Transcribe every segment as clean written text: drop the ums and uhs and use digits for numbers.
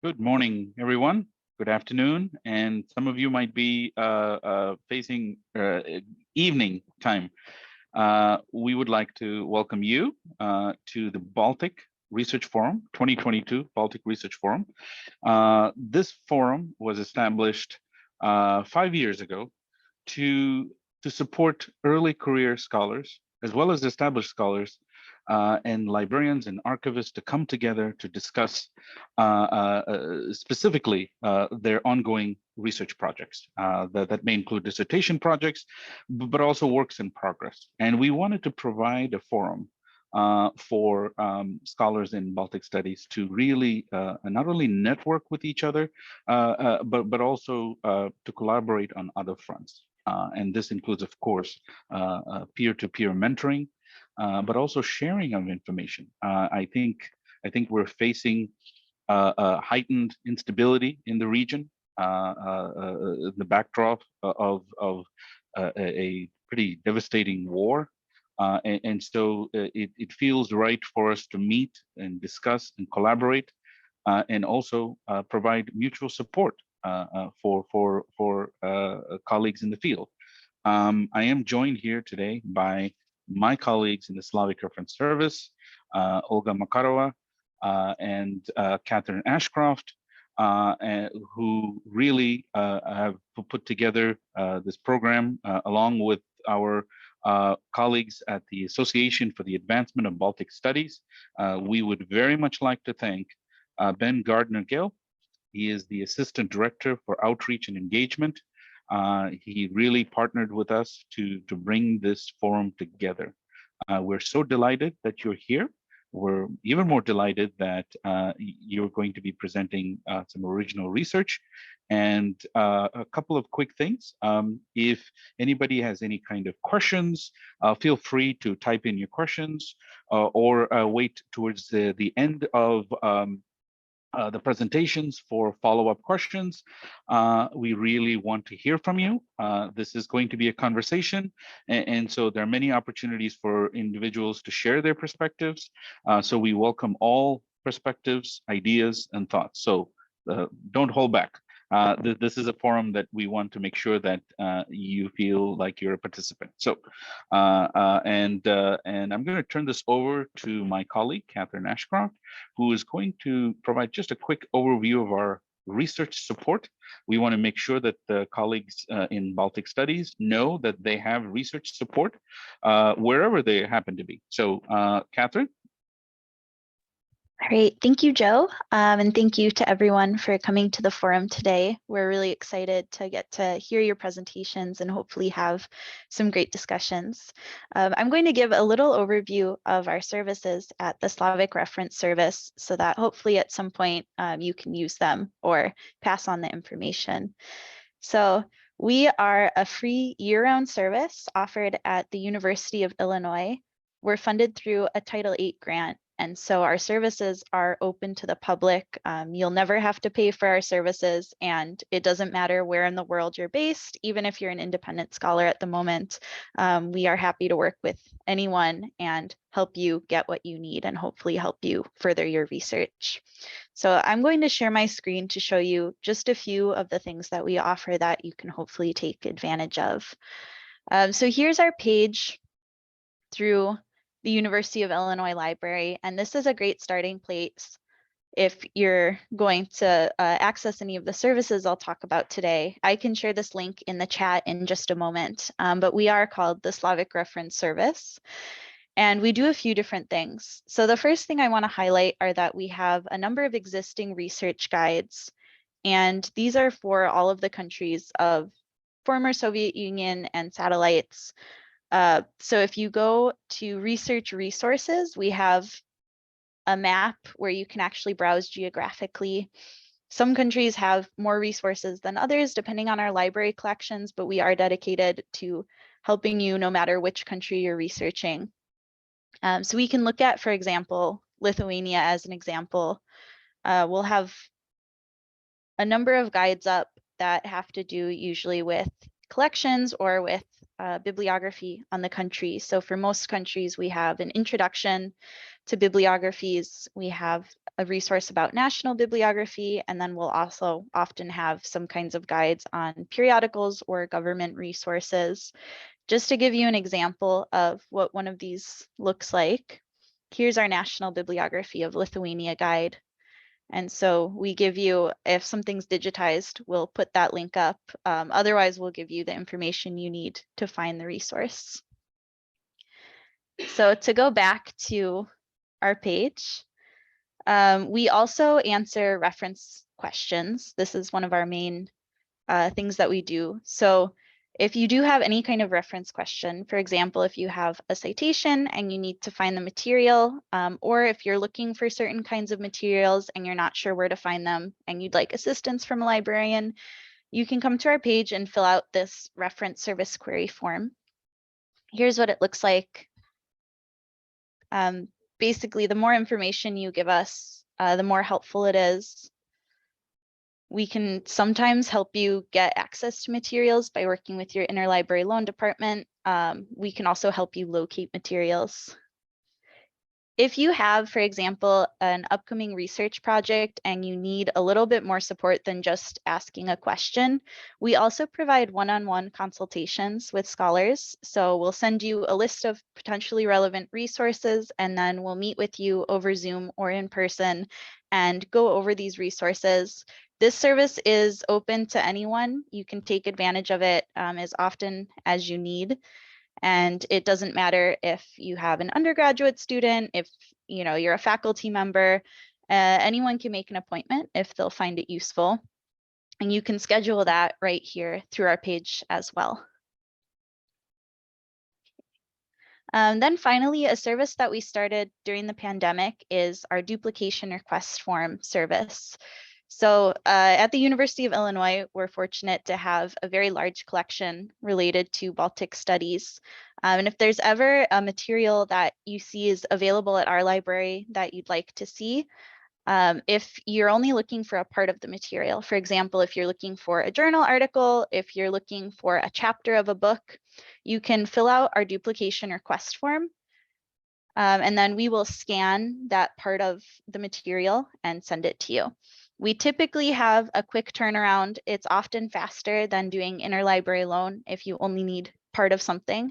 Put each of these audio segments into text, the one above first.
Good morning, everyone. Good afternoon, and some of you might be facing evening time. We would like to welcome you to the Baltic Research Forum, 2022 Baltic Research Forum. This forum was established 5 years ago to support early career scholars, as well as established scholars, and librarians and archivists to come together to discuss specifically their ongoing research projects that may include dissertation projects, but also works in progress. And we wanted to provide a forum for scholars in Baltic studies to really not only network with each other, but also to collaborate on other fronts. And this includes, of course, peer-to-peer mentoring, but also sharing of information. I think we're facing heightened instability in the region, the backdrop of a pretty devastating war. And so it feels right for us to meet and discuss and collaborate, and also provide mutual support for colleagues in the field. I am joined here today by my colleagues in the Slavic Reference Service, Olga Makarova and Catherine Ashcroft, who really have put together this program along with our colleagues at the Association for the Advancement of Baltic Studies. We would very much like to thank Ben Gardner-Gill. He is the Assistant Director for Outreach and Engagement. He really partnered with us to bring this forum together. We're so delighted that you're here. We're even more delighted that you're going to be presenting some original research. And a couple of quick things. If anybody has any kind of questions, feel free to type in your questions or wait towards the end of the presentations for follow-up questions. We really want to hear from you. This is going to be a conversation, and so there are many opportunities for individuals to share their perspectives. So we welcome all perspectives, ideas, and thoughts. So don't hold back. This is a forum that we want to make sure that you feel like you're a participant. So, and I'm going to turn this over to my colleague, Catherine Ashcroft, who is going to provide just a quick overview of our research support. We want to make sure that the colleagues in Baltic Studies know that they have research support wherever they happen to be. So, Catherine? Great, thank you, Joe, and thank you to everyone for coming to the forum today. We're really excited to get to hear your presentations and hopefully have some great discussions. I'm going to give a little overview of our services at the Slavic Reference Service so that hopefully at some point you can use them or pass on the information. So we are a free year-round service offered at the University of Illinois. We're funded through a Title VIII grant. And so our services are open to the public. You'll never have to pay for our services, and it doesn't matter where in the world you're based. Even if you're an independent scholar at the moment, we are happy to work with anyone and help you get what you need and hopefully help you further your research. So I'm going to share my screen to show you just a few of the things that we offer that you can hopefully take advantage of. So here's our page through the University of Illinois Library, and this is a great starting place if you're going to access any of the services I'll talk about today. I can share this link in the chat in just a moment, but we are called the Slavic Reference Service, and we do a few different things. So the first thing I want to highlight are that we have a number of existing research guides, and these are for all of the countries of former Soviet Union and satellites. So if you go to research resources, we have a map where you can actually browse geographically. Some countries have more resources than others, depending on our library collections, but we are dedicated to helping you no matter which country you're researching. So we can look at, for example, Lithuania as an example. We'll have a number of guides up that have to do usually with collections or with bibliography on the country. So for most countries, we have an introduction to bibliographies. We have a resource about national bibliography, and then we'll also often have some kinds of guides on periodicals or government resources. Just to give you an example of what one of these looks like, here's our National Bibliography of Lithuania guide. And so we give you, if something's digitized, we'll put that link up. Otherwise, we'll give you the information you need to find the resource. So to go back to our page, we also answer reference questions. This is one of our main things that we do. So if you do have any kind of reference question, for example, if you have a citation and you need to find the material, or if you're looking for certain kinds of materials and you're not sure where to find them and you'd like assistance from a librarian, you can come to our page and fill out this reference service query form. Here's what it looks like. Basically, the more information you give us, the more helpful it is. We can sometimes help you get access to materials by working with your interlibrary loan department. We can also help you locate materials. If you have, for example, an upcoming research project and you need a little bit more support than just asking a question, we also provide one-on-one consultations with scholars. So we'll send you a list of potentially relevant resources, and then we'll meet with you over Zoom or in person and go over these resources. This service is open to anyone. You can take advantage of it as often as you need. And it doesn't matter if you have an undergraduate student, if you're a faculty member, anyone can make an appointment if they'll find it useful. And you can schedule that right here through our page as well. Then finally, a service that we started during the pandemic is our duplication request form service. So at the University of Illinois, we're fortunate to have a very large collection related to Baltic studies. And if there's ever a material that you see is available at our library that you'd like to see, if you're only looking for a part of the material, for example, if you're looking for a journal article, if you're looking for a chapter of a book, you can fill out our duplication request form. And then we will scan that part of the material and send it to you. We typically have a quick turnaround. It's often faster than doing interlibrary loan if you only need part of something.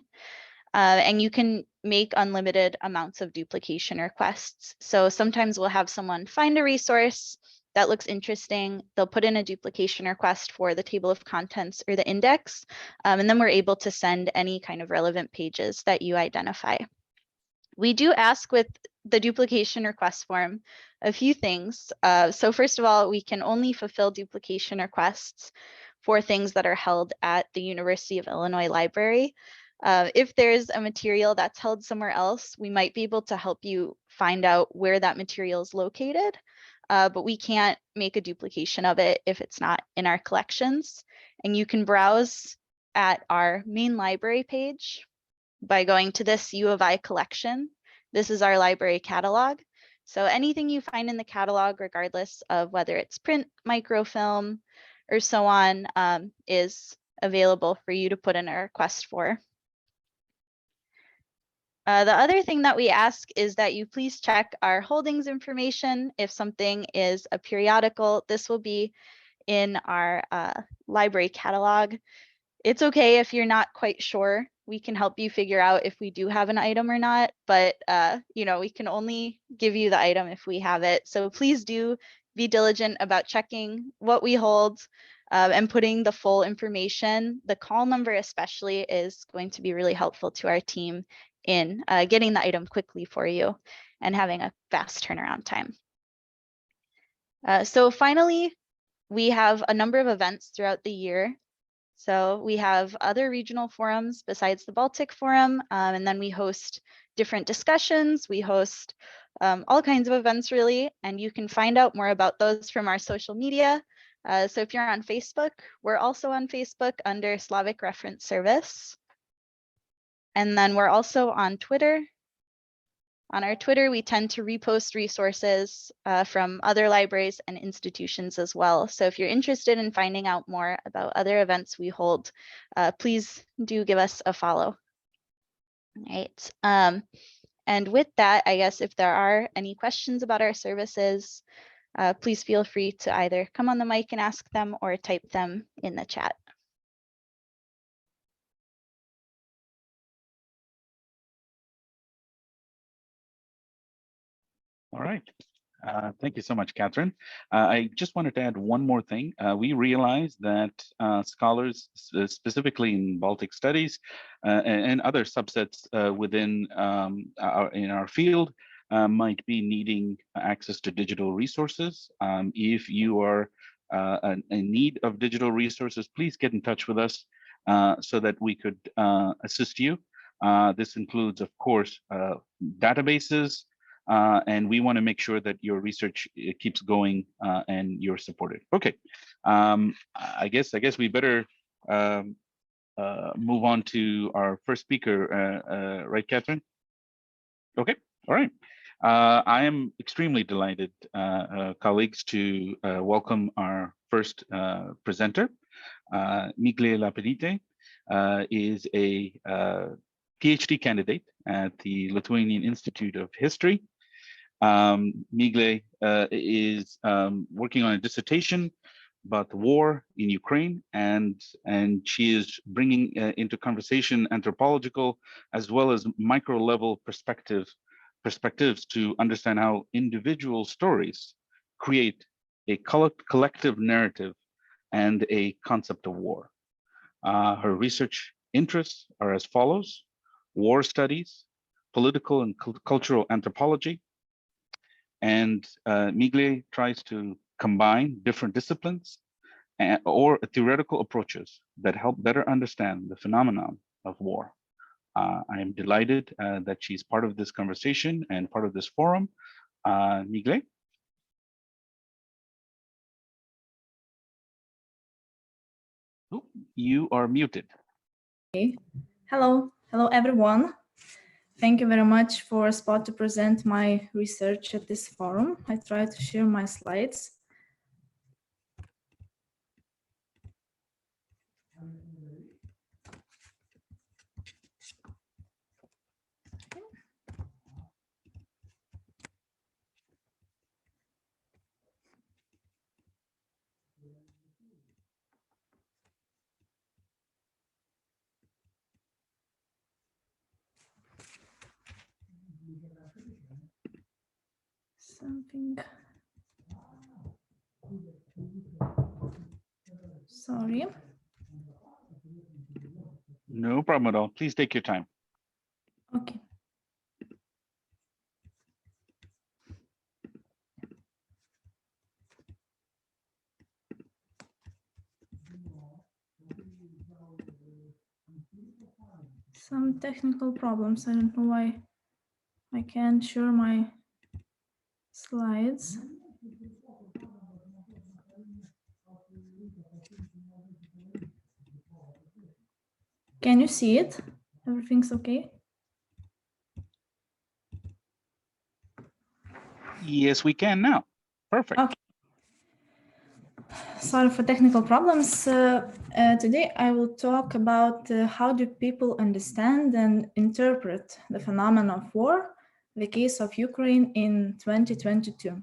And you can make unlimited amounts of duplication requests. So sometimes we'll have someone find a resource that looks interesting. They'll put in a duplication request for the table of contents or the index, and then we're able to send any kind of relevant pages that you identify. We do ask with the duplication request form a few things. So first of all, we can only fulfill duplication requests for things that are held at the University of Illinois Library. If there's a material that's held somewhere else, we might be able to help you find out where that material is located, but we can't make a duplication of it if it's not in our collections. And you can browse at our main library page by going to this U of I collection. This is our library catalog. So anything you find in the catalog, regardless of whether it's print, microfilm, or so on, is available for you to put in a request for. The other thing that we ask is that you please check our holdings information. If something is a periodical, this will be in our library catalog. It's okay if you're not quite sure. We can help you figure out if we do have an item or not, but we can only give you the item if we have it. So please do be diligent about checking what we hold and putting the full information. The call number especially is going to be really helpful to our team in getting the item quickly for you and having a fast turnaround time. So finally, we have a number of events throughout the year. So we have other regional forums besides the Baltic Forum, and then we host different discussions. We host all kinds of events really, and you can find out more about those from our social media. So if you're on Facebook, we're also on Facebook under Slavic Reference Service. And then we're also on Twitter On our Twitter, we tend to repost resources from other libraries and institutions as well. So if you're interested in finding out more about other events we hold, please do give us a follow. All right. And with that, I guess if there are any questions about our services, please feel free to either come on the mic and ask them or type them in the chat. All right. Thank you so much, Catherine. I just wanted to add one more thing. We realize that scholars, specifically in Baltic studies and other subsets within in our field, might be needing access to digital resources. If you are in need of digital resources, please get in touch with us so that we could assist you. This includes, of course, databases, and we want to make sure that your research keeps going and you're supported. Okay, I guess we better move on to our first speaker, right, Catherine? Okay, all right. I am extremely delighted, colleagues, to welcome our first presenter. Miglė Lapėnaitė is a PhD candidate at the Lithuanian Institute of History. Miglė is working on a dissertation about the war in Ukraine, and she is bringing into conversation anthropological as well as micro-level perspectives to understand how individual stories create a collective narrative and a concept of war. Her research interests are as follows: war studies, political and cultural anthropology, and Miglė tries to combine different disciplines or theoretical approaches that help better understand the phenomenon of war. I am delighted that she's part of this conversation and part of this forum. Miglė? Oh, you are muted. Okay. Hello everyone. Thank you very much for a spot to present my research at this forum. I try to share my slides. Sorry. No problem at all. Please take your time. Okay. Some technical problems. I don't know why I can't share my slides. Can you see it? Everything's okay? Yes, we can now. Perfect. Okay. Sorry for technical problems. Today I will talk about how do people understand and interpret the phenomenon of war, the case of Ukraine in 2022.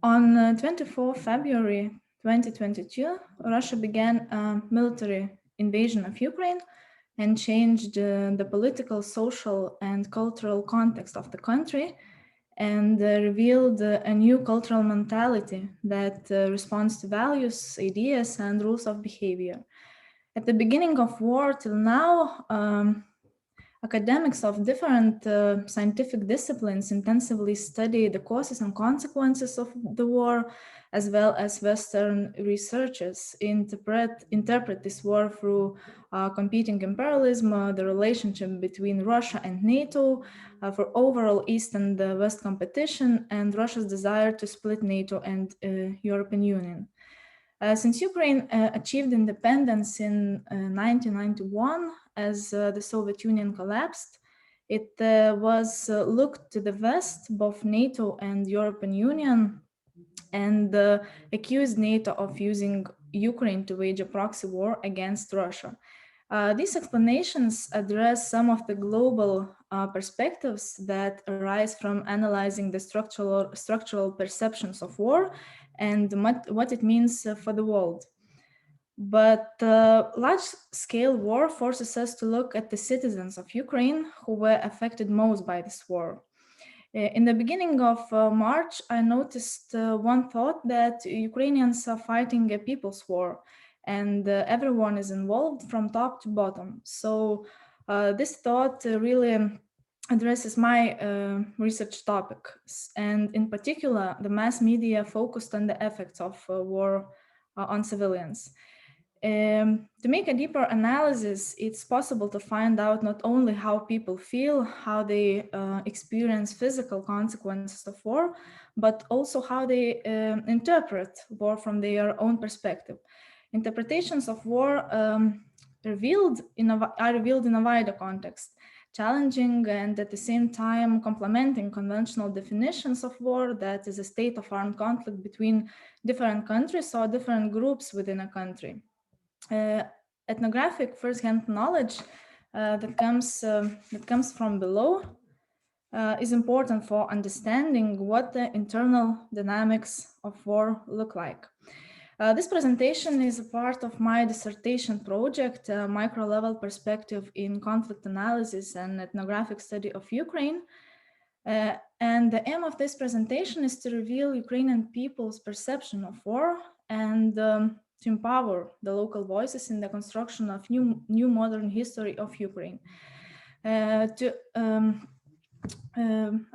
On 24 February 2022, Russia began a military invasion of Ukraine and changed the political, social, and cultural context of the country, and revealed a new cultural mentality that responds to values, ideas, and rules of behavior. At the beginning of war till now, academics of different scientific disciplines intensively study the causes and consequences of the war, as well as Western researchers interpret this war through competing imperialism, the relationship between Russia and NATO, for overall East and West competition, and Russia's desire to split NATO and European Union. Since Ukraine achieved independence in 1991, as the Soviet Union collapsed, It was looked to the West, both NATO and European Union, and accused NATO of using Ukraine to wage a proxy war against Russia. These explanations address some of the global perspectives that arise from analyzing the structural perceptions of war and what it means for the world. But large-scale war forces us to look at the citizens of Ukraine who were affected most by this war. In the beginning of March, I noticed one thought that Ukrainians are fighting a people's war, and everyone is involved from top to bottom. So this thought really addresses my research topics, and in particular, the mass media focused on the effects of war on civilians. To make a deeper analysis, it's possible to find out not only how people feel, how they experience physical consequences of war, but also how they interpret war from their own perspective. Interpretations of war are revealed in a wider context, challenging and at the same time complementing conventional definitions of war, that is a state of armed conflict between different countries or different groups within a country. Ethnographic first-hand knowledge that comes from below is important for understanding what the internal dynamics of war look like. This presentation is a part of my dissertation project, Micro-Level Perspective in Conflict Analysis and Ethnographic Study of Ukraine. And the aim of this presentation is to reveal Ukrainian people's perception of war and to empower the local voices in the construction of new modern history of Ukraine. To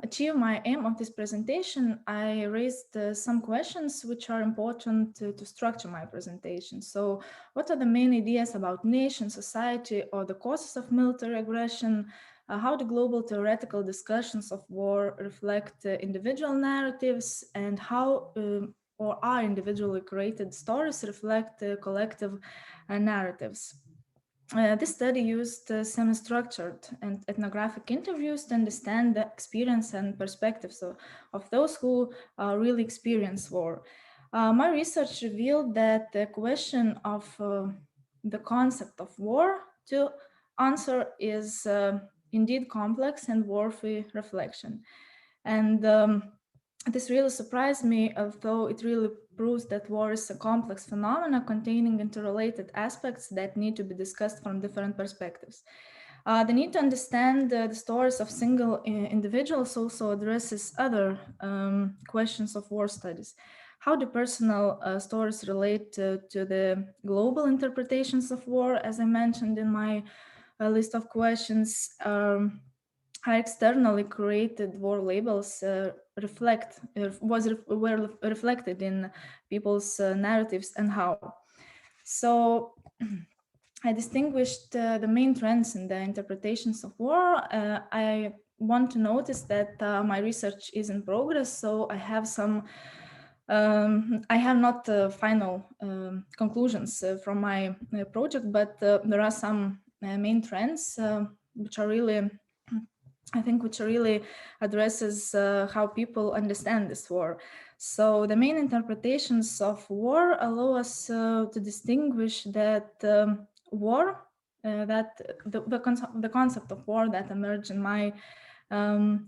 achieve my aim of this presentation, I raised some questions which are important to structure my presentation. So what are the main ideas about nation, society, or the causes of military aggression? How the global theoretical discussions of war reflect individual narratives, and how or are individually created stories reflect collective narratives. This study used semi-structured and ethnographic interviews to understand the experience and perspectives of those who really experience war. My research revealed that the question of the concept of war to answer is indeed complex and worthy reflection. And this really surprised me, although it really proves that war is a complex phenomenon containing interrelated aspects that need to be discussed from different perspectives. The need to understand the stories of single individuals also addresses other questions of war studies. How do personal stories relate to the global interpretations of war, as I mentioned in my list of questions? How externally created war labels were reflected in people's narratives, and how? So I distinguished the main trends in the interpretations of war. I want to notice that my research is in progress, so I have some I have not final conclusions from my project, but there are some main trends which are really, I think, which really addresses how people understand this war. So the main interpretations of war allow us to distinguish that war, that the concept of war that emerged in my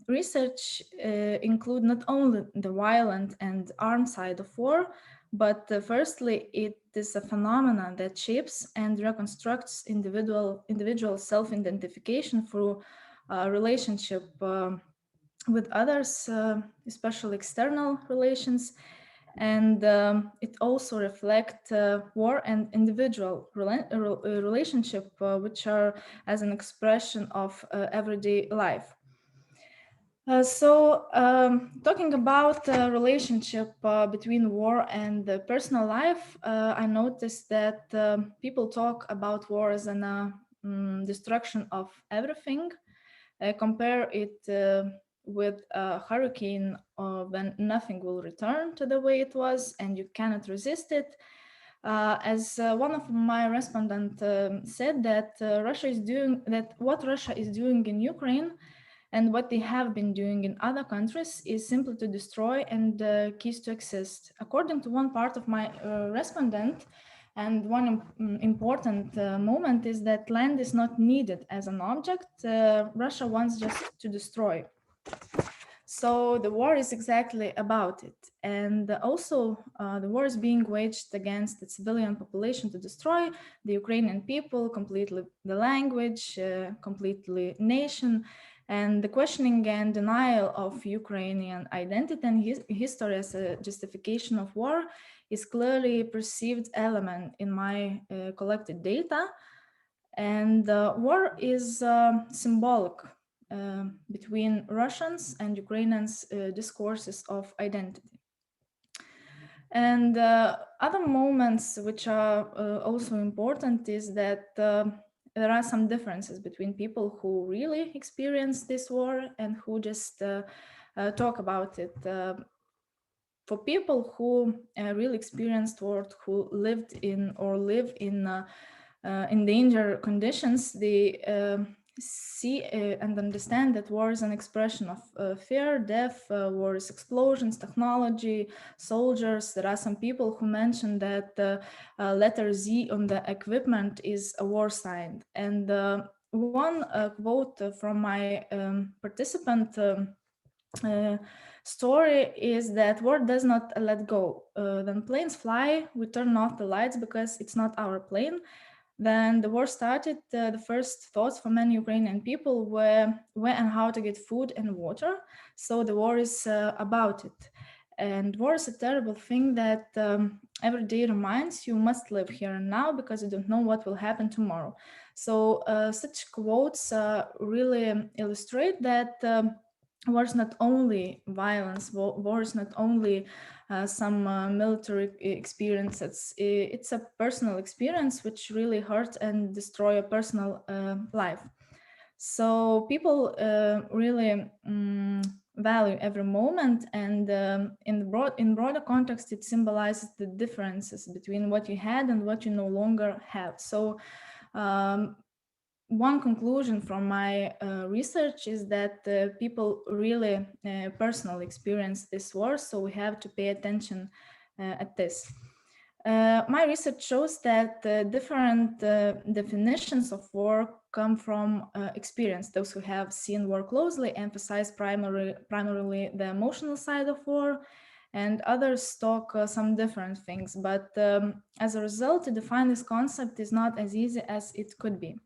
research include not only the violent and armed side of war, but firstly, it is a phenomenon that shapes and reconstructs individual self-identification through relationship with others, especially external relations. And it also reflects war and individual relationship, which are as an expression of everyday life. Talking about the relationship between war and the personal life, I noticed that people talk about war as an destruction of everything. Compare it with a hurricane when nothing will return to the way it was and you cannot resist it. As one of my respondents said, that what Russia is doing in Ukraine And what they have been doing in other countries is simply to destroy and cease to exist. According to one part of my respondent, and one important moment is that land is not needed as an object. Russia wants just to destroy. So the war is exactly about it. And also the war is being waged against the civilian population to destroy the Ukrainian people, completely the language, completely nation, and the questioning and denial of Ukrainian identity and history as a justification of war is clearly a perceived element in my collected data. And war is symbolic between Russians and Ukrainians' discourses of identity. And other moments which are also important is that there are some differences between people who really experience this war and who just talk about it. For people who really experienced war, who lived in or live in danger conditions, they see and understand that war is an expression of fear, death, war is explosions, technology, soldiers. There are some people who mention that letter Z on the equipment is a war sign. And one quote from my participant story is that war does not let go. When planes fly, we turn off the lights because it's not our plane. When the war started, the first thoughts for many Ukrainian people were where and how to get food and water. So the war is about it. And war is a terrible thing that every day reminds you must live here and now because you don't know what will happen tomorrow. So such quotes really illustrate that war is not only violence, war is not only some military experience, it's a personal experience which really hurt and destroy a personal life. So people really value every moment, and in broader context, it symbolizes the differences between what you had and what you no longer have. So one conclusion from my research is that people really personally experience this war, so we have to pay attention at this. My research shows that different definitions of war come from experience. Those who have seen war closely emphasize primarily the emotional side of war, and others talk some different things. But as a result, to define this concept is not as easy as it could be.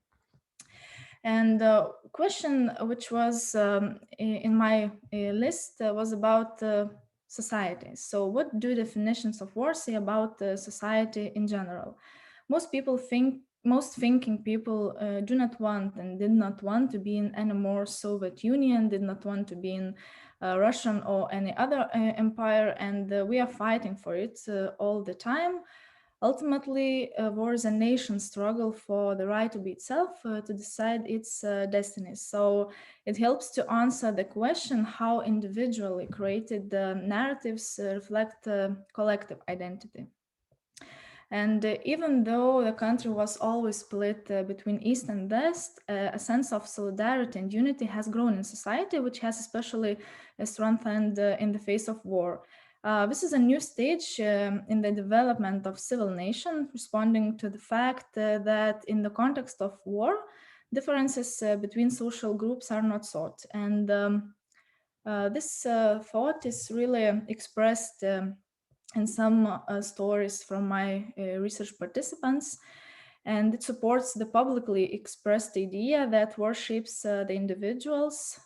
And the question which was in my list was about society. So what do definitions of war say about society in general? Most thinking people do not want and did not want to be in any more Soviet Union, did not want to be in Russian or any other empire, and we are fighting for it all the time. Ultimately, war is a nation's struggle for the right to be itself, to decide its destiny. So it helps to answer the question how individually created narratives reflect collective identity. And even though the country was always split between East and West, a sense of solidarity and unity has grown in society, which has especially strengthened in the face of war. This is a new stage in the development of civil nation, responding to the fact that in the context of war, differences between social groups are not sought. And this thought is really expressed in some stories from my research participants, and it supports the publicly expressed idea that war shapes the individuals,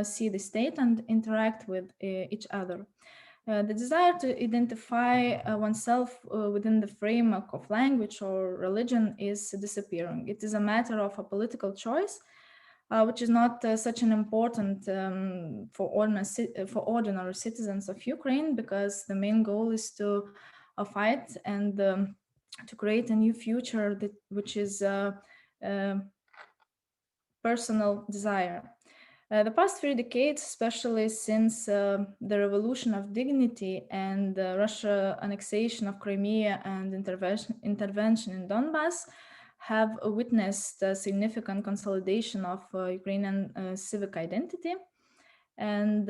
see the state, and interact with each other. The desire to identify oneself within the framework of language or religion is disappearing. It is a matter of a political choice, which is not such an important for ordinary citizens of Ukraine, because the main goal is to fight and to create a new future which is personal desire. The past 3 decades, especially since the revolution of dignity and Russia annexation of Crimea and intervention in Donbass, have witnessed a significant consolidation of Ukrainian civic identity. And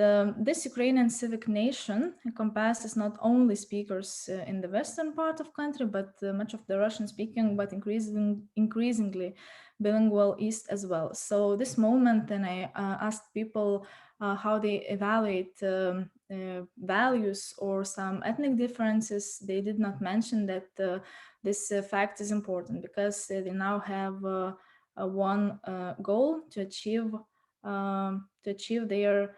this Ukrainian civic nation encompasses not only speakers in the western part of country, but much of the Russian-speaking, but increasingly bilingual East as well. So this moment, and I asked people how they evaluate values or some ethnic differences, they did not mention that this fact is important, because they now have one goal to achieve their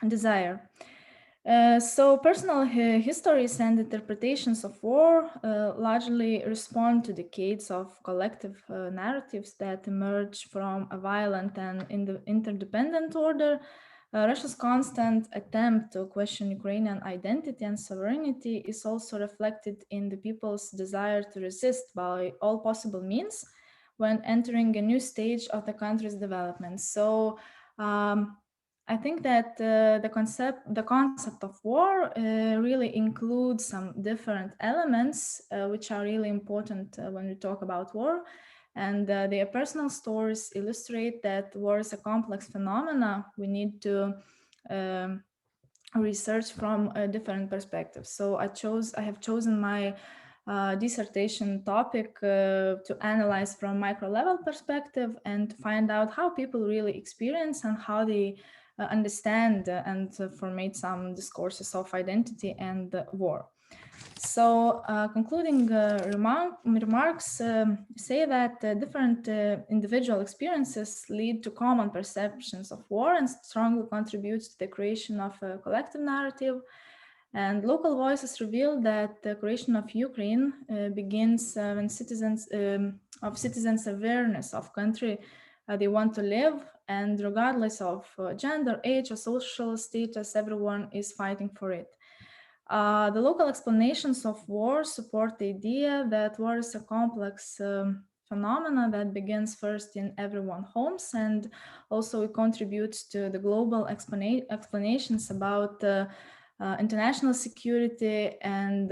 desire. So personal histories and interpretations of war largely respond to decades of collective narratives that emerge from a violent and interdependent order. Russia's constant attempt to question Ukrainian identity and sovereignty is also reflected in the people's desire to resist by all possible means when entering a new stage of the country's development. So I think that the concept of war really includes some different elements which are really important when we talk about war. And their personal stories illustrate that war is a complex phenomena we need to research from different perspectives. So I have chosen my dissertation topic to analyze from micro level perspective and to find out how people really experience and how they understand and formate some discourses of identity and war. So concluding remarks say that different individual experiences lead to common perceptions of war and strongly contribute to the creation of a collective narrative. And local voices reveal that the creation of Ukraine begins when citizens' awareness of country they want to live, and regardless of gender, age, or social status, everyone is fighting for it. The local explanations of war support the idea that war is a complex phenomena that begins first in everyone's homes, and also it contributes to the global explanations about international security, and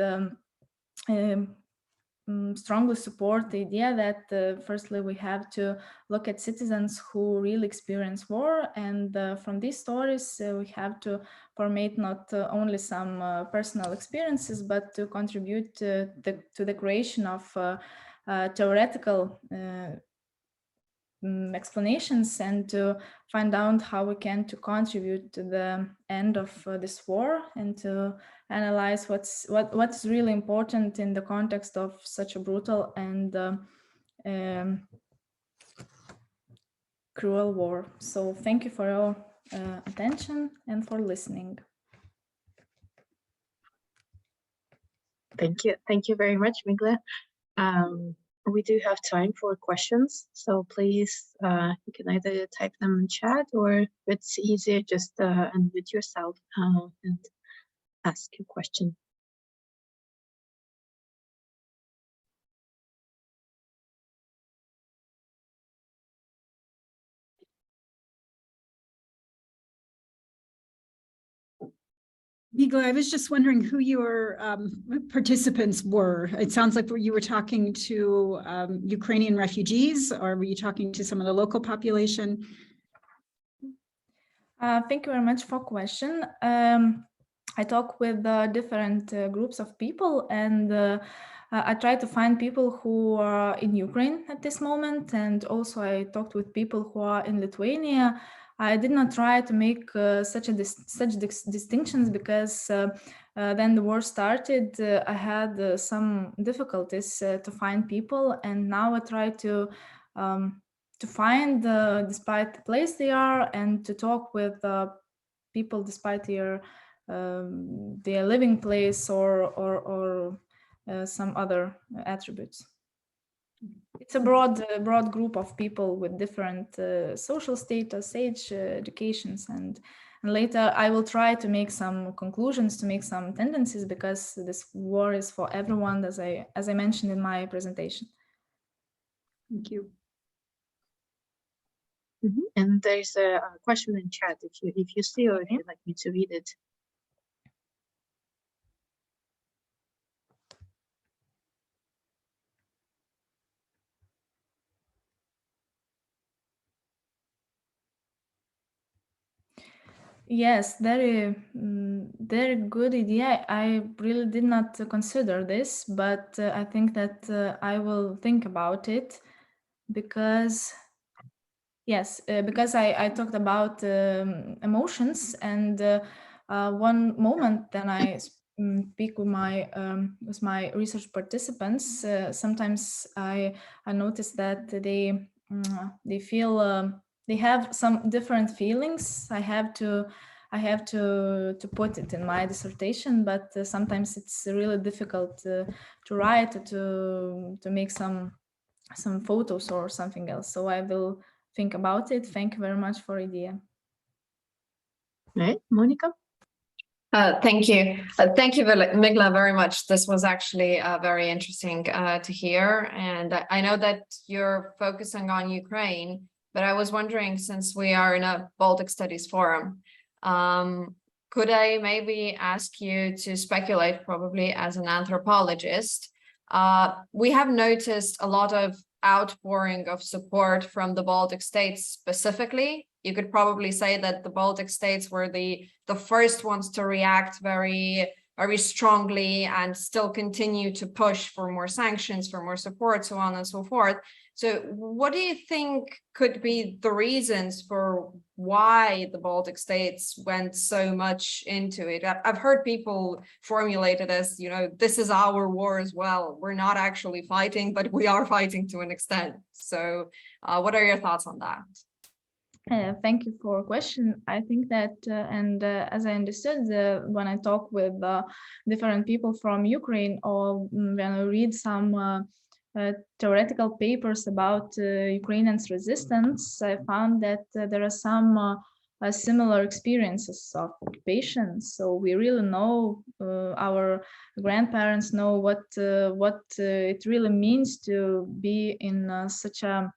strongly support the idea that firstly we have to look at citizens who really experience war, and from these stories we have to formate not only some personal experiences, but to contribute to the creation of theoretical explanations, and to find out how we can to contribute to the end of this war, and to analyze what's really important in the context of such a brutal and cruel war. So thank you for your attention and for listening. Thank you very much, Miglė. We do have time for questions, so please you can either type them in chat, or if it's easier, just unmute yourself and ask your question. Miglė, I was just wondering who your participants were. It sounds like you were talking to Ukrainian refugees, or were you talking to some of the local population? Thank you very much for question. I talk with different groups of people, and I try to find people who are in Ukraine at this moment, and also I talked with people who are in Lithuania. I did not try to make such distinctions, because then the war started. I had some difficulties to find people, and now I try to find despite the place they are, and to talk with people despite their living place or some other attributes. It's a broad group of people with different social status, age, educations, and later I will try to make some conclusions, to make some tendencies, because this war is for everyone, as I mentioned in my presentation. Thank you. And there's a question in chat if you see, or if you'd like me to read it. Yes, very good idea. I really did not consider this, but I think that I will think about it because, yes, because I talked about emotions, and one moment then I speak with my research participants. Sometimes I notice that they feel they have some different feelings. I have to put it in my dissertation, but sometimes it's really difficult to write, to make some photos or something else. So I will think about it. Thank you very much for idea. Right, Monika? Thank you. Thank you, Miglė, very much. This was actually very interesting to hear. And I know that you're focusing on Ukraine, but I was wondering, since we are in a Baltic Studies Forum, could I maybe ask you to speculate, probably as an anthropologist? We have noticed a lot of outpouring of support from the Baltic states specifically. You could probably say that the Baltic states were the first ones to react very, very strongly and still continue to push for more sanctions, for more support, so on and so forth. So what do you think could be the reasons for why the Baltic states went so much into it? I've heard people formulate it as, you know, this is our war as well. We're not actually fighting, but we are fighting to an extent. So what are your thoughts on that? Thank you for a question. I think that, as I understood, when I talk with different people from Ukraine, or when I read some theoretical papers about Ukrainians' resistance, I found that there are some similar experiences of occupation. So we really know, our grandparents know what it really means to be in such a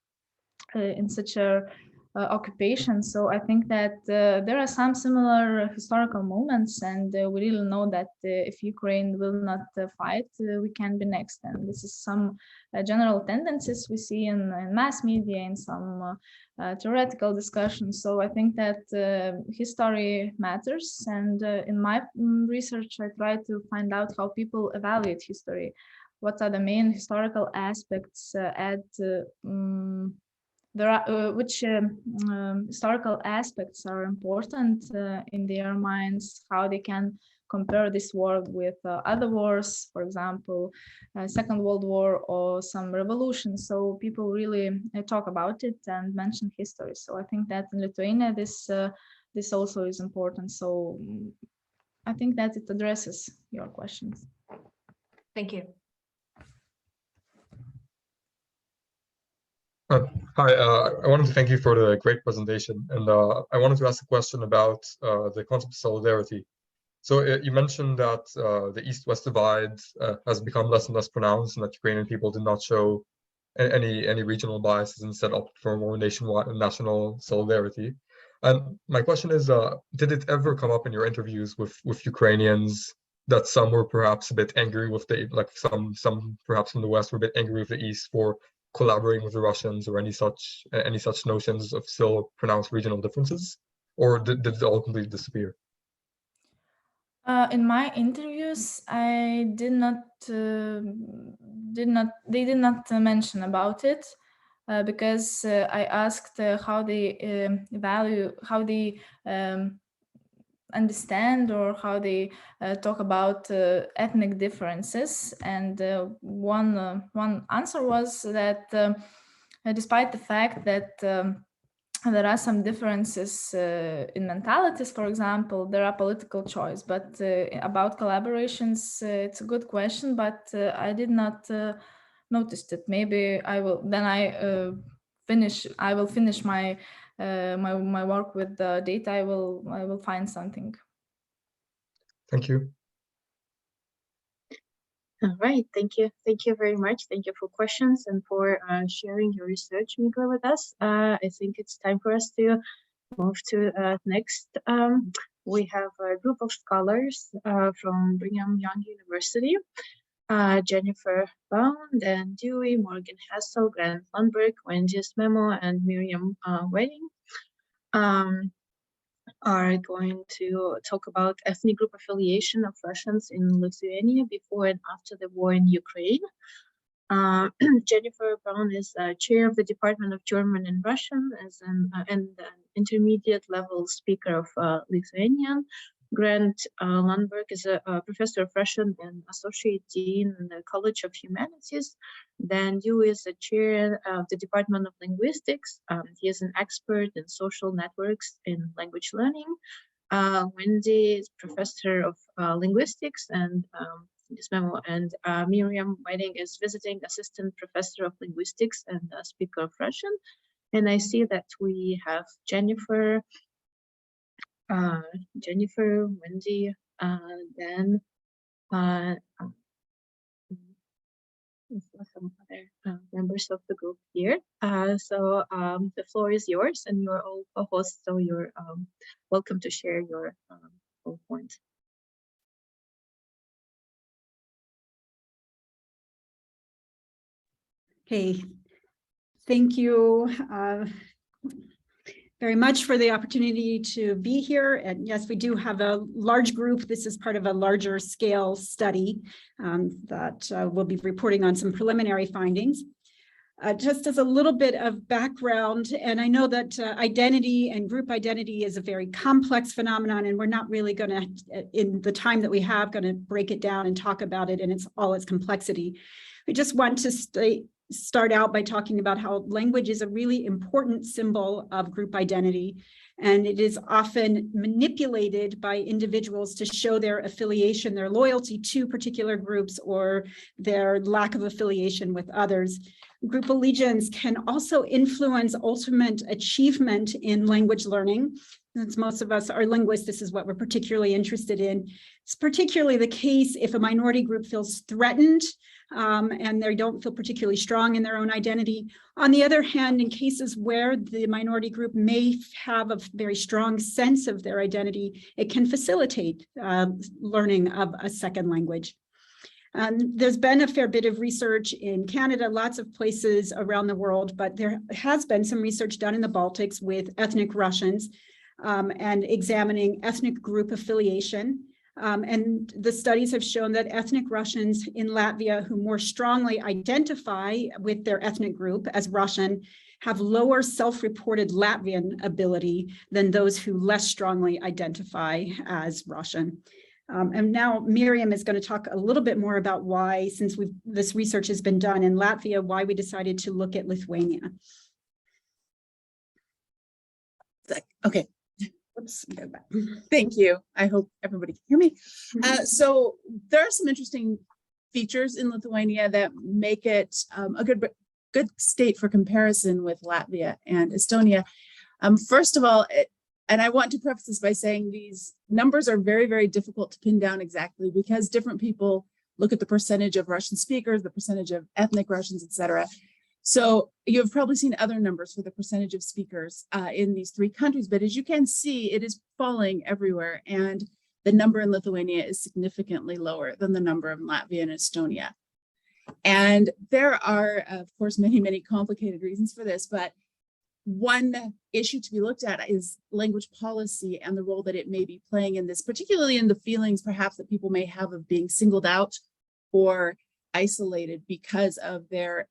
occupation. So I think that there are some similar historical moments, and we really know that if Ukraine will not fight, we can be next. And this is some general tendencies we see in mass media, in some theoretical discussions. So I think that history matters, and in my research I try to find out how people evaluate history. What are the main historical aspects there are which historical aspects are important in their minds, how they can compare this war with other wars, for example, Second World War or some revolution. So people really talk about it and mention history. So I think that in Lithuania, this also is important. So I think that it addresses your questions. Thank you. Hi, I wanted to thank you for the great presentation, and I wanted to ask a question about the concept of solidarity. So you mentioned that the East-West divide has become less and less pronounced, and that Ukrainian people did not show any regional biases, instead opted for more nationwide and national solidarity. And my question is, did it ever come up in your interviews with Ukrainians that some were perhaps a bit angry with the, like some perhaps from the West were a bit angry with the East for collaborating with the Russians, or any such notions of still pronounced regional differences, or did it all completely disappear? In my interviews, I did not mention about it because I asked how they how they understand, or how they talk about ethnic differences, and one answer was that despite the fact that there are some differences in mentalities, for example, there are political choice, but about collaborations, it's a good question, but I did not notice it. Maybe I will, then I will finish my my work with the data. I will find something. Thank you. All right, thank you very much. Thank you for questions and for sharing your research, Miglė, with us. I think it's time for us to move to next. We have a group of scholars from Brigham Young University, Jennifer Bown, and Dewey, Morgan Hassel, Grant Lundberg, Wendy Smemoe, and Miriam Wendy. are going to talk about ethnic group affiliation of Russians in Lithuania before and after the war in Ukraine. Jennifer Bown is chair of the Department of German and Russian and an intermediate level speaker of Lithuanian. Grant Lundberg is a professor of Russian and associate dean in the College of Humanities. Then Dewey is a chair of the Department of Linguistics. He is an expert in social networks in language learning. Wendy is professor of linguistics and Smemoe, and Miriam is visiting assistant professor of linguistics and speaker of Russian. And I see that we have Jennifer, Wendy, then some other members of the group here. So the floor is yours, and you're all co-hosts, so you're welcome to share your whole point. Okay, thank you very much for the opportunity to be here. And yes, we do have a large group. This is part of a larger scale study that we'll be reporting on some preliminary findings. Just as a little bit of background, and I know that identity and group identity is a very complex phenomenon, and we're not really going to, in the time that we have, going to break it down and talk about it in all its complexity. We just want to start out by talking about how language is a really important symbol of group identity, and it is often manipulated by individuals to show their affiliation, their loyalty to particular groups, or their lack of affiliation with others. Group allegiance can also influence ultimate achievement in language learning. Since most of us are linguists, this is what we're particularly interested in. It's particularly the case if a minority group feels threatened and they don't feel particularly strong in their own identity. On the other hand, in cases where the minority group may have a very strong sense of their identity, it can facilitate learning of a second language. There's been a fair bit of research in Canada, lots of places around the world, but there has been some research done in the Baltics with ethnic Russians and examining ethnic group affiliation. And the studies have shown that ethnic Russians in Latvia who more strongly identify with their ethnic group as Russian have lower self-reported Latvian ability than those who less strongly identify as Russian. And now Miriam is going to talk a little bit more about why, since this research has been done in Latvia, why we decided to look at Lithuania. Okay. Oops, go back. Thank you. I hope everybody can hear me. So there are some interesting features in Lithuania that make it a good state for comparison with Latvia and Estonia. First of all, and I want to preface this by saying these numbers are very, very difficult to pin down exactly because different people look at the percentage of Russian speakers, the percentage of ethnic Russians, etc. So you've probably seen other numbers for the percentage of speakers in these three countries, but as you can see, it is falling everywhere. And the number in Lithuania is significantly lower than the number in Latvia and Estonia. And there are, of course, many, many complicated reasons for this, but one issue to be looked at is language policy and the role that it may be playing in this, particularly in the feelings perhaps that people may have of being singled out or isolated because of their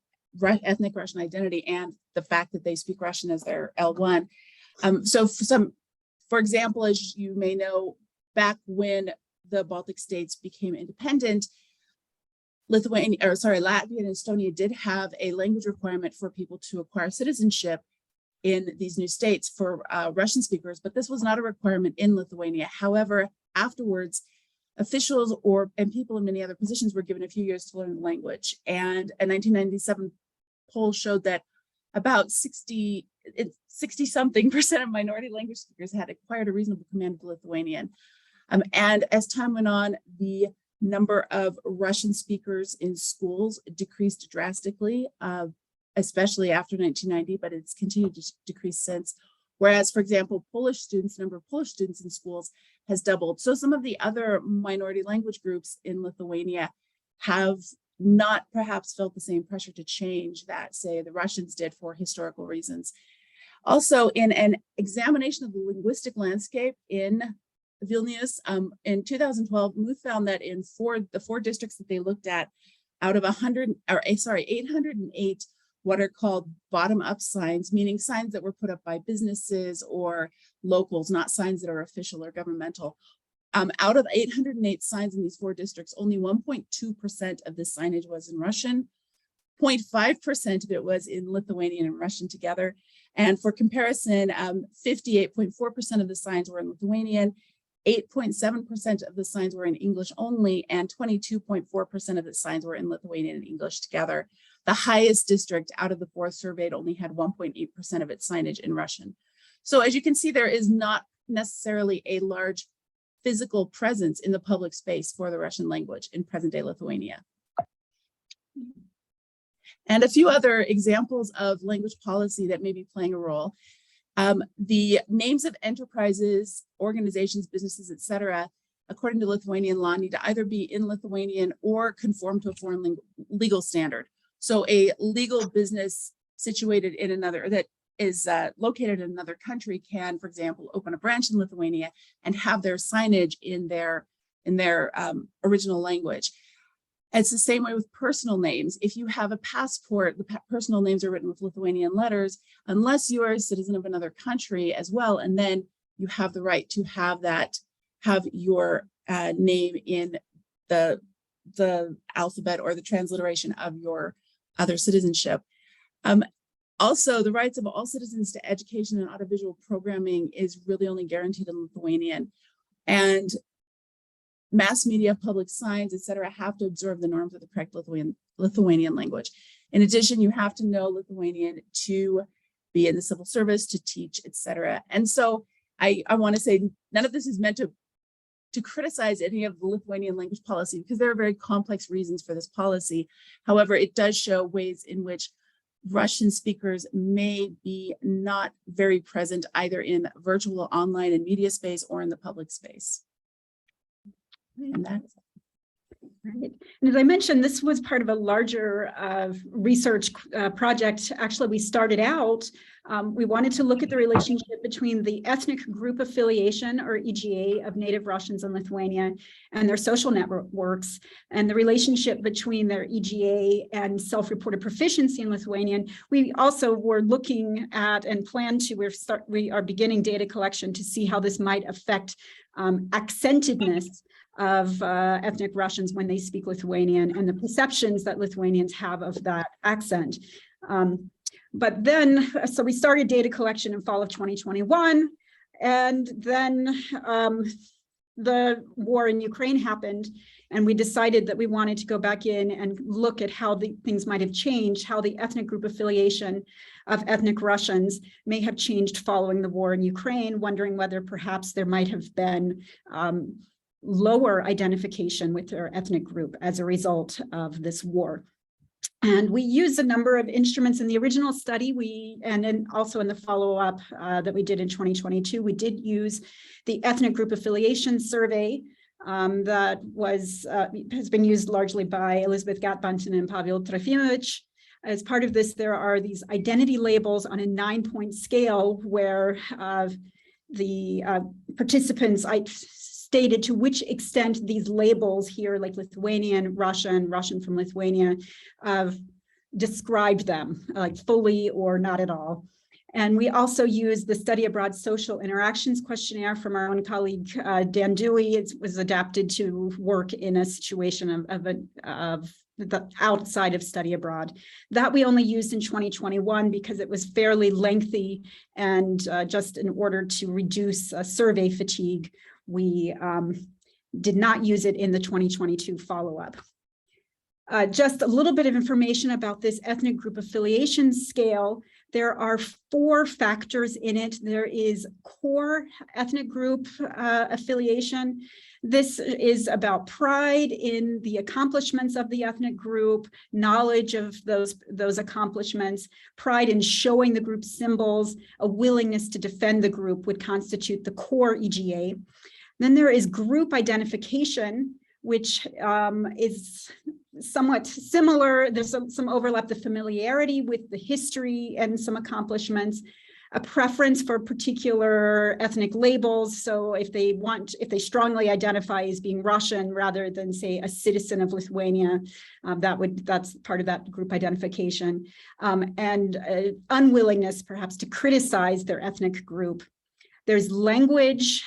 ethnic Russian identity and the fact that they speak Russian as their L1. So for example, as you may know, back when the Baltic states became independent, Latvia and Estonia did have a language requirement for people to acquire citizenship in these new states for Russian speakers, but this was not a requirement in Lithuania. However, afterwards, officials and people in many other positions were given a few years to learn the language. And a 1997 poll showed that about 60-something% of minority language speakers had acquired a reasonable command of Lithuanian. And as time went on, the number of Russian speakers in schools decreased drastically, especially after 1990, but it's continued to decrease since. Whereas, for example, Polish students, the number of Polish students in schools has doubled. So some of the other minority language groups in Lithuania have not perhaps felt the same pressure to change that, say, the Russians did for historical reasons. Also, in an examination of the linguistic landscape in Vilnius, in 2012, Muth found that in the four districts that they looked at, out of 808 what are called bottom-up signs, meaning signs that were put up by businesses or locals, not signs that are official or governmental. Out of 808 signs in these four districts, only 1.2% of the signage was in Russian, 0.5% of it was in Lithuanian and Russian together. And for comparison, 58.4% of the signs were in Lithuanian, 8.7% of the signs were in English only, and 22.4% of the signs were in Lithuanian and English together. The highest district out of the four surveyed only had 1.8% of its signage in Russian. So as you can see, there is not necessarily a large physical presence in the public space for the Russian language in present-day Lithuania. And a few other examples of language policy that may be playing a role. The names of enterprises, organizations, businesses, etc., according to Lithuanian law, need to either be in Lithuanian or conform to a foreign legal standard. So a legal business situated in another, that is located in another country can, for example, open a branch in Lithuania and have their signage in their original language. It's the same way with personal names. If you have a passport, the personal names are written with Lithuanian letters, unless you are a citizen of another country as well, and then you have the right to have your name in the alphabet or the transliteration of your other citizenship. Also, the rights of all citizens to education and audiovisual programming is really only guaranteed in Lithuanian. And mass media, public signs, etc., have to observe the norms of the correct Lithuanian language. In addition, you have to know Lithuanian to be in the civil service, to teach, etc. And so I want to say none of this is meant to criticize any of the Lithuanian language policy, because there are very complex reasons for this policy. However, it does show ways in which Russian speakers may be not very present either in virtual, online, and media space or in the public space. And that's right. And as I mentioned, this was part of a larger research project. Actually, we started out, we wanted to look at the relationship between the ethnic group affiliation, or EGA, of native Russians in Lithuania and their social networks, and the relationship between their EGA and self-reported proficiency in Lithuanian. We also were looking at and plan to, we are beginning data collection to see how this might affect accentedness of ethnic Russians when they speak Lithuanian and the perceptions that Lithuanians have of that accent. But then, so we started data collection in fall of 2021, and then the war in Ukraine happened, and we decided that we wanted to go back in and look at how the things might have changed, how the ethnic group affiliation of ethnic Russians may have changed following the war in Ukraine, wondering whether perhaps there might have been lower identification with their ethnic group as a result of this war. And we used a number of instruments in the original study, and then also in the follow-up that we did in 2022, we did use the ethnic group affiliation survey that has been used largely by Elizabeth Gatbanton and Pavel Trofimovich. As part of this, there are these identity labels on a 9-point scale where the participants stated to which extent these labels here, like Lithuanian, Russian, Russian from Lithuania, described them, like fully or not at all. And we also used the Study Abroad Social Interactions Questionnaire from our own colleague, Dan Dewey. It was adapted to work in a situation of the outside of study abroad. That we only used in 2021 because it was fairly lengthy, and just in order to reduce survey fatigue, we did not use it in the 2022 follow-up. Just a little bit of information about this ethnic group affiliation scale. There are 4 factors in it. There is core ethnic group affiliation. This is about pride in the accomplishments of the ethnic group, knowledge of those accomplishments, pride in showing the group symbols, a willingness to defend the group would constitute the core EGA. Then there is group identification, which is somewhat similar. There's some overlap, the familiarity with the history and some accomplishments. a preference for particular ethnic labels. So if they strongly identify as being Russian rather than, say, a citizen of Lithuania, that's part of that group identification, and unwillingness perhaps to criticize their ethnic group. There's language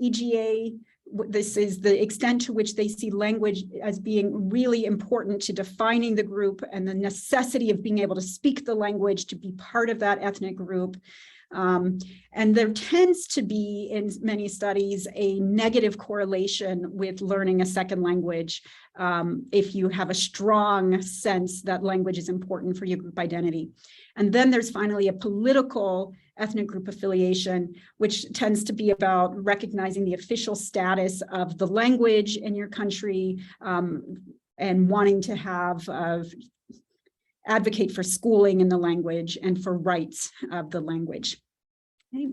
EGA. This is the extent to which they see language as being really important to defining the group and the necessity of being able to speak the language to be part of that ethnic group. And there tends to be, in many studies, a negative correlation with learning a second language if you have a strong sense that language is important for your group identity. And then there's finally a political ethnic group affiliation, which tends to be about recognizing the official status of the language in your country and wanting to have advocate for schooling in the language and for rights of the language. Okay.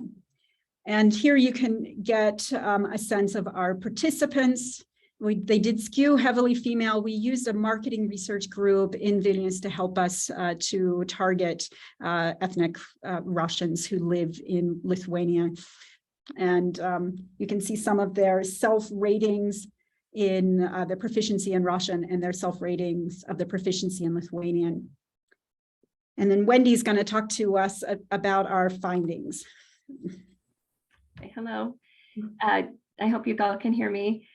And here you can get a sense of our participants. They did skew heavily female. We used a marketing research group in Vilnius to help us to target ethnic Russians who live in Lithuania. And you can see some of their self-ratings in the proficiency in Russian and their self-ratings of the proficiency in Lithuanian. And then Wendy's going to talk to us about our findings. Hello. I hope you all can hear me.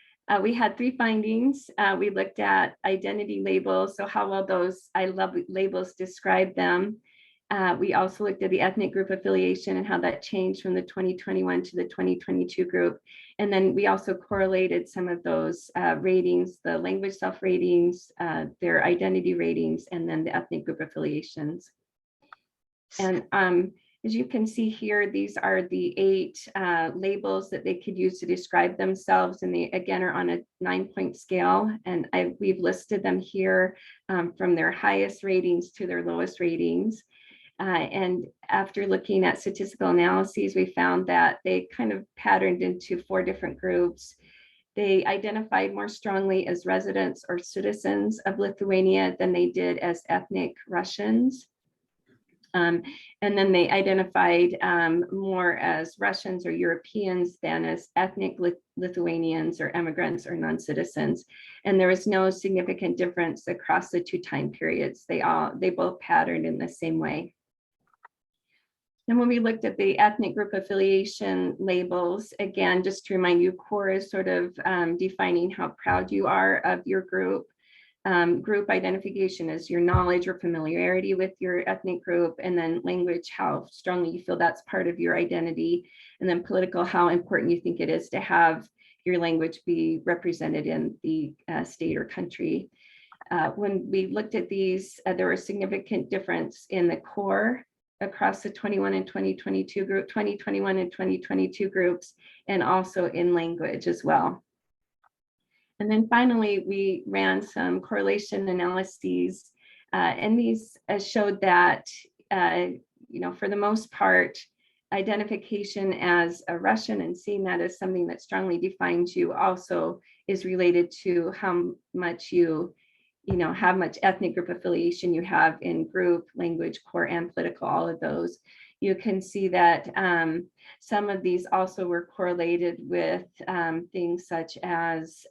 We had 3 findings. We looked at identity labels, so how well those I love labels describe them. We also looked at the ethnic group affiliation and how that changed from the 2021 to the 2022 group. And then we also correlated some of those ratings, the language self-ratings, their identity ratings, and then the ethnic group affiliations. And as you can see here, these are the 8 labels that they could use to describe themselves. And they, again, are on a 9-point scale. And we've listed them here from their highest ratings to their lowest ratings. And after looking at statistical analyses, we found that they kind of patterned into 4 different groups. They identified more strongly as residents or citizens of Lithuania than they did as ethnic Russians. And then they identified more as Russians or Europeans than as ethnic Lithuanians or immigrants or non-citizens. And there was no significant difference across the 2 time periods. They both patterned in the same way. And when we looked at the ethnic group affiliation labels, again, just to remind you, core is sort of defining how proud you are of your group. Group identification is your knowledge or familiarity with your ethnic group, and then language, how strongly you feel that's part of your identity, and then political, how important you think it is to have your language be represented in the state or country. When we looked at these, there was significant difference in the core across the 2021 and 2022 groups, and also in language as well. And then finally, we ran some correlation analyses, and these showed that, for the most part, identification as a Russian and seeing that as something that strongly defines you also is related to how much how much ethnic group affiliation you have in group, language, core, and political, all of those. You can see that some of these also were correlated with things such as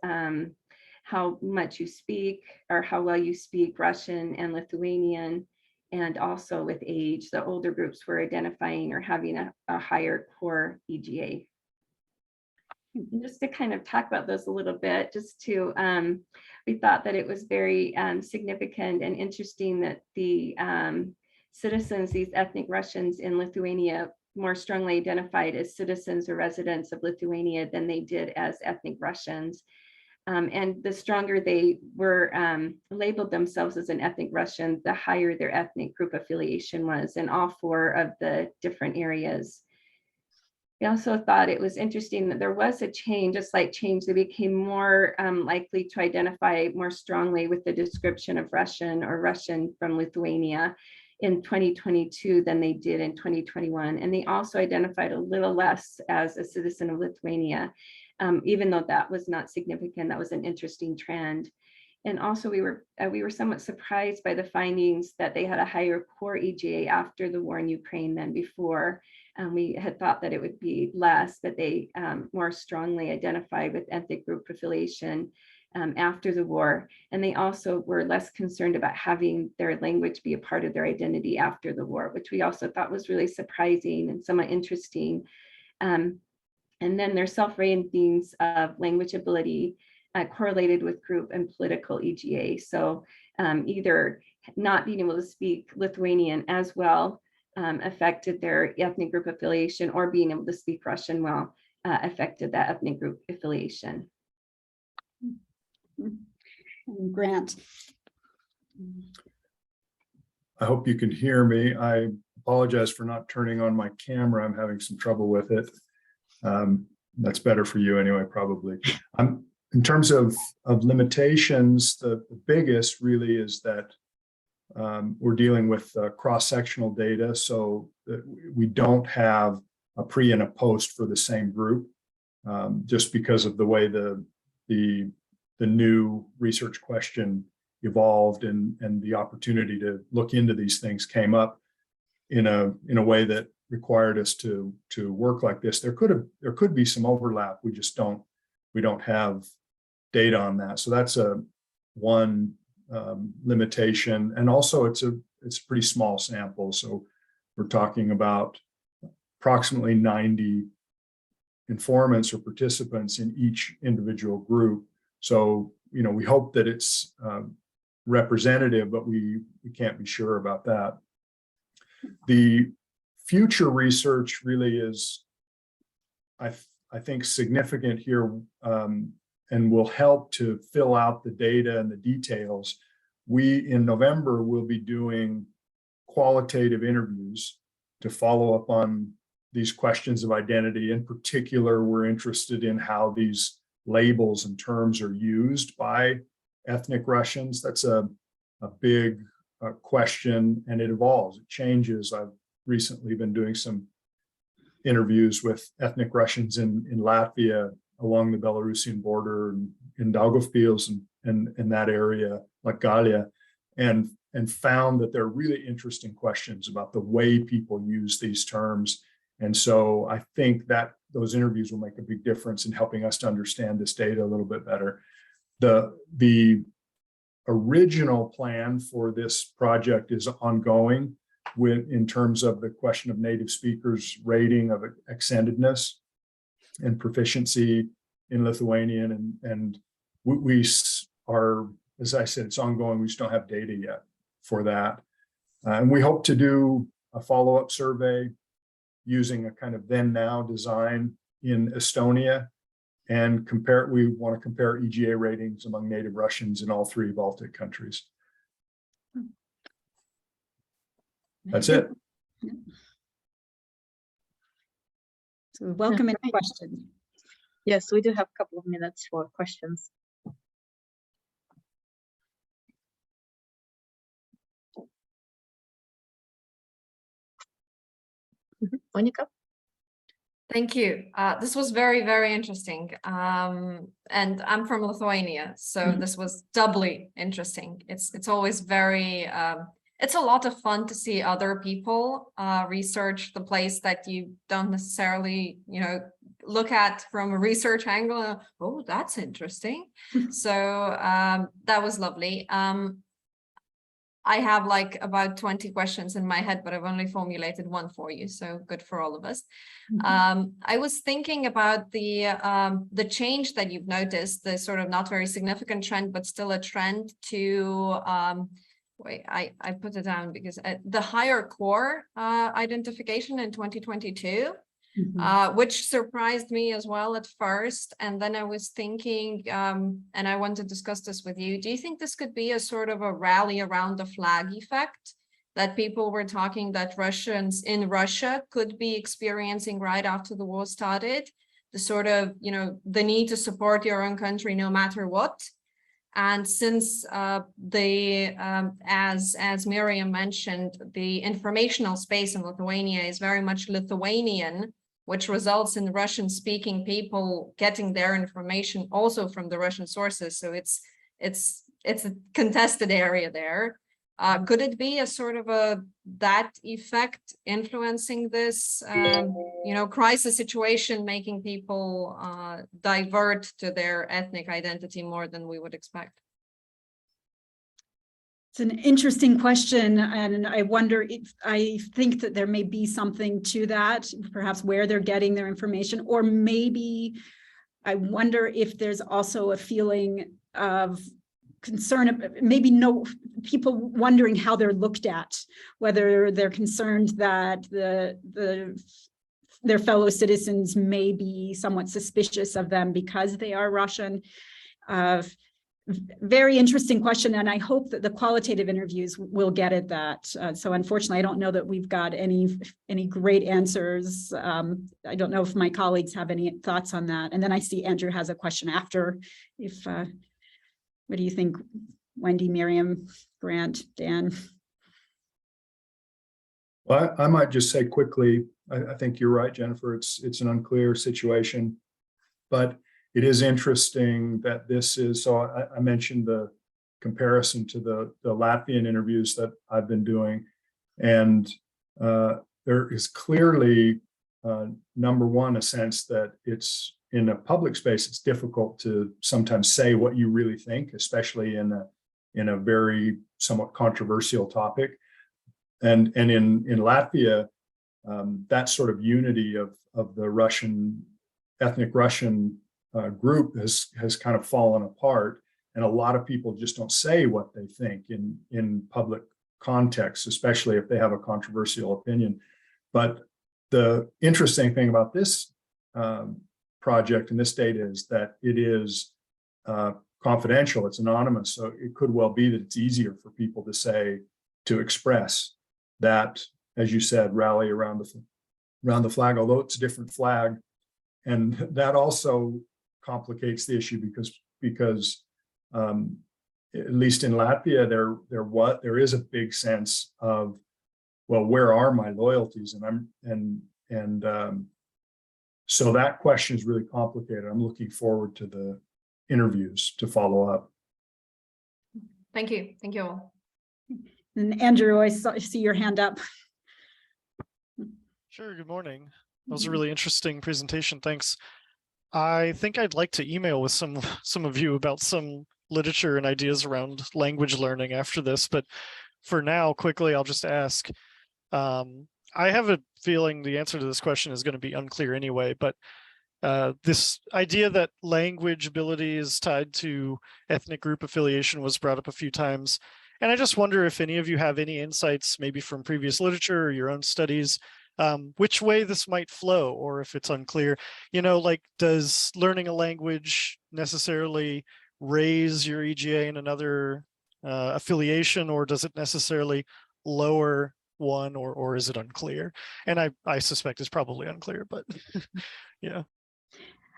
how much you speak or how well you speak Russian and Lithuanian, and also with age. The older groups were identifying or having a higher core EGA. And just to kind of talk about those a little bit, we thought that it was very significant and interesting that the citizens, these ethnic Russians in Lithuania, more strongly identified as citizens or residents of Lithuania than they did as ethnic Russians. And the stronger they were labeled themselves as an ethnic Russian, the higher their ethnic group affiliation was in all 4 of the different areas. We also thought it was interesting that there was a change, a slight change. They became more likely to identify more strongly with the description of Russian or Russian from Lithuania in 2022 than they did in 2021. And they also identified a little less as a citizen of Lithuania, even though that was not significant. That was an interesting trend. And also we were somewhat surprised by the findings that they had a higher core EGA after the war in Ukraine than before. We had thought that it would be less, but they more strongly identified with ethnic group affiliation after the war. And they also were less concerned about having their language be a part of their identity after the war, which we also thought was really surprising and somewhat interesting. And then their self-ratings of language ability correlated with group and political EGA. So either not being able to speak Lithuanian as well affected their ethnic group affiliation, or being able to speak Russian well affected that ethnic group affiliation. Grant. I hope you can hear me. I apologize for not turning on my camera. I'm having some trouble with it. That's better for you anyway, probably. In terms of limitations, the biggest really is that we're dealing with cross-sectional data, so that we don't have a pre and a post for the same group, just because of the way the new research question evolved, and the opportunity to look into these things came up in a way that required us to work like this. There could be some overlap. We just don't have data on that. So that's one limitation. And also it's a pretty small sample. So we're talking about approximately 90 informants or participants in each individual group. So, we hope that it's representative, but we can't be sure about that. The future research really is, I think, significant here, and will help to fill out the data and the details. We, in November, will be doing qualitative interviews to follow up on these questions of identity. In particular, we're interested in how these labels and terms are used by ethnic Russians. That's a big question, and it evolves, it changes. I've recently been doing some interviews with ethnic Russians in Latvia, along the Belarusian border, and in Daugavpils and that area, like Galia, and found that they're really interesting questions about the way people use these terms. And so I think that those interviews will make a big difference in helping us to understand this data a little bit better. The original plan for this project is ongoing in terms of the question of native speakers' rating of accentedness and proficiency in Lithuanian, and we are, as I said, it's ongoing. We just don't have data yet for that, and we hope to do a follow-up survey using a kind of then-now design in Estonia, and we want to compare EGA ratings among native Russians in all 3 Baltic countries. That's it. So welcome any questions. Yes, we do have a couple of minutes for questions. Monika? Thank you. This was very, very interesting. And I'm from Lithuania, so this was doubly interesting. It's always very, it's a lot of fun to see other people research the place that you don't necessarily, look at from a research angle. Oh, that's interesting. So that was lovely. I have like about 20 questions in my head, but I've only formulated one for you, so good for all of us. I was thinking about the change that you've noticed, the sort of not very significant trend, but still a trend to, wait, I put it down because the higher core identification in 2022. Which surprised me as well at first. And then I was thinking, and I want to discuss this with you. Do you think this could be a sort of a rally around the flag effect that people were talking that Russians in Russia could be experiencing right after the war started? The sort of, the need to support your own country no matter what. And since as Miriam mentioned, the informational space in Lithuania is very much Lithuanian, which results in Russian-speaking people getting their information also from the Russian sources. So it's it's a contested area there. Could it be a sort of that effect influencing this, crisis situation, making people divert to their ethnic identity more than we would expect? It's an interesting question, and I wonder if I think that there may be something to that, perhaps where they're getting their information, or maybe I wonder if there's also a feeling of concern, maybe people wondering how they're looked at, whether they're concerned that their fellow citizens may be somewhat suspicious of them because they are Russian. Very interesting question, and I hope that the qualitative interviews will get at that. So unfortunately, I don't know that we've got any great answers. I don't know if my colleagues have any thoughts on that. And then I see Andrew has a question after. What do you think, Wendy, Miriam, Grant, Dan? Well, I might just say quickly, I think you're right, Jennifer. It's an unclear situation, but it is interesting that this is, so I mentioned the comparison to the Latvian interviews that I've been doing. And there is clearly, number one, a sense that it's in a public space, it's difficult to sometimes say what you really think, especially in a very somewhat controversial topic. And in Latvia, that sort of unity of the ethnic Russian group has kind of fallen apart, and a lot of people just don't say what they think in public context, especially if they have a controversial opinion. But the interesting thing about this project and this data is that it is confidential, it's anonymous, so it could well be that it's easier for people to express that, as you said, rally around the flag, although it's a different flag. And that also complicates the issue because at least in Latvia, there is a big sense of, well, where are my loyalties? So that question is really complicated. I'm looking forward to the interviews to follow up. Thank you. Thank you all. And Andrew, I see your hand up. Sure, good morning. That was a really interesting presentation, thanks. I think I'd like to email with some of you about some literature and ideas around language learning after this, but for now, quickly, I'll just ask. I have a feeling the answer to this question is going to be unclear anyway, but this idea that language ability is tied to ethnic group affiliation was brought up a few times. And I just wonder if any of you have any insights, maybe from previous literature or your own studies, which way this might flow, or if it's unclear, like, does learning a language necessarily raise your EGA in another affiliation, or does it necessarily lower one, or is it unclear? And I suspect it's probably unclear, but yeah.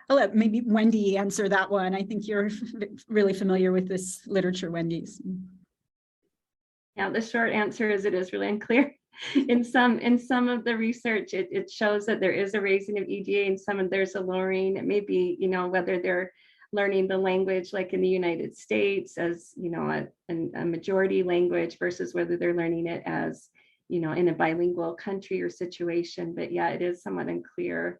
I'll let maybe Wendy answer that one. I think you're really familiar with this literature, Wendy. Yeah, the short answer is it is really unclear. In some of the research, it shows that there is a raising of EGA, and some of there's a lowering. It may be, whether they're learning the language like in the United States as, a majority language versus whether they're learning it as, in a bilingual country or situation. But yeah, it is somewhat unclear.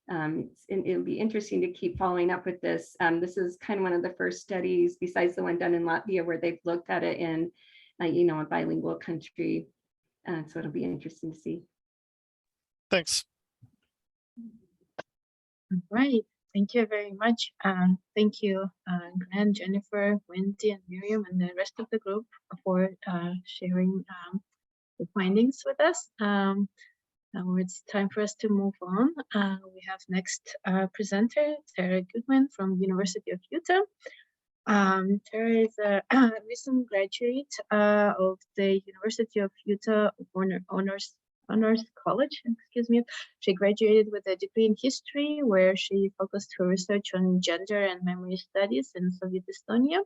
And it'll be interesting to keep following up with this. This is kind of one of the first studies, besides the one done in Latvia, where they've looked at it in, a bilingual country. So it'll be interesting to see. Thanks. All right. Thank you very much. Thank you, Grant, Jennifer, Wendy, and Miriam, and the rest of the group for sharing the findings with us. Now it's time for us to move on. We have next presenter, Tara Goodwin from University of Utah. Tara is a recent graduate of the University of Utah Honors College, excuse me. She graduated with a degree in history, where she focused her research on gender and memory studies in Soviet Estonia.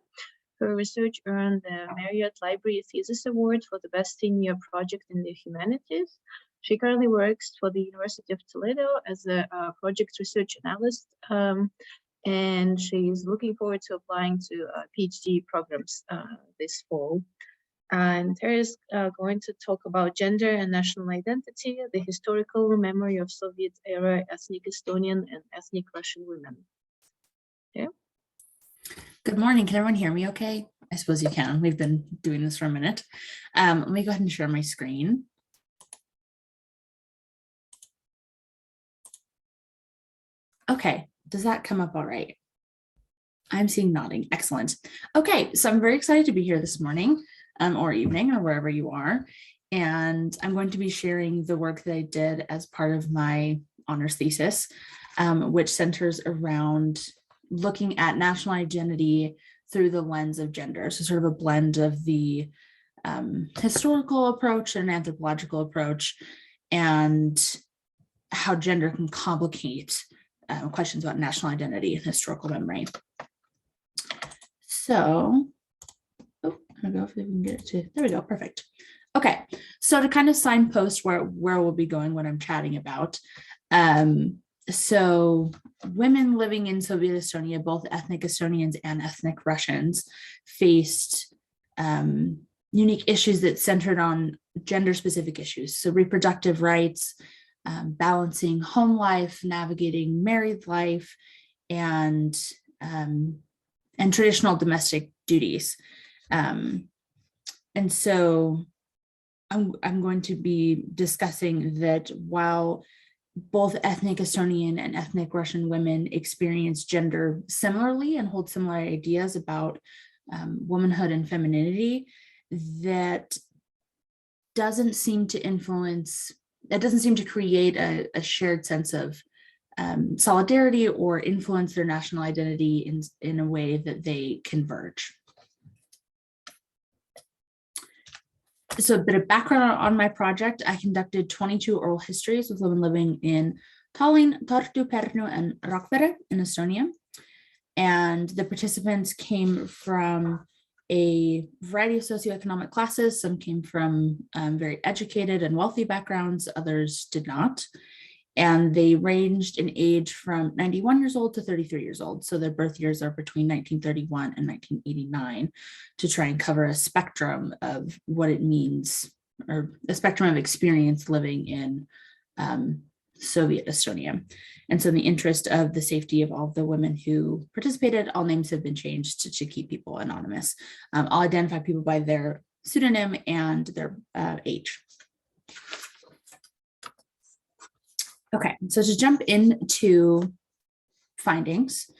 Her research earned the Marriott Library Thesis Award for the best senior project in the humanities. She currently works for the University of Toledo as a project research analyst and she's looking forward to applying to PhD programs this fall. And Tara is going to talk about gender and national identity, the historical memory of Soviet-era ethnic Estonian and ethnic Russian women. Yeah. Good morning. Can everyone hear me okay? I suppose you can. We've been doing this for a minute. Let me go ahead and share my screen. Okay, does that come up all right? I'm seeing nodding. Excellent. Okay, so I'm very excited to be here this morning or evening or wherever you are. And I'm going to be sharing the work that I did as part of my honors thesis, which centers around looking at national identity through the lens of gender. So sort of a blend of the historical approach and anthropological approach, and how gender can complicate questions about national identity and historical memory. So, oh, I don't know if we can get it to, there we go, perfect. Okay, so to kind of signpost where we'll be going, what I'm chatting about. So women living in Soviet Estonia, both ethnic Estonians and ethnic Russians, faced unique issues that centered on gender-specific issues. So reproductive rights, balancing home life, navigating married life, and traditional domestic duties. And so I'm going to be discussing that while both ethnic Estonian and ethnic Russian women experience gender similarly and hold similar ideas about womanhood and femininity, that doesn't seem to influence, that doesn't seem to create a shared sense of solidarity or influence their national identity in a way that they converge. So a bit of background on my project. I conducted 22 oral histories with women living in Tallinn, Tartu, Pärnu, and Rakvere in Estonia. And the participants came from a variety of socioeconomic classes. Some came from very educated and wealthy backgrounds, others did not. And they ranged in age from 91 years old to 33 years old. So their birth years are between 1931 and 1989, to try and cover a spectrum of what it means, or a spectrum of experience living in Soviet Estonia. And so in the interest of the safety of all of the women who participated, all names have been changed to keep people anonymous. I'll identify people by their pseudonym and their age. Okay, so to jump into findings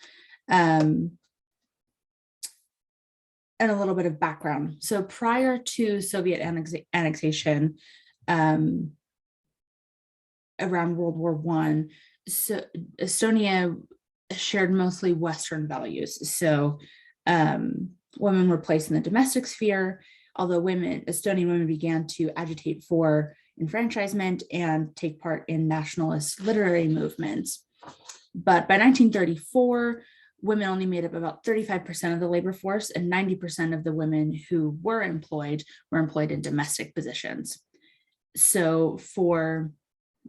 and a little bit of background. So prior to Soviet annexation, around World War I, so Estonia shared mostly Western values. So women were placed in the domestic sphere, although Estonian women began to agitate for enfranchisement and take part in nationalist literary movements. But by 1934, women only made up about 35% of the labor force, and 90% of the women who were employed in domestic positions. So for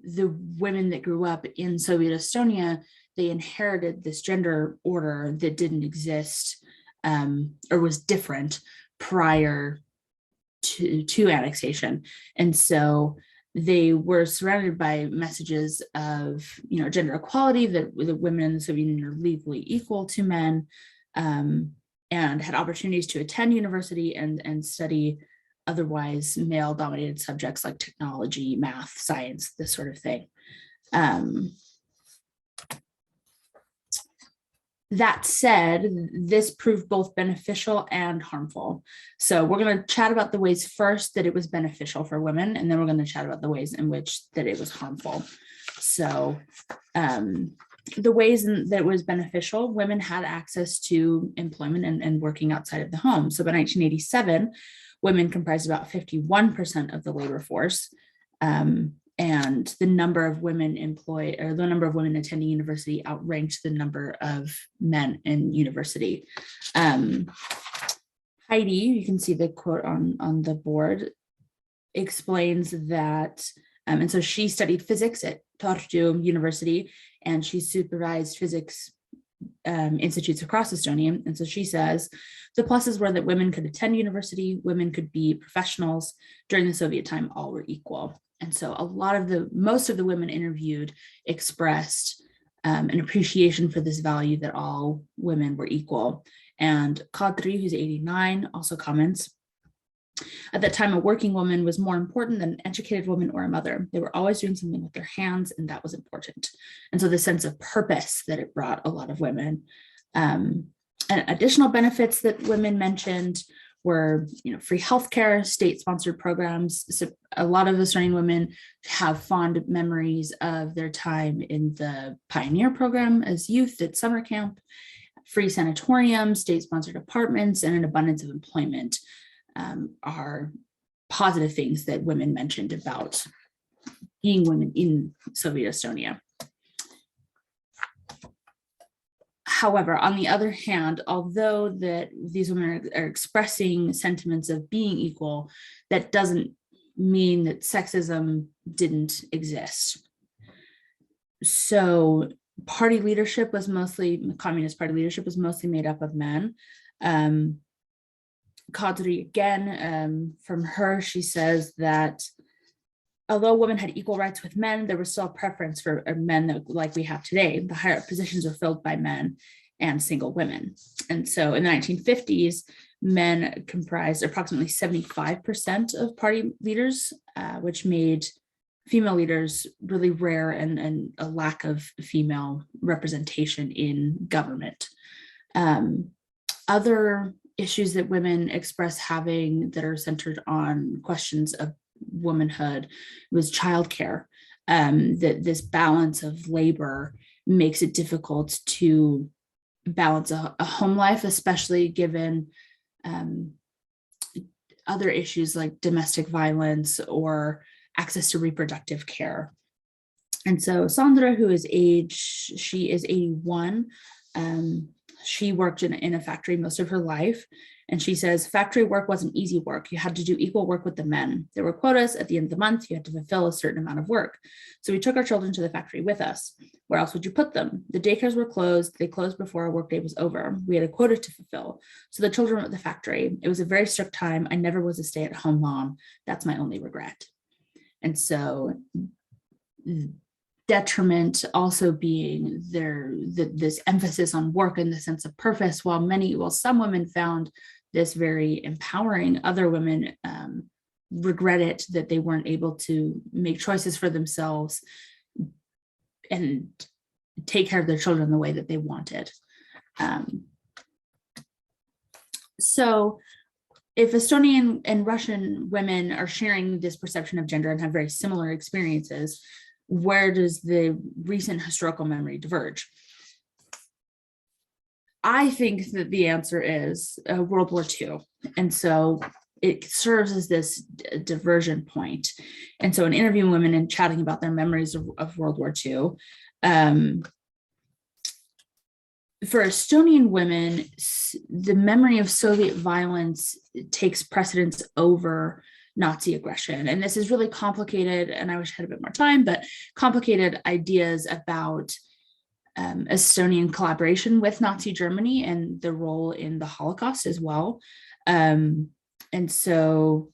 the women that grew up in Soviet Estonia, they inherited this gender order that didn't exist or was different prior to annexation. And so they were surrounded by messages of, gender equality, that the women in the Soviet Union are legally equal to men, and had opportunities to attend university and study otherwise male-dominated subjects like technology, math, science, this sort of thing. That said, this proved both beneficial and harmful. So we're going to chat about the ways first that it was beneficial for women, and then we're going to chat about the ways in which that it was harmful. So the ways that it was beneficial, women had access to employment and working outside of the home. So by 1987, women comprised about 51% of the labor force. And the number of women employed, or the number of women attending university, outranked the number of men in university. Heidi, you can see the quote on the board, explains that, and so she studied physics at Tartu University, and she supervised physics institutes across Estonia. And so she says, the pluses were that women could attend university, women could be professionals. During the Soviet time, all were equal. And so most of the women interviewed expressed an appreciation for this value that all women were equal. And Kadri, who's 89, also comments, at that time, a working woman was more important than an educated woman or a mother. They were always doing something with their hands, and that was important. And so the sense of purpose that it brought a lot of women. And additional benefits that women mentioned were, free healthcare, state-sponsored programs. So a lot of Estonian women have fond memories of their time in the Pioneer program as youth at summer camp, free sanatoriums, state-sponsored apartments, and an abundance of employment. Are positive things that women mentioned about being women in Soviet Estonia. However, on the other hand, although that these women are expressing sentiments of being equal, that doesn't mean that sexism didn't exist. So party leadership was mostly, Communist Party leadership was mostly made up of men. Kadri again, from her, she says that although women had equal rights with men, there was still a preference for men that, like we have today. The higher positions are filled by men and single women. And so in the 1950s, men comprised approximately 75% of party leaders, which made female leaders really rare and a lack of female representation in government. Other issues that women express having that are centered on questions of womanhood was childcare. That this balance of labor makes it difficult to balance a home life, especially given other issues like domestic violence or access to reproductive care. And so Sandra, who is she is 81, she worked in a factory most of her life. And she says, factory work wasn't easy work. You had to do equal work with the men. There were quotas at the end of the month. You had to fulfill a certain amount of work. So we took our children to the factory with us. Where else would you put them? The daycares were closed. They closed before our workday was over. We had a quota to fulfill. So the children were at the factory. It was a very strict time. I never was a stay-at-home mom. That's my only regret. And so detriment also being this emphasis on work and the sense of purpose, while some women found this very empowering, other women regret it that they weren't able to make choices for themselves and take care of their children the way that they wanted. So if Estonian and Russian women are sharing this perception of gender and have very similar experiences, where does the recent historical memory diverge? I think that the answer is World War II. And so it serves as this diversion point. And so in interviewing women and chatting about their memories of World War II, for Estonian women, the memory of Soviet violence takes precedence over Nazi aggression. And this is really complicated, and I wish I had a bit more time, but complicated ideas about Estonian collaboration with Nazi Germany and the role in the Holocaust as well. And so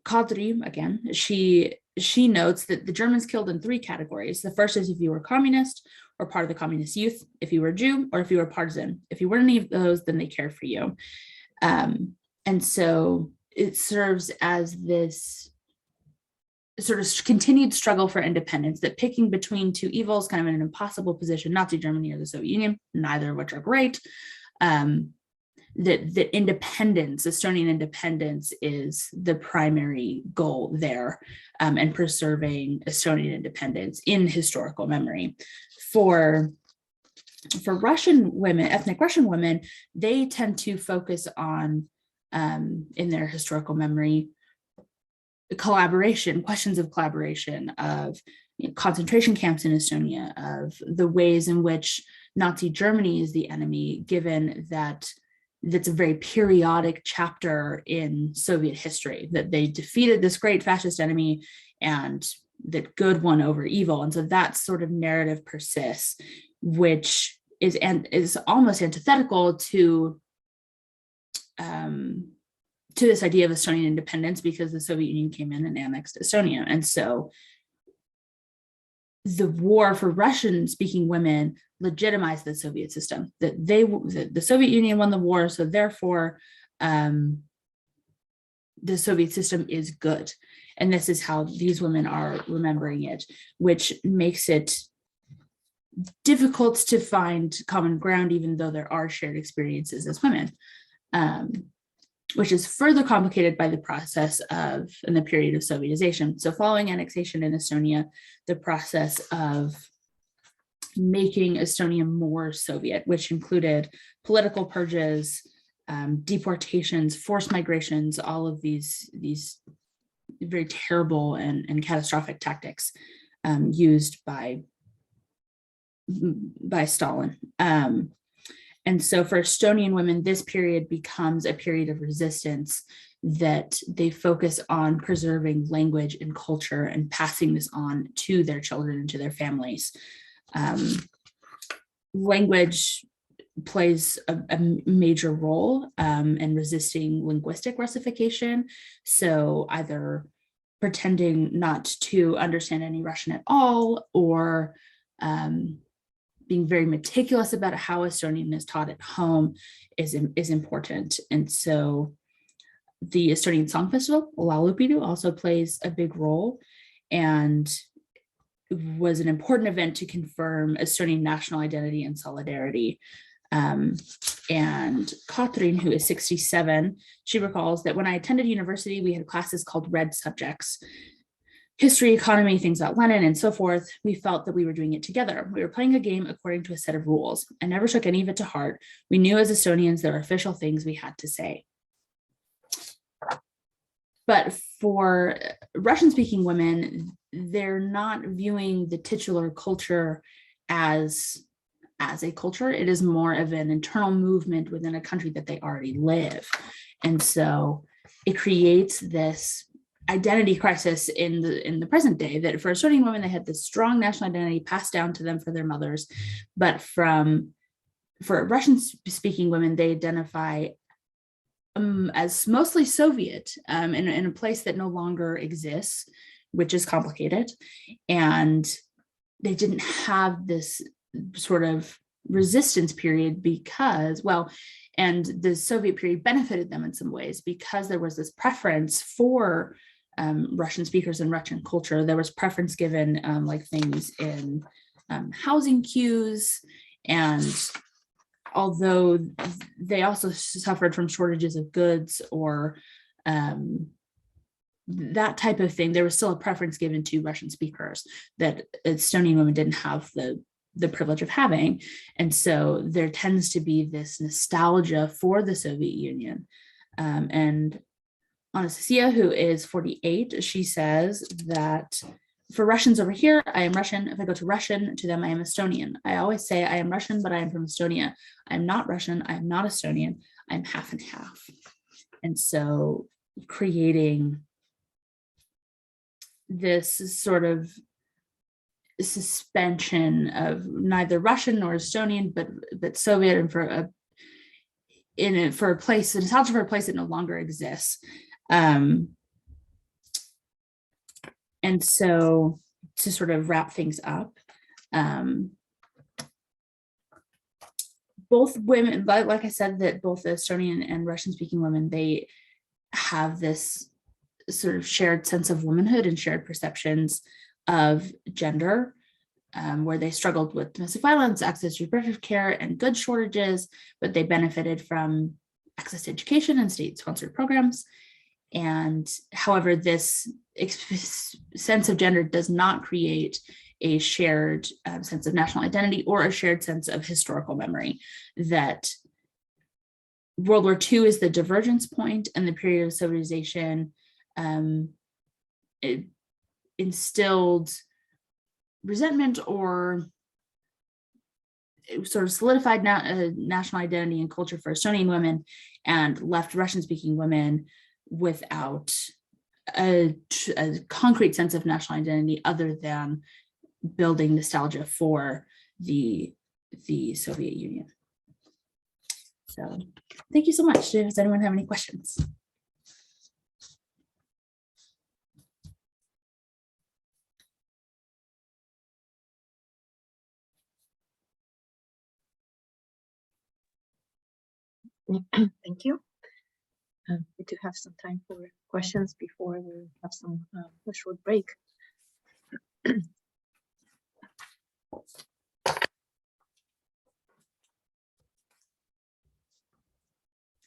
Kadri, again, she notes that the Germans killed in 3 categories. The first is if you were communist or part of the communist youth, if you were Jew, or if you were partisan. If you weren't any of those, then they cared for you. And so it serves as this sort of continued struggle for independence, that picking between 2 evils, kind of in an impossible position, Nazi Germany or the Soviet Union, neither of which are great, that independence, Estonian independence, is the primary goal there, and preserving Estonian independence in historical memory. For Russian women, ethnic Russian women, they tend to focus on, in their historical memory, collaboration, questions of collaboration, of concentration camps in Estonia, of the ways in which Nazi Germany is the enemy, given that that's a very periodic chapter in Soviet history, that they defeated this great fascist enemy and that good won over evil. And so that sort of narrative persists, which is almost antithetical to this idea of Estonian independence, because the Soviet Union came in and annexed Estonia. And so the war for Russian-speaking women legitimized the Soviet system, that the Soviet Union won the war, so therefore the Soviet system is good. And this is how these women are remembering it, which makes it difficult to find common ground, even though there are shared experiences as women, which is further complicated by the process of, in the period of Sovietization. So following annexation in Estonia, the process of making Estonia more Soviet, which included political purges, deportations, forced migrations, all of these very terrible and catastrophic tactics used by Stalin. And so for Estonian women, this period becomes a period of resistance, that they focus on preserving language and culture and passing this on to their children and to their families. Language plays a major role in resisting linguistic Russification. So either pretending not to understand any Russian at all, or being very meticulous about how Estonian is taught at home is important. And so the Estonian Song Festival, Laulupidu, also plays a big role, and was an important event to confirm Estonian national identity and solidarity. And Katrin, who is 67, she recalls that when I attended university, we had classes called red subjects: history, economy, things about Lenin, and so forth. We felt that we were doing it together. We were playing a game according to a set of rules. I never took any of it to heart. We knew as Estonians there were official things we had to say. But for Russian-speaking women, they're not viewing the titular culture as a culture. It is more of an internal movement within a country that they already live. And so it creates this identity crisis in the present day, that for Estonian women, they had this strong national identity passed down to them for their mothers, but for Russian-speaking women, they identify as mostly Soviet, in a place that no longer exists, which is complicated. And they didn't have this sort of resistance period because, well, and the Soviet period benefited them in some ways, because there was this preference for Russian speakers and Russian culture. There was preference given, like things in housing queues, and although they also suffered from shortages of goods or that type of thing, there was still a preference given to Russian speakers that Estonian women didn't have the privilege of having. And so there tends to be this nostalgia for the Soviet Union. And Anastasia, who is 48, she says that for Russians over here, I am Russian. If I go to Russian, to them, I am Estonian. I always say I am Russian, but I am from Estonia. I am not Russian. I am not Estonian. I am half and half. And so creating this sort of suspension of neither Russian nor Estonian, but Soviet, and for a place, a nostalgia for a place that no longer exists. And so to sort of wrap things up, both women, like I said, that both the Estonian and Russian-speaking women, they have this sort of shared sense of womanhood and shared perceptions of gender, where they struggled with domestic violence, access to reproductive care, and goods shortages, but they benefited from access to education and state-sponsored programs. And however, this sense of gender does not create a shared sense of national identity or a shared sense of historical memory. That World War II is the divergence point, and the period of Sovietization it instilled resentment or sort of solidified national identity and culture for Estonian women, and left Russian-speaking women without a concrete sense of national identity other than building nostalgia for the the Soviet Union. So thank you so much. Does anyone have any questions? Thank you. We do have some time for questions before we have a short break.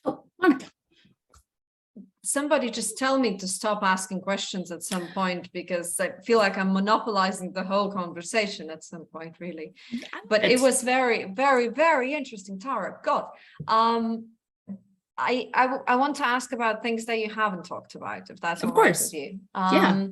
Oh, Monika. Somebody just tell me to stop asking questions at some point, because I feel like I'm monopolizing the whole conversation at some point, really. But it was very, very, very interesting, Tara. God, I want to ask about things that you haven't talked about, if that's all right with you. Yeah.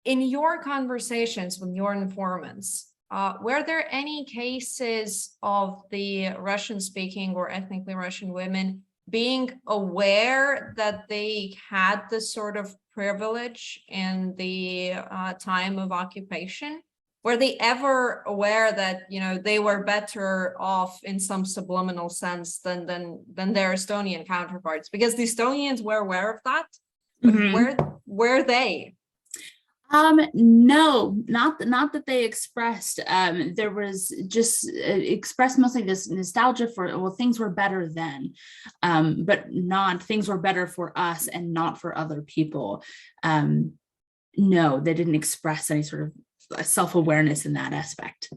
In your conversations with your informants, were there any cases of the Russian-speaking or ethnically Russian women being aware that they had this sort of privilege in the time of occupation? Were they ever aware that, you know, they were better off in some subliminal sense than their Estonian counterparts? Because the Estonians were aware of that, but where were they? No, not that they expressed. There was just expressed mostly this nostalgia for, well, things were better then, but not things were better for us and not for other people. No, they didn't express any sort of self-awareness in that aspect.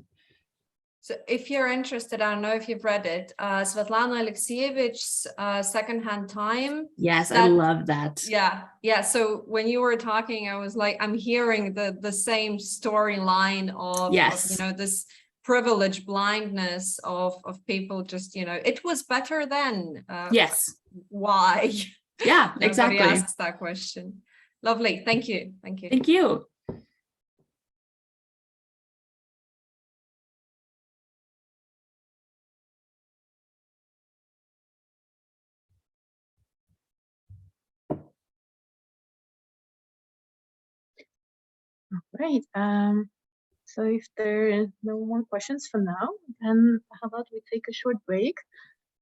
So if you're interested, I don't know if you've read it, Svetlana Alexievich's Secondhand Time. Yes, I love that. Yeah. So when you were talking, I was like, I'm hearing the same storyline of, you know, this privilege blindness of people just, you know, it was better then. Yes. Why? Yeah, exactly. Nobody asks that question. Lovely. Thank you. Thank you. Thank you. Right. So if there are no more questions for now, then how about we take a short break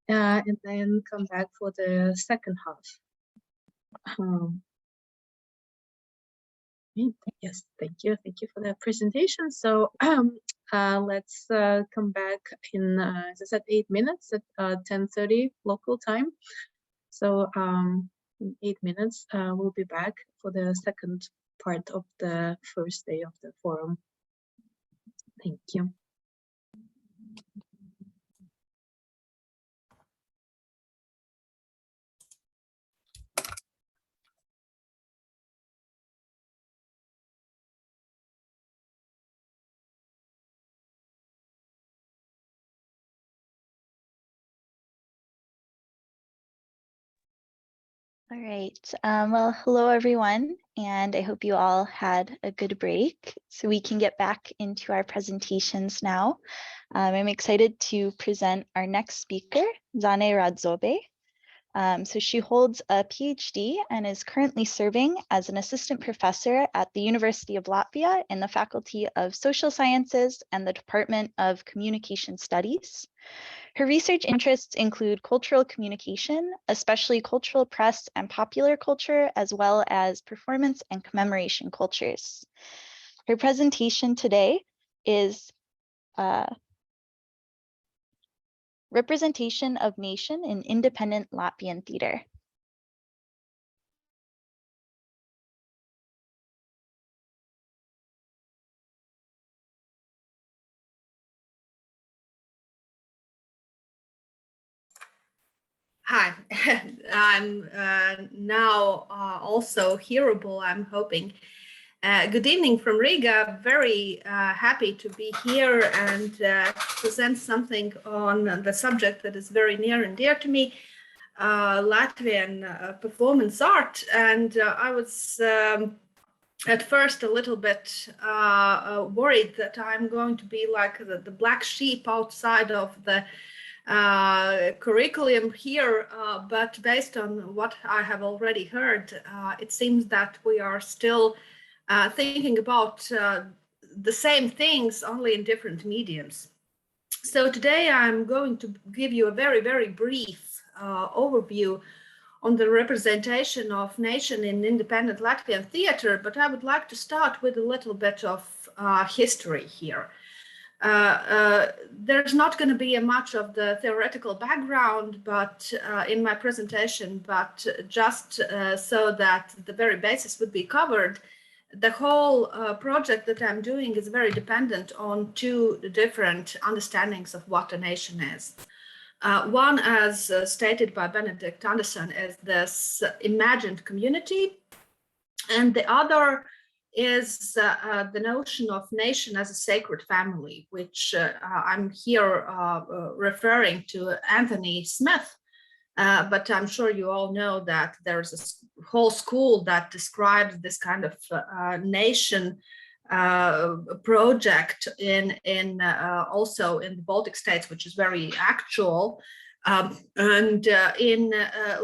and then come back for the second half. Yes, thank you for the presentation. So let's come back in, as I said, 8 minutes at 10:30 local time. So in 8 minutes, we'll be back for the second part of the first day of the forum. Thank you. All right. Well, hello, everyone, and I hope you all had a good break. So we can get back into our presentations now. I'm excited to present our next speaker, Zane Radzobe. So she holds a PhD and is currently serving as an assistant professor at the University of Latvia in the Faculty of Social Sciences and the Department of Communication Studies. Her research interests include cultural communication, especially cultural press and popular culture, as well as performance and commemoration cultures. Her presentation today is Representation of Nation in Independent Latvian Theater. Hi, I'm now also hearable, I'm hoping. Good evening from Riga. Very happy to be here and present something on the subject that is very near and dear to me, Latvian performance art. And I was at first a little bit worried that I'm going to be like the black sheep outside of the curriculum here, but based on what I have already heard, it seems that we are still thinking about the same things, only in different mediums. So today I'm going to give you a very, very brief overview on the representation of nation in independent Latvian theater, but I would like to start with a little bit of history here. There's not going to be much of the theoretical background, but in my presentation, but just so that the very basis would be covered. The whole project that I'm doing is very dependent on two different understandings of what a nation is. One, as stated by Benedict Anderson, is this imagined community, and the other is the notion of nation as a sacred family, which I'm here referring to Anthony Smith. But I'm sure you all know that there's a whole school that describes this kind of nation project also in the Baltic states, which is very actual. And in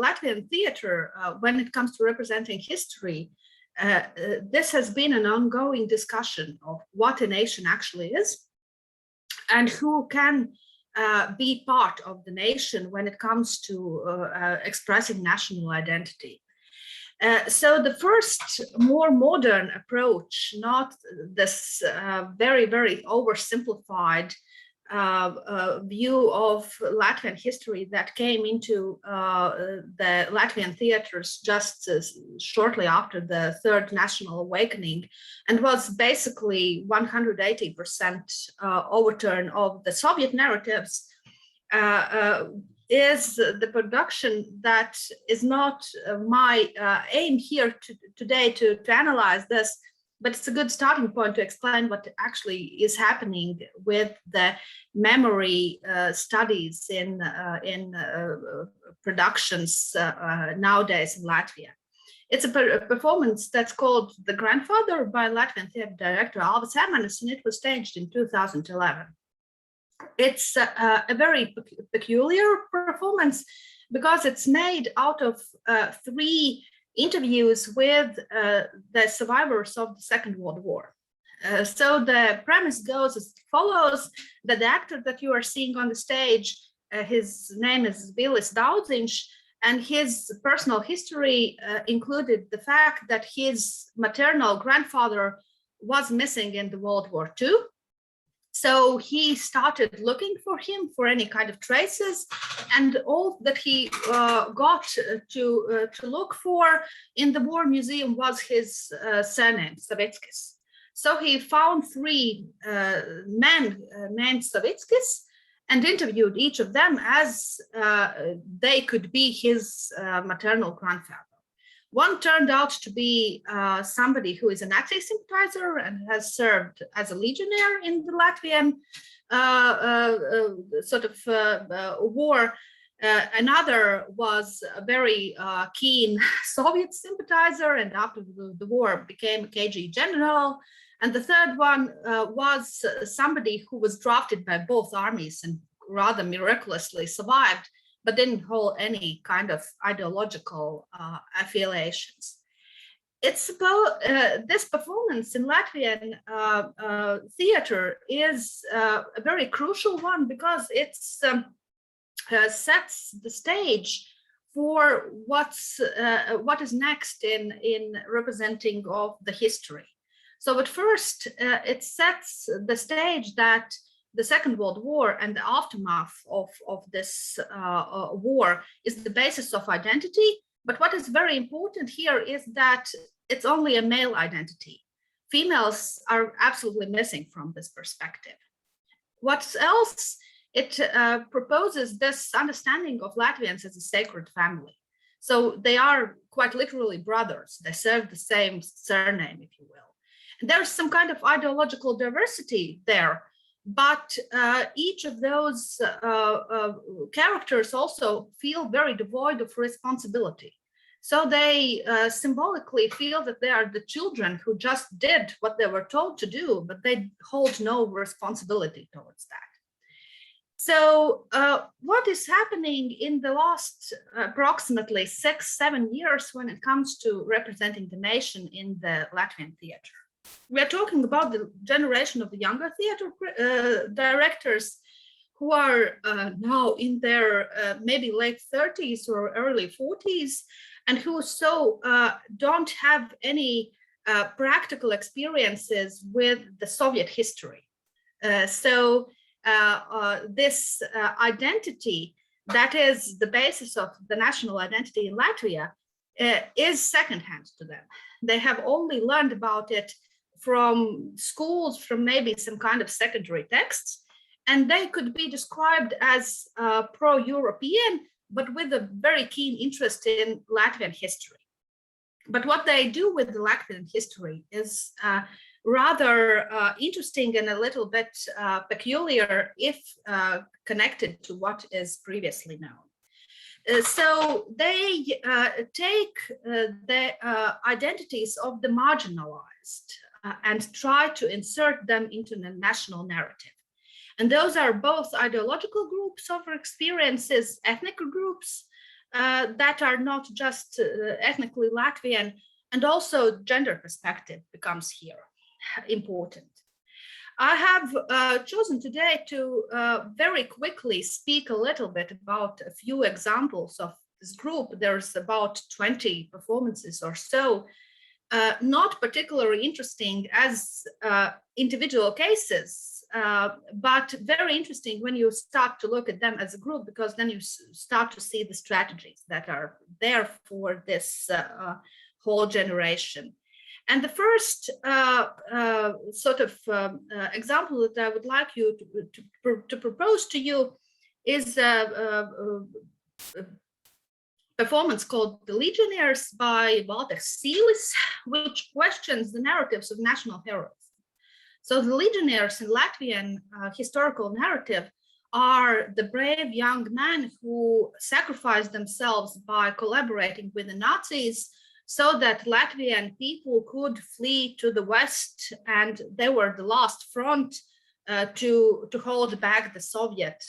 Latvian theater, when it comes to representing history, this has been an ongoing discussion of what a nation actually is and who can be part of the nation when it comes to expressing national identity. So the first more modern approach, not this very, very oversimplified view of Latvian history that came into the Latvian theaters just shortly after the Third National Awakening, and was basically 180% overturn of the Soviet narratives, is the production that is not my aim here today to analyze this, but it's a good starting point to explain what actually is happening with the memory studies in productions nowadays in Latvia. It's a performance that's called The Grandfather by Latvian theater director Alvis Hermanis, and it was staged in 2011. It's a very peculiar performance because it's made out of 3 interviews with the survivors of the Second World War. So the premise goes as follows: that the actor that you are seeing on the stage, his name is Vilis Daudziņš, and his personal history included the fact that his maternal grandfather was missing in the World War II. So he started looking for him for any kind of traces, and all that he got to look for in the War Museum was his surname, Savickis. So he found 3 men named Savickis and interviewed each of them as they could be his maternal grandfather. One turned out to be somebody who is a Nazi sympathizer and has served as a legionnaire in the Latvian war. Another was a very keen Soviet sympathizer, and after the war became a KG general. And the third one was somebody who was drafted by both armies and rather miraculously survived, but didn't hold any kind of ideological affiliations. It's about this performance in Latvian theater is a very crucial one because it sets the stage for what is next in representing of the history. So at first, it sets the stage that the Second World War and the aftermath of this war is the basis of identity. But what is very important here is that it's only a male identity. Females are absolutely missing from this perspective. What else? It proposes this understanding of Latvians as a sacred family. So they are quite literally brothers. They serve the same surname, if you will. And there's some kind of ideological diversity there. But each of those characters also feel very devoid of responsibility. So they symbolically feel that they are the children who just did what they were told to do, but they hold no responsibility towards that. So what is happening in the last approximately 6-7 years when it comes to representing the nation in the Latvian theater? We're talking about the generation of the younger theater directors who are now in their maybe late 30s or early 40s, and who don't have any practical experiences with the Soviet history. This identity that is the basis of the national identity in Latvia is secondhand to them. They have only learned about it from schools, from maybe some kind of secondary texts, and they could be described as pro-European, but with a very keen interest in Latvian history. But what they do with the Latvian history is rather interesting and a little bit peculiar if connected to what is previously known. So they take the identities of the marginalized and try to insert them into the national narrative. And those are both ideological groups of experiences, ethnic groups that are not just ethnically Latvian, and also gender perspective becomes here important. I have chosen today to very quickly speak a little bit about a few examples of this group. There's about 20 performances or so, not particularly interesting as individual cases, but very interesting when you start to look at them as a group, because then you start to see the strategies that are there for this whole generation. And the first example that I would like you to propose to you is a performance called The Legionnaires by Baltic, which questions the narratives of national heroes. So the legionnaires in Latvian historical narrative are the brave young men who sacrificed themselves by collaborating with the Nazis so that Latvian people could flee to the West, and they were the last front to hold back the Soviet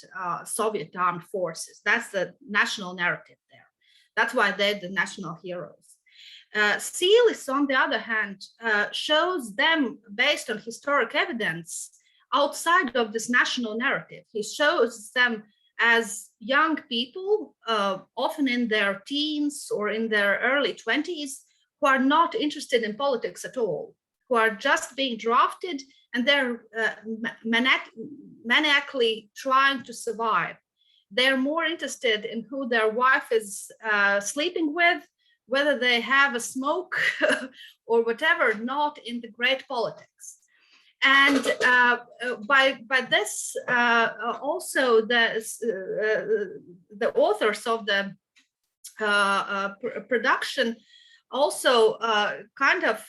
armed forces. That's the national narrative there. That's why they're the national heroes. Sīlis, on the other hand, shows them based on historic evidence outside of this national narrative. He shows them as young people, often in their teens or in their early 20s, who are not interested in politics at all, who are just being drafted, and they're maniacally trying to survive. They're more interested in who their wife is sleeping with, whether they have a smoke or whatever, not in the great politics. And by this, also the authors of the production also kind of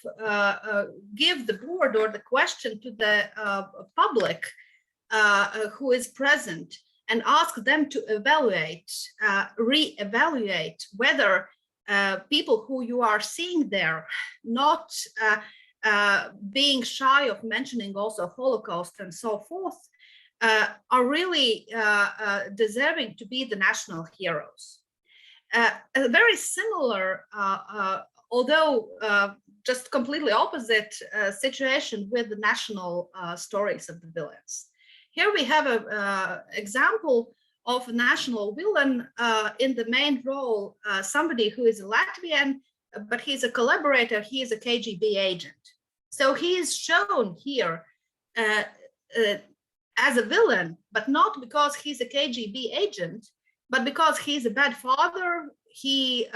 give the board or the question to the public who is present, and ask them to evaluate, re-evaluate whether people who you are seeing there, not being shy of mentioning also Holocaust and so forth, are really deserving to be the national heroes. A very similar, although just completely opposite situation with the national stories of the villains. Here we have an example of a national villain in the main role, somebody who is a Latvian, but he's a collaborator, he is a KGB agent. So he is shown here as a villain, but not because he's a KGB agent, but because he's a bad father, he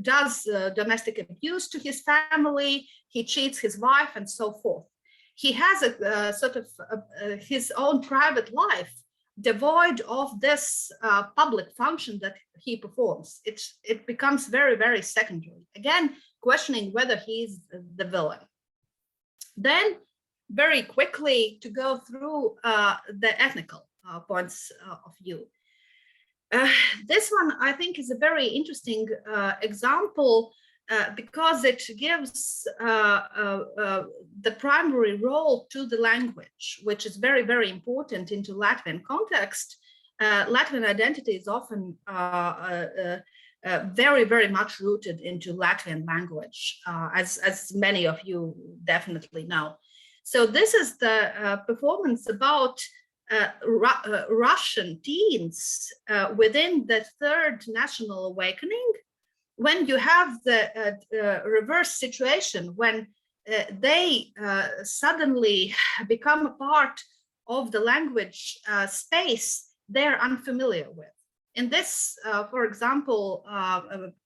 does domestic abuse to his family, he cheats his wife, and so forth. He has a sort of his own private life devoid of this public function that he performs. It becomes very, very secondary. Again, questioning whether he's the villain. Then very quickly to go through the ethnical points of view. This one, I think, is a very interesting example because it gives the primary role to the language, which is very, very important into Latvian context. Latvian identity is often very, very much rooted into Latvian language, as many of you definitely know. So this is the performance about Russian teens within the third national awakening, when you have the reverse situation, when they suddenly become a part of the language space they're unfamiliar with. In this, for example,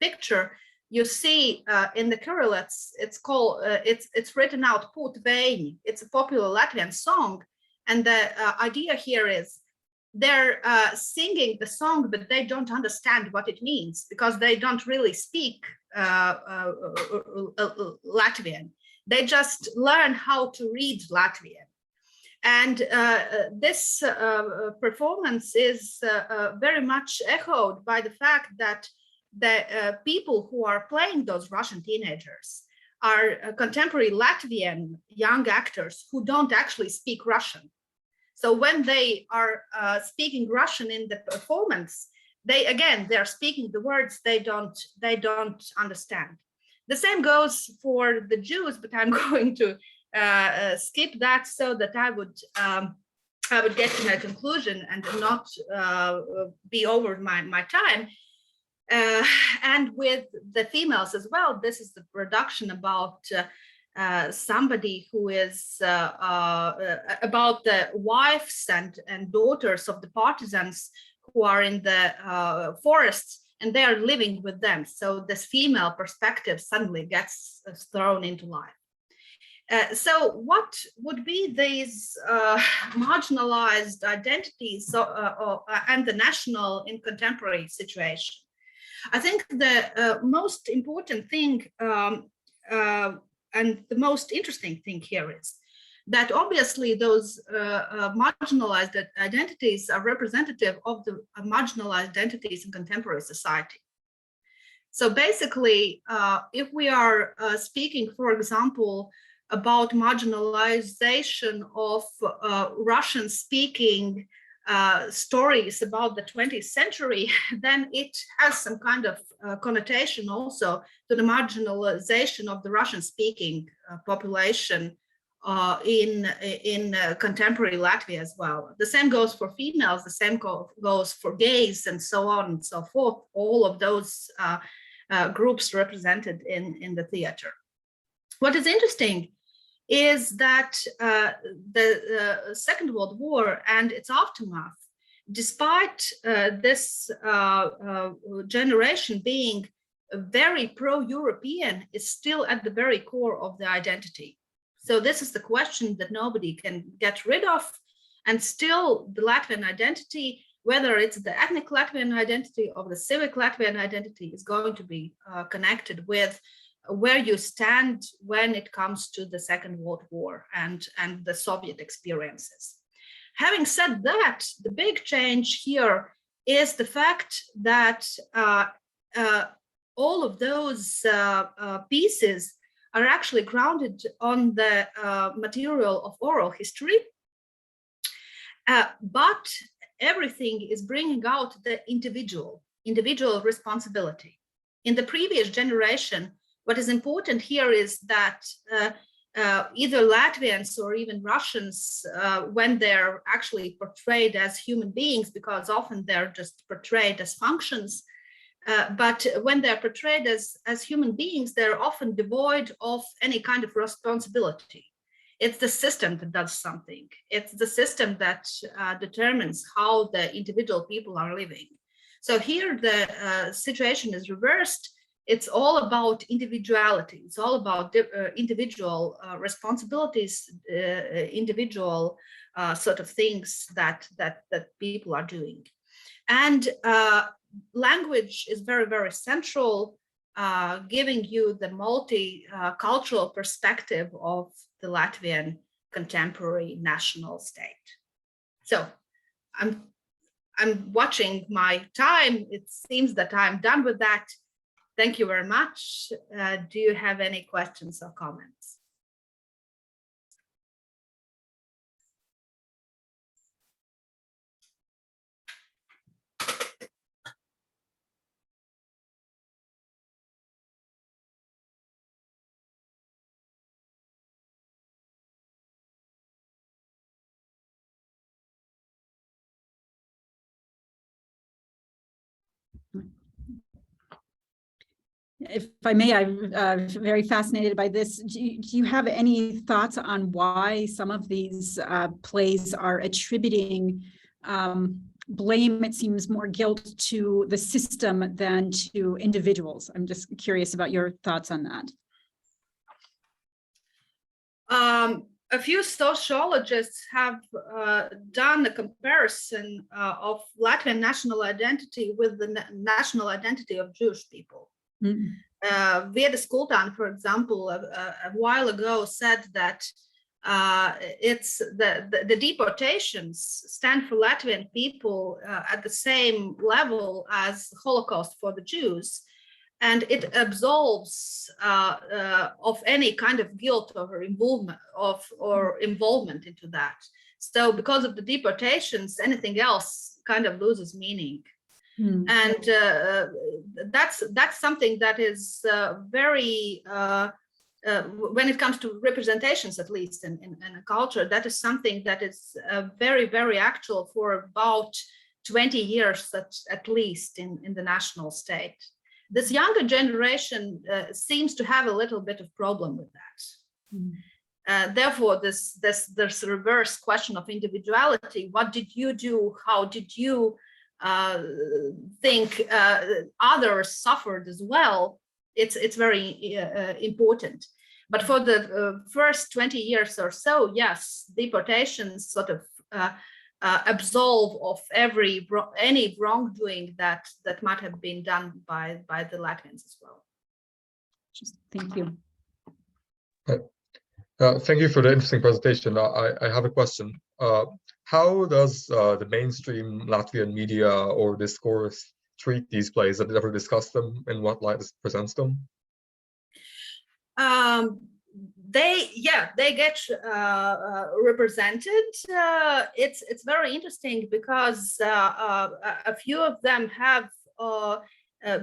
picture, you see in the Kirillets, it's called, it's written out Pūt vēji. It's a popular Latvian song. And the idea here is they're singing the song, but they don't understand what it means because they don't really speak Latvian. They just learn how to read Latvian. And this performance is very much echoed by the fact that the people who are playing those Russian teenagers are contemporary Latvian young actors who don't actually speak Russian. So when they are speaking Russian in the performance, they're speaking the words they don't understand. The same goes for the Jews, but I'm going to skip that so that I would get to my conclusion and not be over my time. And with the females as well, this is the production about somebody who is about the wives and daughters of the partisans who are in the forests, and they are living with them. So this female perspective suddenly gets thrown into life. So what would be these marginalized identities and the national in contemporary situation? I think the most important thing and the most interesting thing here is that obviously those marginalized identities are representative of the marginalized identities in contemporary society. So basically, if we are speaking, for example, about marginalization of Russian-speaking stories about the 20th century, then it has some kind of connotation also to the marginalization of the Russian-speaking population in contemporary Latvia as well. The same goes for females, the same goes for gays, and so on and so forth. All of those groups represented in the theater. What is interesting is that the Second World War and its aftermath, despite this generation being very pro-European, is still at the very core of the identity. So this is the question that nobody can get rid of. And still the Latvian identity, whether it's the ethnic Latvian identity or the civic Latvian identity, is going to be connected with where you stand when it comes to the Second World War and the Soviet experiences. Having said that, the big change here is the fact that all of those pieces are actually grounded on the material of oral history, but everything is bringing out the individual responsibility. In the previous generation, what is important here is that either Latvians or even Russians, when they're actually portrayed as human beings, because often they're just portrayed as functions, but when they're portrayed as human beings, they're often devoid of any kind of responsibility. It's the system that does something. It's the system that determines how the individual people are living. So here the situation is reversed. It's all about individuality. It's all about individual responsibilities, individual sort of things that people are doing. And language is very, very central, giving you the multi-cultural perspective of the Latvian contemporary national state. So I'm watching my time. It seems that I'm done with that. Thank you very much. Do you have any questions or comments? If I may, I'm very fascinated by this. Do you have any thoughts on why some of these plays are attributing blame, it seems, more guilt to the system than to individuals? I'm just curious about your thoughts on that. A few sociologists have done a comparison of Latvian national identity with the national identity of Jewish people. Vieda Skultāne, for example, a while ago said that it's the deportations stand for Latvian people at the same level as the Holocaust for the Jews, and it absolves of any kind of guilt or involvement into that. So because of the deportations, anything else kind of loses meaning. And that's something that is very, when it comes to representations, at least in a culture, that is something that is very, very actual for about 20 years at least in the national state. This younger generation seems to have a little bit of problem with that. Therefore, this reverse question of individuality: what did you do? How did you think others suffered as well? It's very important. But for the first 20 years or so, yes, deportations sort of absolve of any wrongdoing that might have been done by the Latvians as well. Thank you. Thank you for the interesting presentation. I have a question. How does the mainstream Latvian media or discourse treat these plays? Have they ever discussed them? In what light it presents them? They get represented. It's very interesting because a few of them have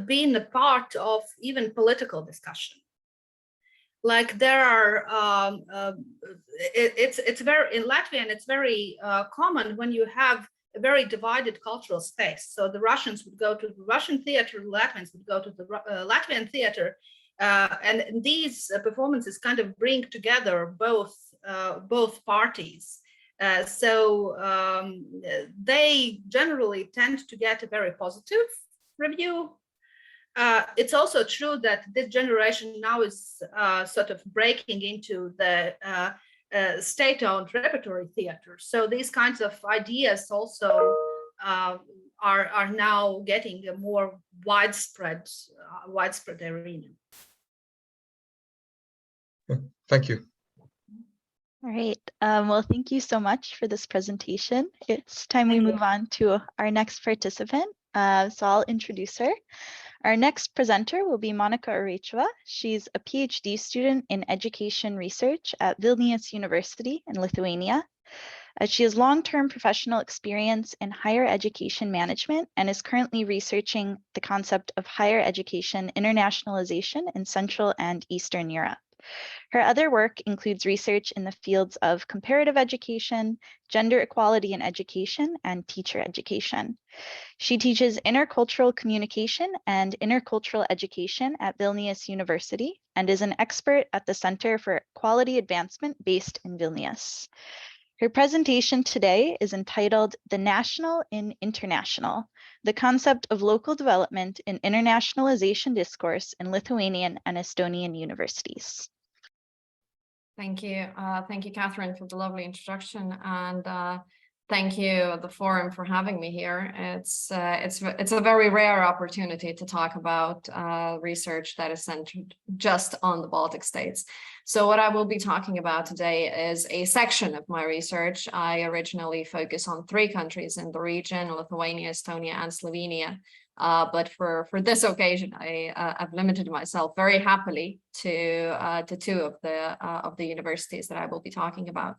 been a part of even political discussion. Like there are, it's very, in Latvian, it's very common when you have a very divided cultural space. So the Russians would go to the Russian theater, the Latvians would go to the Latvian theater. And these performances kind of bring together both parties. So they generally tend to get a very positive review. It's also true that this generation now is sort of breaking into the state-owned repertory theater. So these kinds of ideas also are now getting a more widespread arena. Thank you. All right. Well, thank you so much for this presentation. It's time we move on to our next participant. So I'll introduce her. Our next presenter will be Monika Orechova. She's a PhD student in education research at Vilnius University in Lithuania. She has long-term professional experience in higher education management and is currently researching the concept of higher education internationalization in Central and Eastern Europe. Her other work includes research in the fields of comparative education, gender equality in education, and teacher education. She teaches intercultural communication and intercultural education at Vilnius University and is an expert at the Center for Quality Advancement based in Vilnius. Her presentation today is entitled The National in International, the concept of local development in internationalization discourse in Lithuanian and Estonian universities. Thank you. Thank you, Catherine, for the lovely introduction. And thank you, the forum, for having me here. It's a very rare opportunity to talk about research that is centered just on the Baltic states. So what I will be talking about today is a section of my research. I originally focus on 3 countries in the region: Lithuania, Estonia, and Slovenia. But for this occasion, I've limited myself very happily to 2 of the universities that I will be talking about.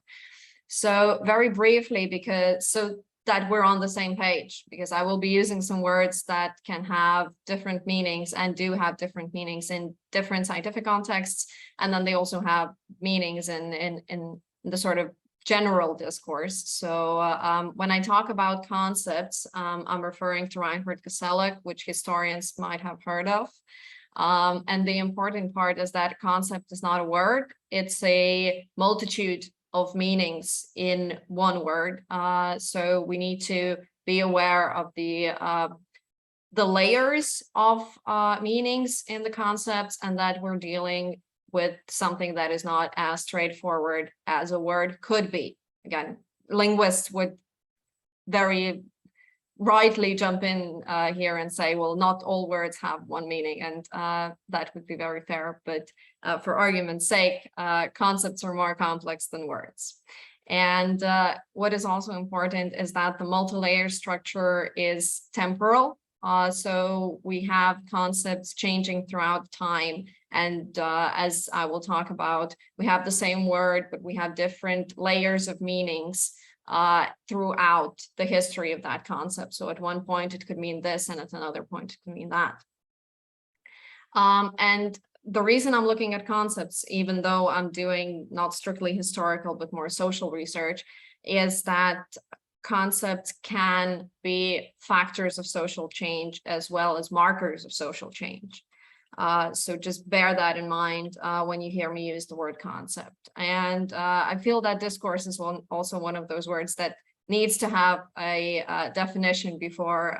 So very briefly, so that we're on the same page, because I will be using some words that can have different meanings and do have different meanings in different scientific contexts, and then they also have meanings in the sort of general discourse. So when I talk about concepts, I'm referring to Reinhard Gesellig, which historians might have heard of. And the important part is that concept is not a word, it's a multitude of meanings in one word. So we need to be aware of the layers of meanings in the concepts, and that we're dealing with something that is not as straightforward as a word could be. Again, linguists would very rightly jump in here and say, well, not all words have one meaning, and that would be very fair, but for argument's sake, concepts are more complex than words. And what is also important is that the multi-layer structure is temporal. So we have concepts changing throughout time. And as I will talk about, we have the same word, but we have different layers of meanings throughout the history of that concept. So at one point it could mean this, and at another point it could mean that. And the reason I'm looking at concepts, even though I'm doing not strictly historical, but more social research, is that concepts can be factors of social change as well as markers of social change. So just bear that in mind when you hear me use the word concept. And I feel that discourse is also one of those words that needs to have a definition before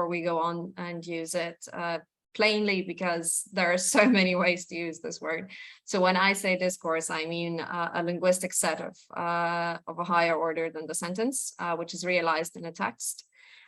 we go on and use it plainly, because there are so many ways to use this word. So when I say discourse, I mean a linguistic set of a higher order than the sentence, which is realized in a text.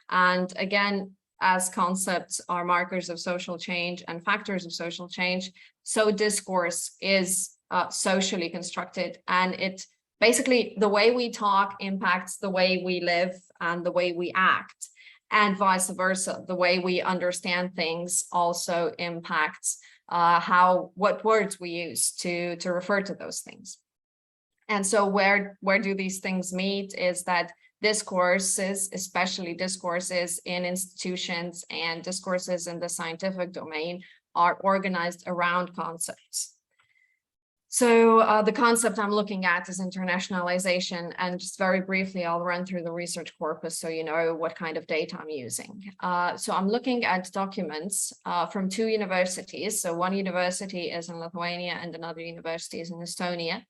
And again, as concepts are markers of social change and factors of social change, so discourse is socially constructed, and it basically, the way we talk impacts the way we live and the way we act, and vice versa. The way we understand things also impacts what words we use to refer to those things. And so where do these things meet is that discourses, especially discourses in institutions and discourses in the scientific domain, are organized around concepts. So the concept I'm looking at is internationalization, and just very briefly, I'll run through the research corpus so you know what kind of data I'm using. So I'm looking at documents from two universities. So one university is in Lithuania and another university is in Estonia.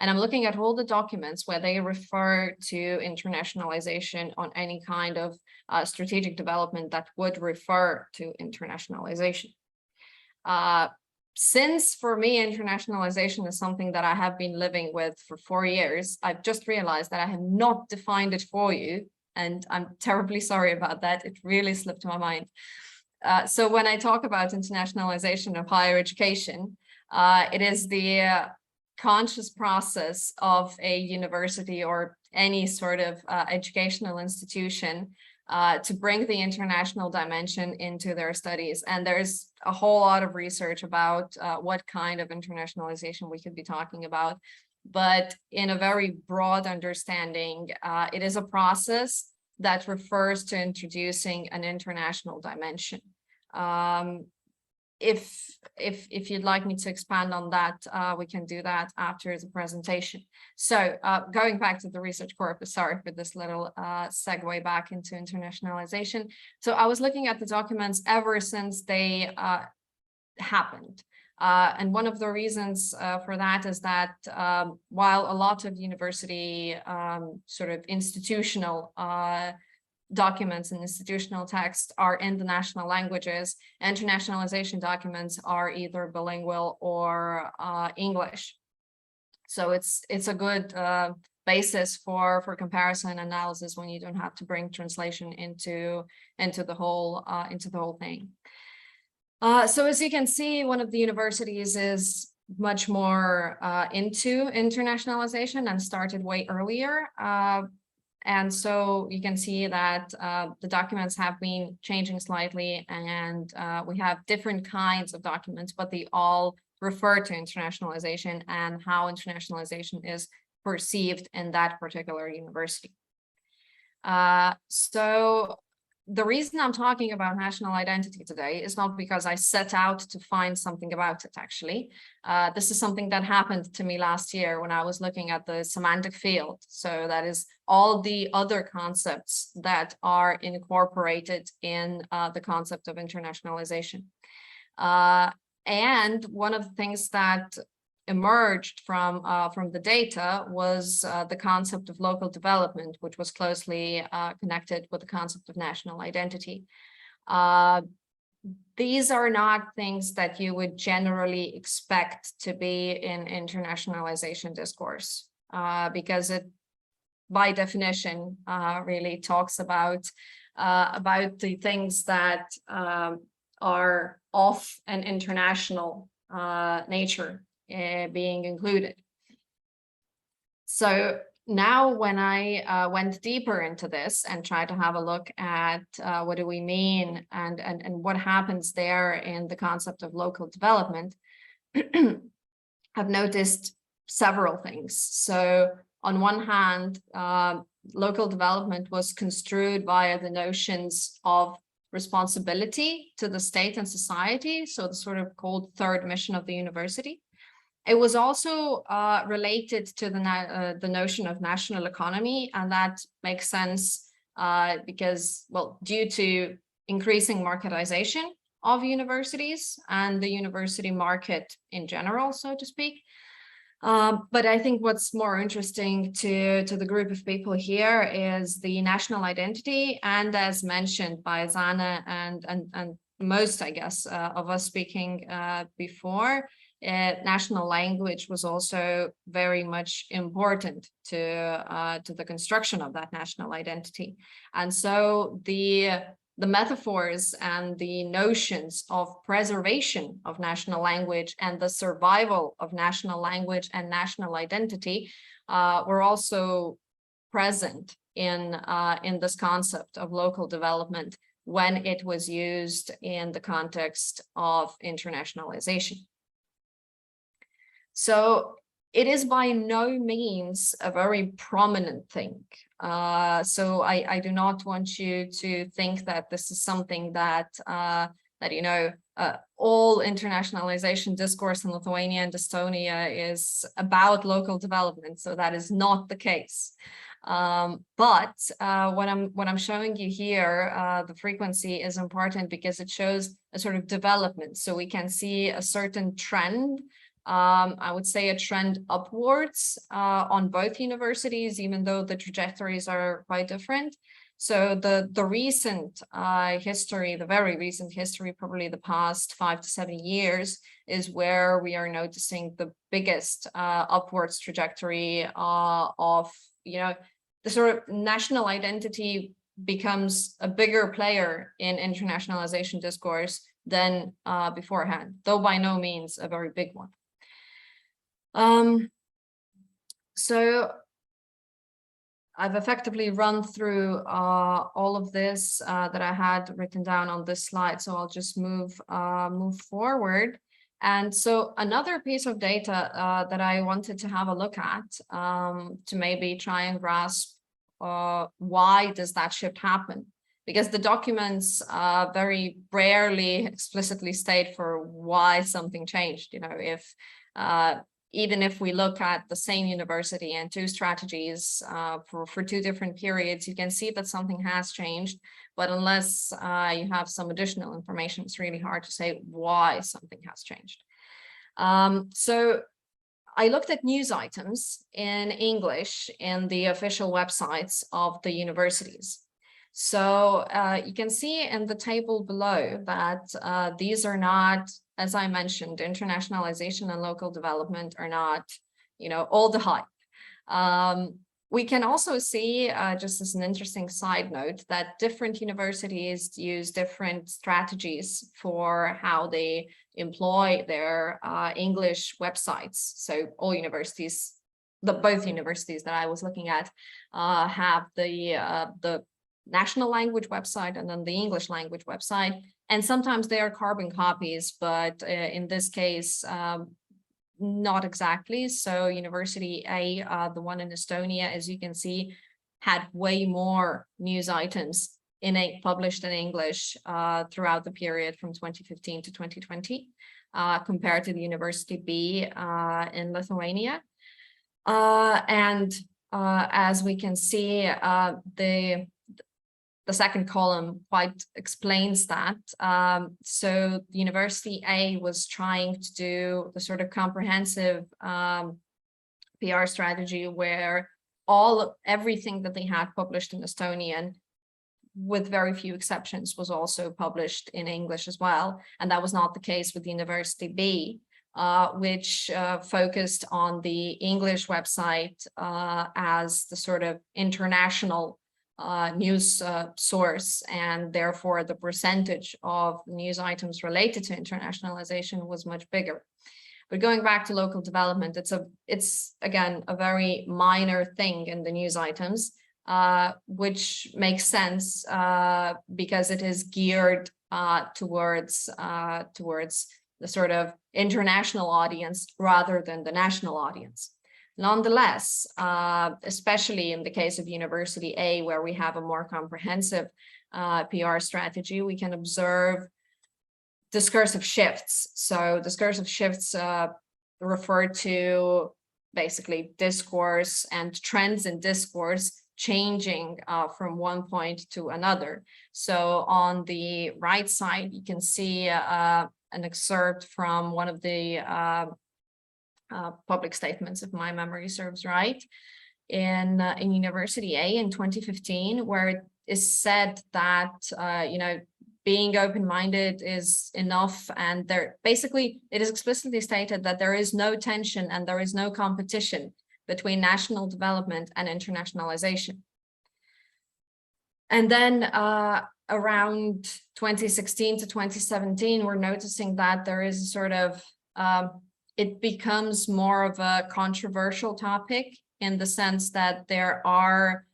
And I'm looking at all the documents where they refer to internationalization on any kind of strategic development that would refer to internationalization. Since for me, internationalization is something that I have been living with for 4 years, I've just realized that I have not defined it for you. And I'm terribly sorry about that. It really slipped my mind. So when I talk about internationalization of higher education, it is the conscious process of a university or any sort of educational institution to bring the international dimension into their studies. And there's a whole lot of research about what kind of internationalization we could be talking about. But in a very broad understanding, it is a process that refers to introducing an international dimension. If you'd like me to expand on that, we can do that after the presentation. So going back to the research corpus, sorry for this little segue back into internationalization. So I was looking at the documents ever since they happened. And one of the reasons for that is that while a lot of university sort of institutional documents and institutional texts are in the national languages, internationalization documents are either bilingual or English. So it's a good basis for comparison analysis when you don't have to bring translation into the whole thing. So as you can see, one of the universities is much more into internationalization and started way earlier. And so you can see that the documents have been changing slightly, and we have different kinds of documents, but they all refer to internationalization and how internationalization is perceived in that particular university. So the reason I'm talking about national identity today is not because I set out to find something about it, actually. This is something that happened to me last year when I was looking at the semantic field. So that is all the other concepts that are incorporated in the concept of internationalization. And one of the things that emerged from the data was the concept of local development, which was closely connected with the concept of national identity. These are not things that you would generally expect to be in internationalization discourse, because it, by definition, really talks about the things that are of an international nature being included. So now when I went deeper into this and tried to have a look at what do we mean and what happens there in the concept of local development, I've noticed several things. So on one hand, local development was construed via the notions of responsibility to the state and society, so the sort of called third mission of the university. It was also related to the notion of national economy, and that makes sense because, well, due to increasing marketization of universities and the university market in general, so to speak. But I think what's more interesting to the group of people here is the national identity, and as mentioned by Zane and most, I guess, of us speaking before, national language was also very much important to the construction of that national identity. And so the metaphors and the notions of preservation of national language and the survival of national language and national identity were also present in this concept of local development when it was used in the context of internationalization. So it is by no means a very prominent thing. So I do not want you to think that this is something that, all internationalization discourse in Lithuania and Estonia is about local development. So that is not the case. But what I'm showing you here, the frequency is important because it shows a sort of development. So we can see a certain trend. I would say a trend upwards on both universities, even though the trajectories are quite different. So the recent history, the very recent history, probably the past 5 to 7 years, is where we are noticing the biggest upwards trajectory of, the sort of national identity becomes a bigger player in internationalization discourse than beforehand, though by no means a very big one. So I've effectively run through all of this that I had written down on this slide, so I'll just move forward. And so another piece of data that I wanted to have a look at to maybe try and grasp why does that shift happen? Because the documents very rarely explicitly state for why something changed. If even if we look at the same university and two strategies for two different periods, you can see that something has changed. But unless you have some additional information, it's really hard to say why something has changed. So I looked at news items in English in the official websites of the universities. So you can see in the table below that these are not, as I mentioned, internationalization and local development are not, all the hype. We can also see, just as an interesting side note, that different universities use different strategies for how they employ their English websites. So all universities, both universities that I was looking at, have the national language website and then the English language website. And sometimes they are carbon copies, but in this case, not exactly. So University A, the one in Estonia, as you can see, had way more news items published in English throughout the period from 2015 to 2020, compared to the University B in Lithuania. As we can see, the second column quite explains that. So the University A was trying to do the sort of comprehensive PR strategy where everything that they had published in Estonian, with very few exceptions, was also published in English as well. And that was not the case with University B, which focused on the English website as the sort of international news source, and therefore the percentage of news items related to internationalization was much bigger. But going back to local development, it's again a very minor thing in the news items, which makes sense because it is geared towards the sort of international audience rather than the national audience. Nonetheless, especially in the case of University A, where we have a more comprehensive PR strategy, we can observe discursive shifts. So discursive shifts refer to basically discourse and trends in discourse changing from one point to another. So on the right side, you can see an excerpt from one of the public statements, if my memory serves right, in University A in 2015, where it is said that being open-minded is enough, and basically it is explicitly stated that there is no tension and there is no competition between national development and internationalization. And then around 2016 to 2017, we're noticing that there is a sort of it becomes more of a controversial topic in the sense that there are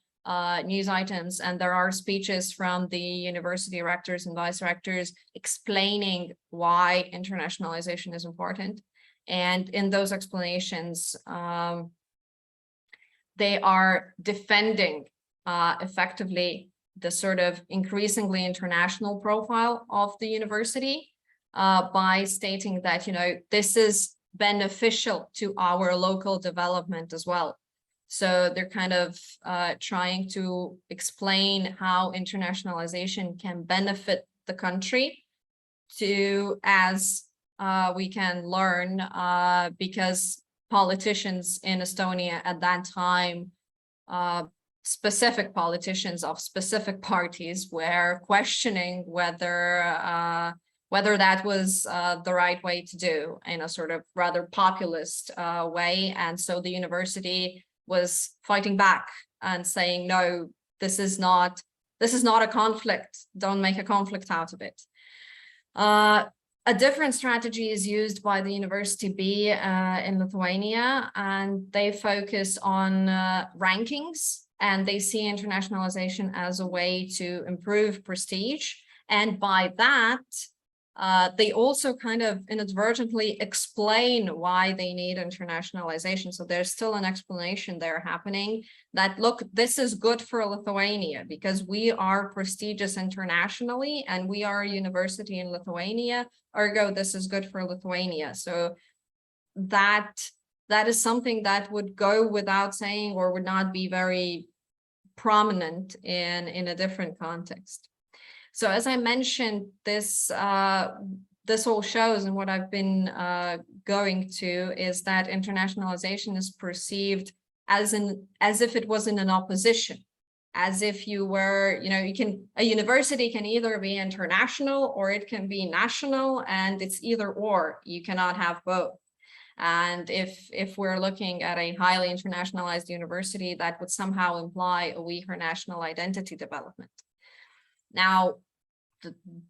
news items and there are speeches from the university rectors and vice rectors explaining why internationalization is important. And in those explanations, they are defending effectively the sort of increasingly international profile of the university by stating that, this is beneficial to our local development as well. So they're kind of trying to explain how internationalization can benefit the country as we can learn, because politicians in Estonia at that time, specific politicians of specific parties, were questioning whether that was the right way to do in a sort of rather populist way. And so the university was fighting back and saying, no, this is not a conflict. Don't make a conflict out of it. A different strategy is used by the University B in Lithuania, and they focus on rankings, and they see internationalization as a way to improve prestige. And by that, they also kind of inadvertently explain why they need internationalization. So there's still an explanation there happening that, look, this is good for Lithuania because we are prestigious internationally and we are a university in Lithuania, ergo this is good for Lithuania. So that is something that would go without saying or would not be very prominent in a different context. So as I mentioned, this all shows, and what I've been going to is that internationalization is perceived as if it was in an opposition, as if you were, a university can either be international or it can be national, and it's either or, you cannot have both. And if we're looking at a highly internationalized university, that would somehow imply a weaker national identity development. Now,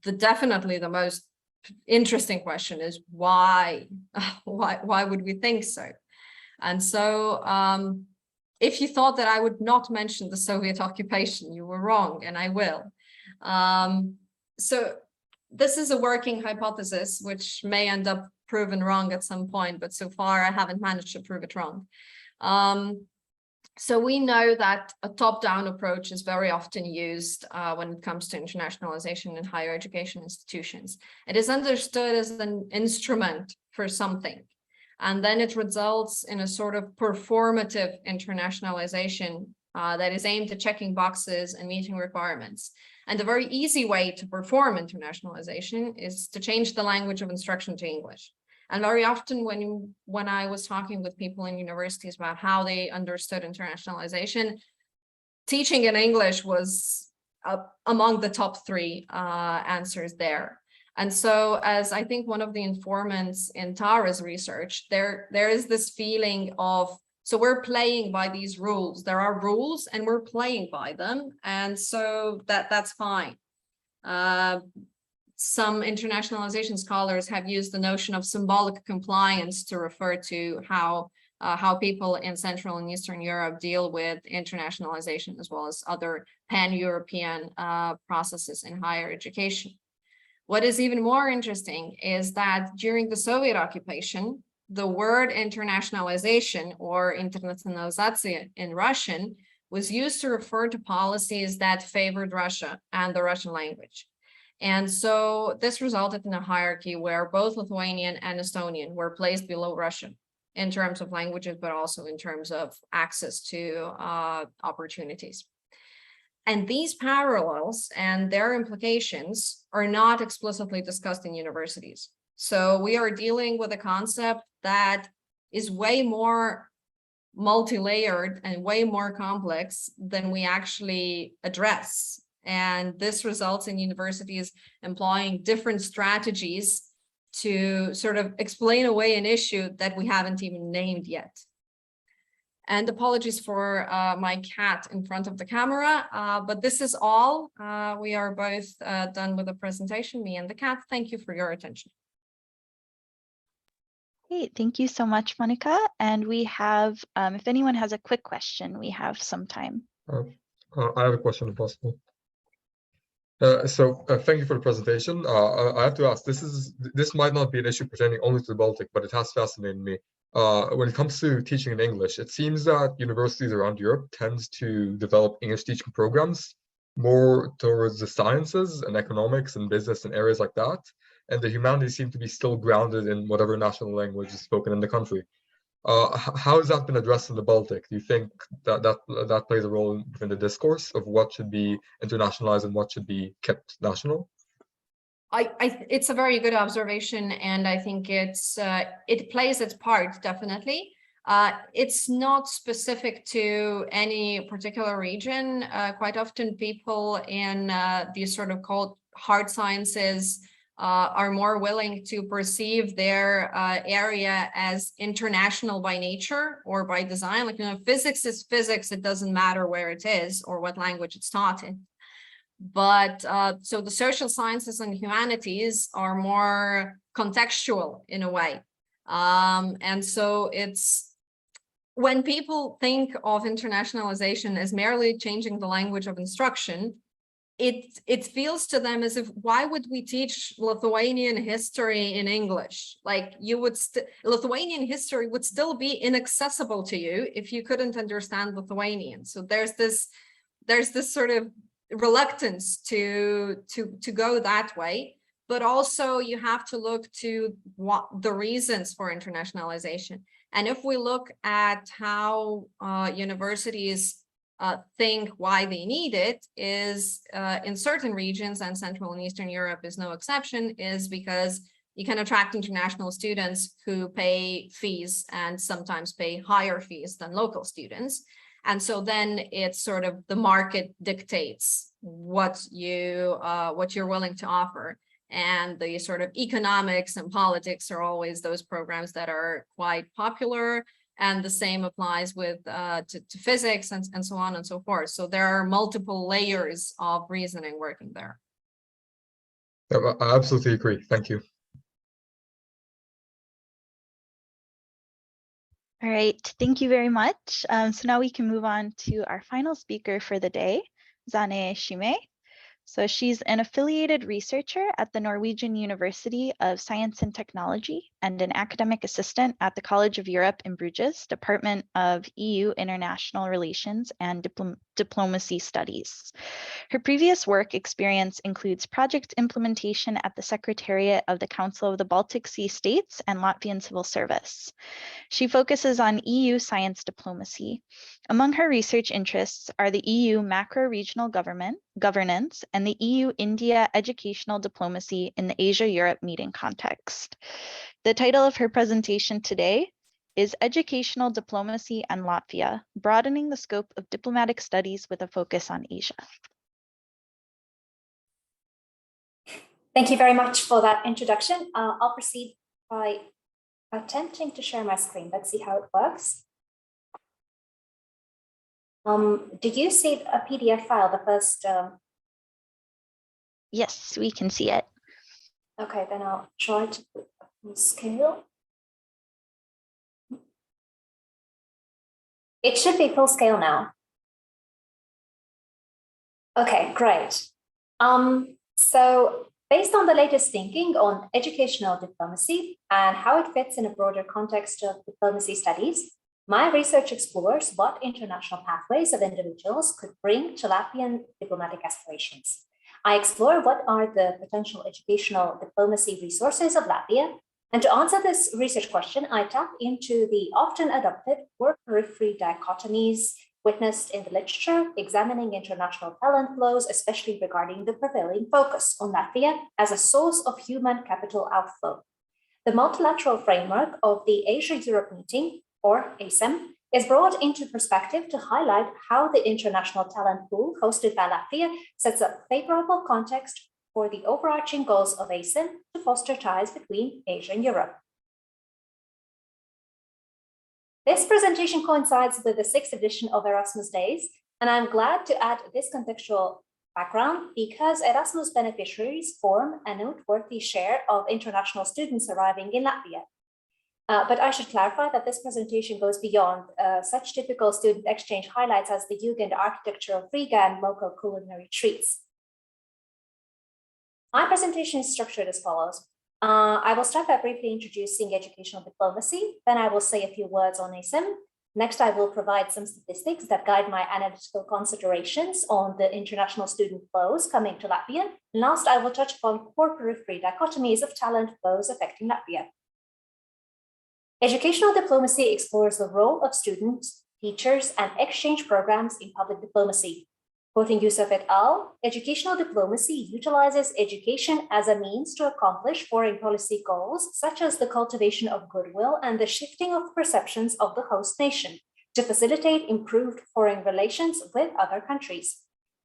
definitely the most interesting question is why would we think so? And so if you thought that I would not mention the Soviet occupation, you were wrong, and I will. So this is a working hypothesis, which may end up proven wrong at some point, but so far I haven't managed to prove it wrong. So we know that a top-down approach is very often used when it comes to internationalization in higher education institutions. It is understood as an instrument for something, and then it results in a sort of performative internationalization that is aimed at checking boxes and meeting requirements. And a very easy way to perform internationalization is to change the language of instruction to English. And very often when I was talking with people in universities about how they understood internationalization, teaching in English was among the top three answers there. And so, as I think one of the informants in Tara's research, there is this feeling of, so we're playing by these rules. There are rules and we're playing by them. And so that's fine. Some internationalization scholars have used the notion of symbolic compliance to refer to how people in Central and Eastern Europe deal with internationalization, as well as other pan-European processes in higher education. What is even more interesting is that during the Soviet occupation, the word internationalization, or internationalizatsiya in Russian, was used to refer to policies that favored Russia and the Russian language. And so this resulted in a hierarchy where both Lithuanian and Estonian were placed below Russian in terms of languages, but also in terms of access to opportunities. And these parallels and their implications are not explicitly discussed in universities. So we are dealing with a concept that is way more multi-layered and way more complex than we actually address. And this results in universities employing different strategies to sort of explain away an issue that we haven't even named yet. And apologies for my cat in front of the camera, but this is all. We are both done with the presentation, me and the cat. Thank you for your attention. Great, thank you so much, Monika. And we have, if anyone has a quick question, we have some time. I have a question if possible. Thank you for the presentation. I have to ask, this might not be an issue pertaining only to the Baltic, but it has fascinated me. When it comes to teaching in English, it seems that universities around Europe tend to develop English teaching programs more towards the sciences and economics and business and areas like that. And the humanities seem to be still grounded in whatever national language is spoken in the country. How has that been addressed in the Baltic? Do you think that plays a role in the discourse of what should be internationalized and what should be kept national? It's a very good observation, and I think it plays its part, definitely. It's not specific to any particular region. Quite often people in these sort of called hard sciences are more willing to perceive their area as international by nature or by design. Like, physics is physics. It doesn't matter where it is or what language it's taught in. But so the social sciences and humanities are more contextual in a way. And so it's when people think of internationalization as merely changing the language of instruction, it feels to them as if, why would we teach Lithuanian history in English? Like, Lithuanian history would still be inaccessible to you if you couldn't understand Lithuanian. So there's this sort of reluctance to go that way, but also you have to look to what the reasons for internationalization. And if we look at how universities think why they need it, is in certain regions, and Central and Eastern Europe is no exception, is because you can attract international students who pay fees and sometimes pay higher fees than local students. And so then it's sort of the market dictates what you're willing to offer. And the sort of economics and politics are always those programs that are quite popular. And the same applies with to physics and so on and so forth. So there are multiple layers of reasoning working there. I absolutely agree. Thank you. All right, thank you very much. So now we can move on to our final speaker for the day, Zane Šime, So she's an affiliated researcher at the Norwegian University of Science and Technology and an academic assistant at the College of Europe in Bruges, Department of EU International Relations and Diplomacy Studies. Her previous work experience includes project implementation at the Secretariat of the Council of the Baltic Sea States and Latvian Civil Service. She focuses on EU science diplomacy. Among her research interests are the EU macro-regional governance and the EU-India educational diplomacy in the Asia-Europe meeting context. The title of her presentation today is Educational Diplomacy and Latvia, Broadening the Scope of Diplomatic Studies with a Focus on Asia. Thank you very much for that introduction. I'll proceed by attempting to share my screen. Let's see how it works. Did you see a PDF file, the first? Yes, we can see it. Okay, then I'll try to put up full scale. It should be full scale now. Okay, great. So based on the latest thinking on educational diplomacy and how it fits in a broader context of diplomacy studies, my research explores what international pathways of individuals could bring to Latvian diplomatic aspirations. I explore what are the potential educational diplomacy resources of Latvia. And to answer this research question, I tap into the often adopted core-periphery dichotomies witnessed in the literature, examining international talent flows, especially regarding the prevailing focus on Latvia as a source of human capital outflow. The multilateral framework of the Asia-Europe meeting, or ASEM, is brought into perspective to highlight how the international talent pool hosted by Latvia sets a favorable context for the overarching goals of ASEM to foster ties between Asia and Europe. This presentation coincides with the 6th edition of Erasmus Days, and I'm glad to add this contextual background because Erasmus beneficiaries form a noteworthy share of international students arriving in Latvia. But I should clarify that this presentation goes beyond such typical student exchange highlights as the Jugend architecture of Riga and local culinary treats. My presentation is structured as follows. I will start by briefly introducing educational diplomacy, then I will say a few words on ASEM. Next, I will provide some statistics that guide my analytical considerations on the international student flows coming to Latvia. And last, I will touch upon core-periphery dichotomies of talent flows affecting Latvia. Educational diplomacy explores the role of students, teachers, and exchange programs in public diplomacy. Quoting Yusuf et al., educational diplomacy utilizes education as a means to accomplish foreign policy goals, such as the cultivation of goodwill and the shifting of perceptions of the host nation, to facilitate improved foreign relations with other countries.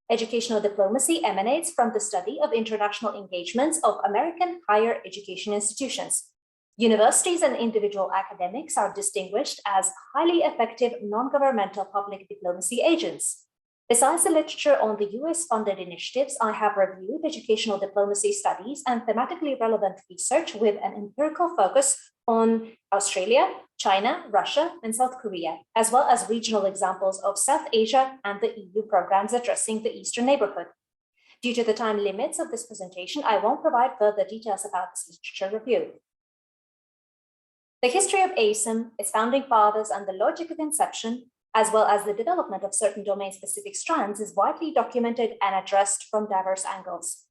Educational diplomacy emanates from the study of international engagements of American higher education institutions. Universities and individual academics are distinguished as highly effective non-governmental public diplomacy agents. Besides the literature on the US-funded initiatives, I have reviewed educational diplomacy studies and thematically relevant research with an empirical focus on Australia, China, Russia, and South Korea, as well as regional examples of South Asia and the EU programs addressing the Eastern neighborhood. Due to the time limits of this presentation, I won't provide further details about this literature review. The history of ASEM, its founding fathers, and the logic of inception, as well as the development of certain domain-specific strands, is widely documented and addressed from diverse angles.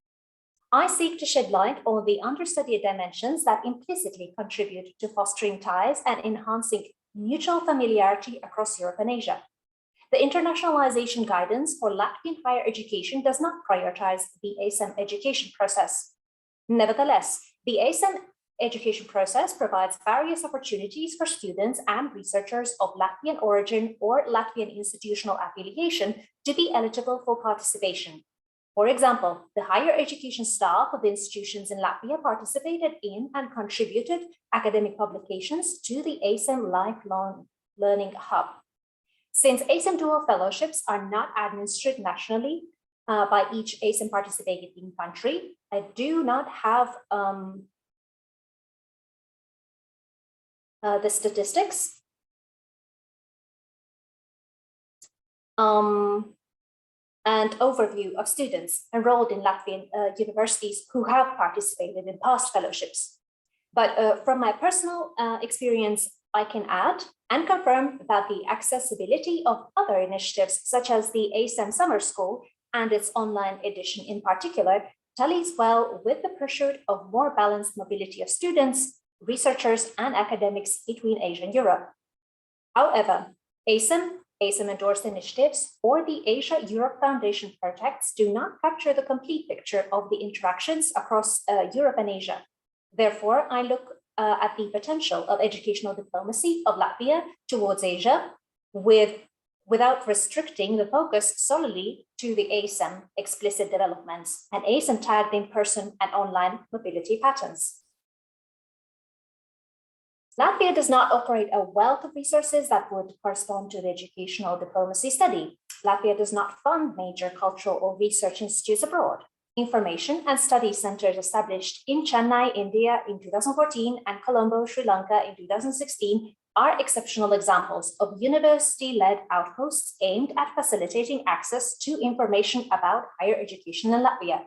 I seek to shed light on the understudied dimensions that implicitly contribute to fostering ties and enhancing mutual familiarity across Europe and Asia. The internationalization guidance for Latvian higher education does not prioritize the ASEM education process. Nevertheless, the ASEM education process provides various opportunities for students and researchers of Latvian origin or Latvian institutional affiliation to be eligible for participation. For example, the higher education staff of institutions in Latvia participated in and contributed academic publications to the ASEM Lifelong Learning Hub. Since ASEM dual fellowships are not administered nationally by each ASEM participating country, I do not have the statistics. and overview of students enrolled in Latvian universities who have participated in past fellowships. But from my personal experience, I can add and confirm that the accessibility of other initiatives, such as the ASEM Summer School and its online edition in particular, tallies well with the pursuit of more balanced mobility of students, researchers, and academics between Asia and Europe. However, ASEM endorsed initiatives, or the Asia-Europe Foundation projects do not capture the complete picture of the interactions across Europe and Asia. Therefore, I look at the potential of educational diplomacy of Latvia towards Asia without restricting the focus solely to the ASEM explicit developments and ASEM tagged in-person and online mobility patterns. Latvia does not operate a wealth of resources that would correspond to the educational diplomacy study. Latvia does not fund major cultural or research institutes abroad. Information and study centers established in Chennai, India in 2014 and Colombo, Sri Lanka in 2016 are exceptional examples of university-led outposts aimed at facilitating access to information about higher education in Latvia.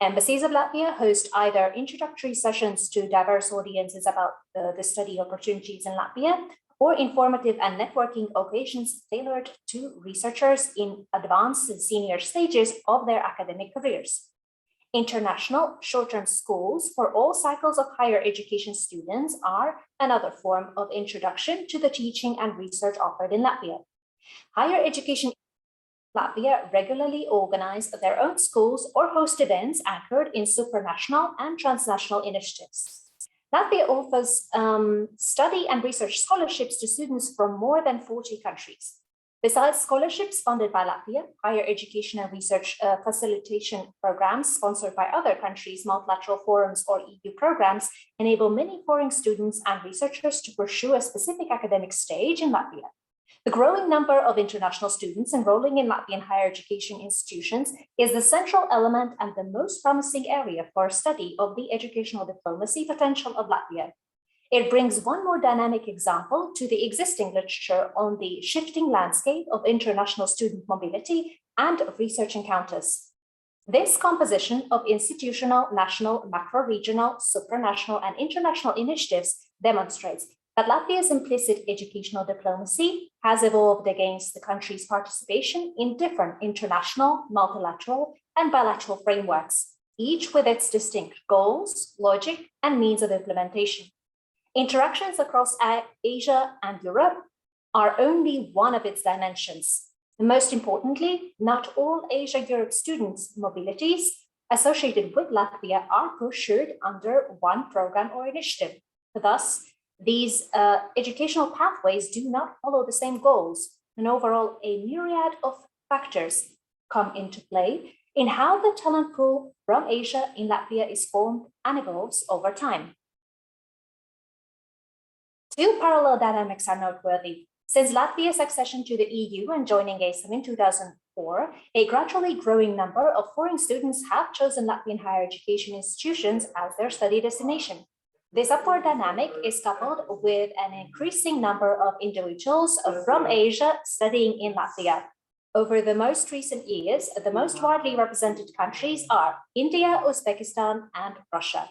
Embassies of Latvia host either introductory sessions to diverse audiences about the study opportunities in Latvia, or informative and networking occasions tailored to researchers in advanced and senior stages of their academic careers. International short-term schools for all cycles of higher education students are another form of introduction to the teaching and research offered in Latvia. Higher education Latvia regularly organize their own schools or host events anchored in supranational and transnational initiatives. Latvia offers study and research scholarships to students from more than 40 countries. Besides scholarships funded by Latvia, higher education and research facilitation programs sponsored by other countries, multilateral forums, or EU programs enable many foreign students and researchers to pursue a specific academic stage in Latvia. The growing number of international students enrolling in Latvian higher education institutions is the central element and the most promising area for study of the educational diplomacy potential of Latvia. It brings one more dynamic example to the existing literature on the shifting landscape of international student mobility and research encounters. This composition of institutional, national, macro-regional, supranational, and international initiatives demonstrates that Latvia's implicit educational diplomacy has evolved against the country's participation in different international, multilateral, and bilateral frameworks, each with its distinct goals, logic, and means of implementation. Interactions across Asia and Europe are only one of its dimensions. Most importantly, not all Asia-Europe students' mobilities associated with Latvia are pursued under one program or initiative. Thus, these educational pathways do not follow the same goals, and overall, a myriad of factors come into play in how the talent pool from Asia in Latvia is formed and evolves over time. Two parallel dynamics are noteworthy. Since Latvia's accession to the EU and joining ASEM in 2004, a gradually growing number of foreign students have chosen Latvian higher education institutions as their study destination. This upward dynamic is coupled with an increasing number of individuals from Asia studying in Latvia. Over the most recent years, the most widely represented countries are India, Uzbekistan, and Russia.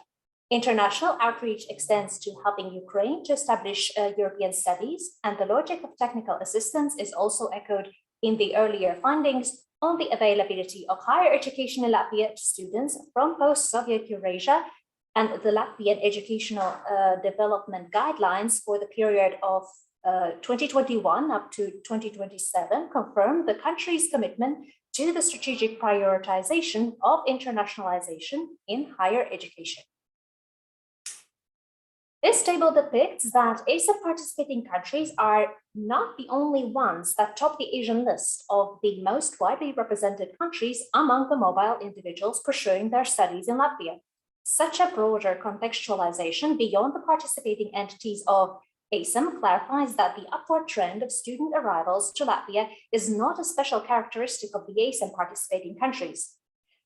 International outreach extends to helping Ukraine to establish European studies, and the logic of technical assistance is also echoed in the earlier findings on the availability of higher education in Latvia to students from post-Soviet Eurasia, and the Latvian educational development guidelines for the period of 2021 up to 2027 confirm the country's commitment to the strategic prioritization of internationalization in higher education. This table depicts that ASEM participating countries are not the only ones that top the Asian list of the most widely represented countries among the mobile individuals pursuing their studies in Latvia. Such a broader contextualization beyond the participating entities of ASEM clarifies that the upward trend of student arrivals to Latvia is not a special characteristic of the ASEM participating countries.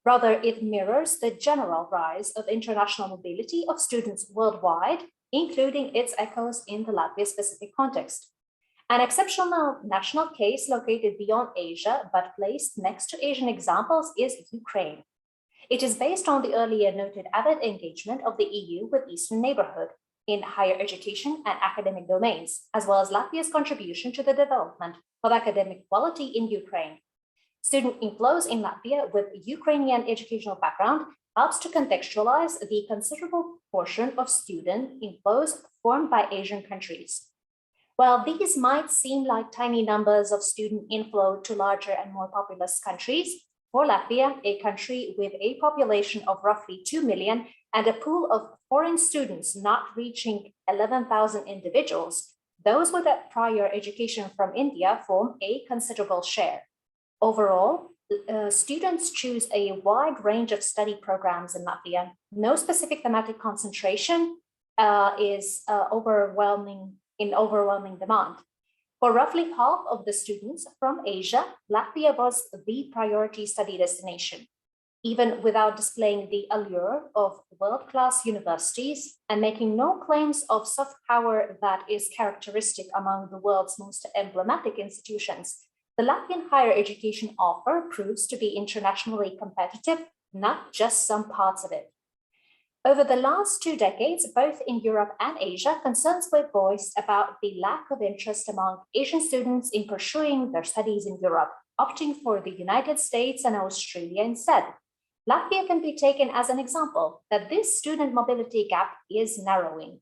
Rather, it mirrors the general rise of international mobility of students worldwide, including its echoes in the Latvia-specific context. An exceptional national case located beyond Asia, but placed next to Asian examples, is Ukraine. It is based on the earlier noted avid engagement of the EU with Eastern neighborhood in higher education and academic domains, as well as Latvia's contribution to the development of academic quality in Ukraine. Student inflows in Latvia with Ukrainian educational background helps to contextualize the considerable portion of student inflows formed by Asian countries. While these might seem like tiny numbers of student inflow to larger and more populous countries, for Latvia, a country with a population of roughly 2 million and a pool of foreign students not reaching 11,000 individuals, those with a prior education from India form a considerable share. Overall, students choose a wide range of study programs in Latvia. No specific thematic concentration is in overwhelming demand. For roughly half of the students from Asia, Latvia was the priority study destination, even without displaying the allure of world-class universities and making no claims of soft power that is characteristic among the world's most emblematic institutions. The Latvian higher education offer proves to be internationally competitive, not just some parts of it. Over the last 2 decades, both in Europe and Asia, concerns were voiced about the lack of interest among Asian students in pursuing their studies in Europe, opting for the United States and Australia instead. Latvia can be taken as an example that this student mobility gap is narrowing.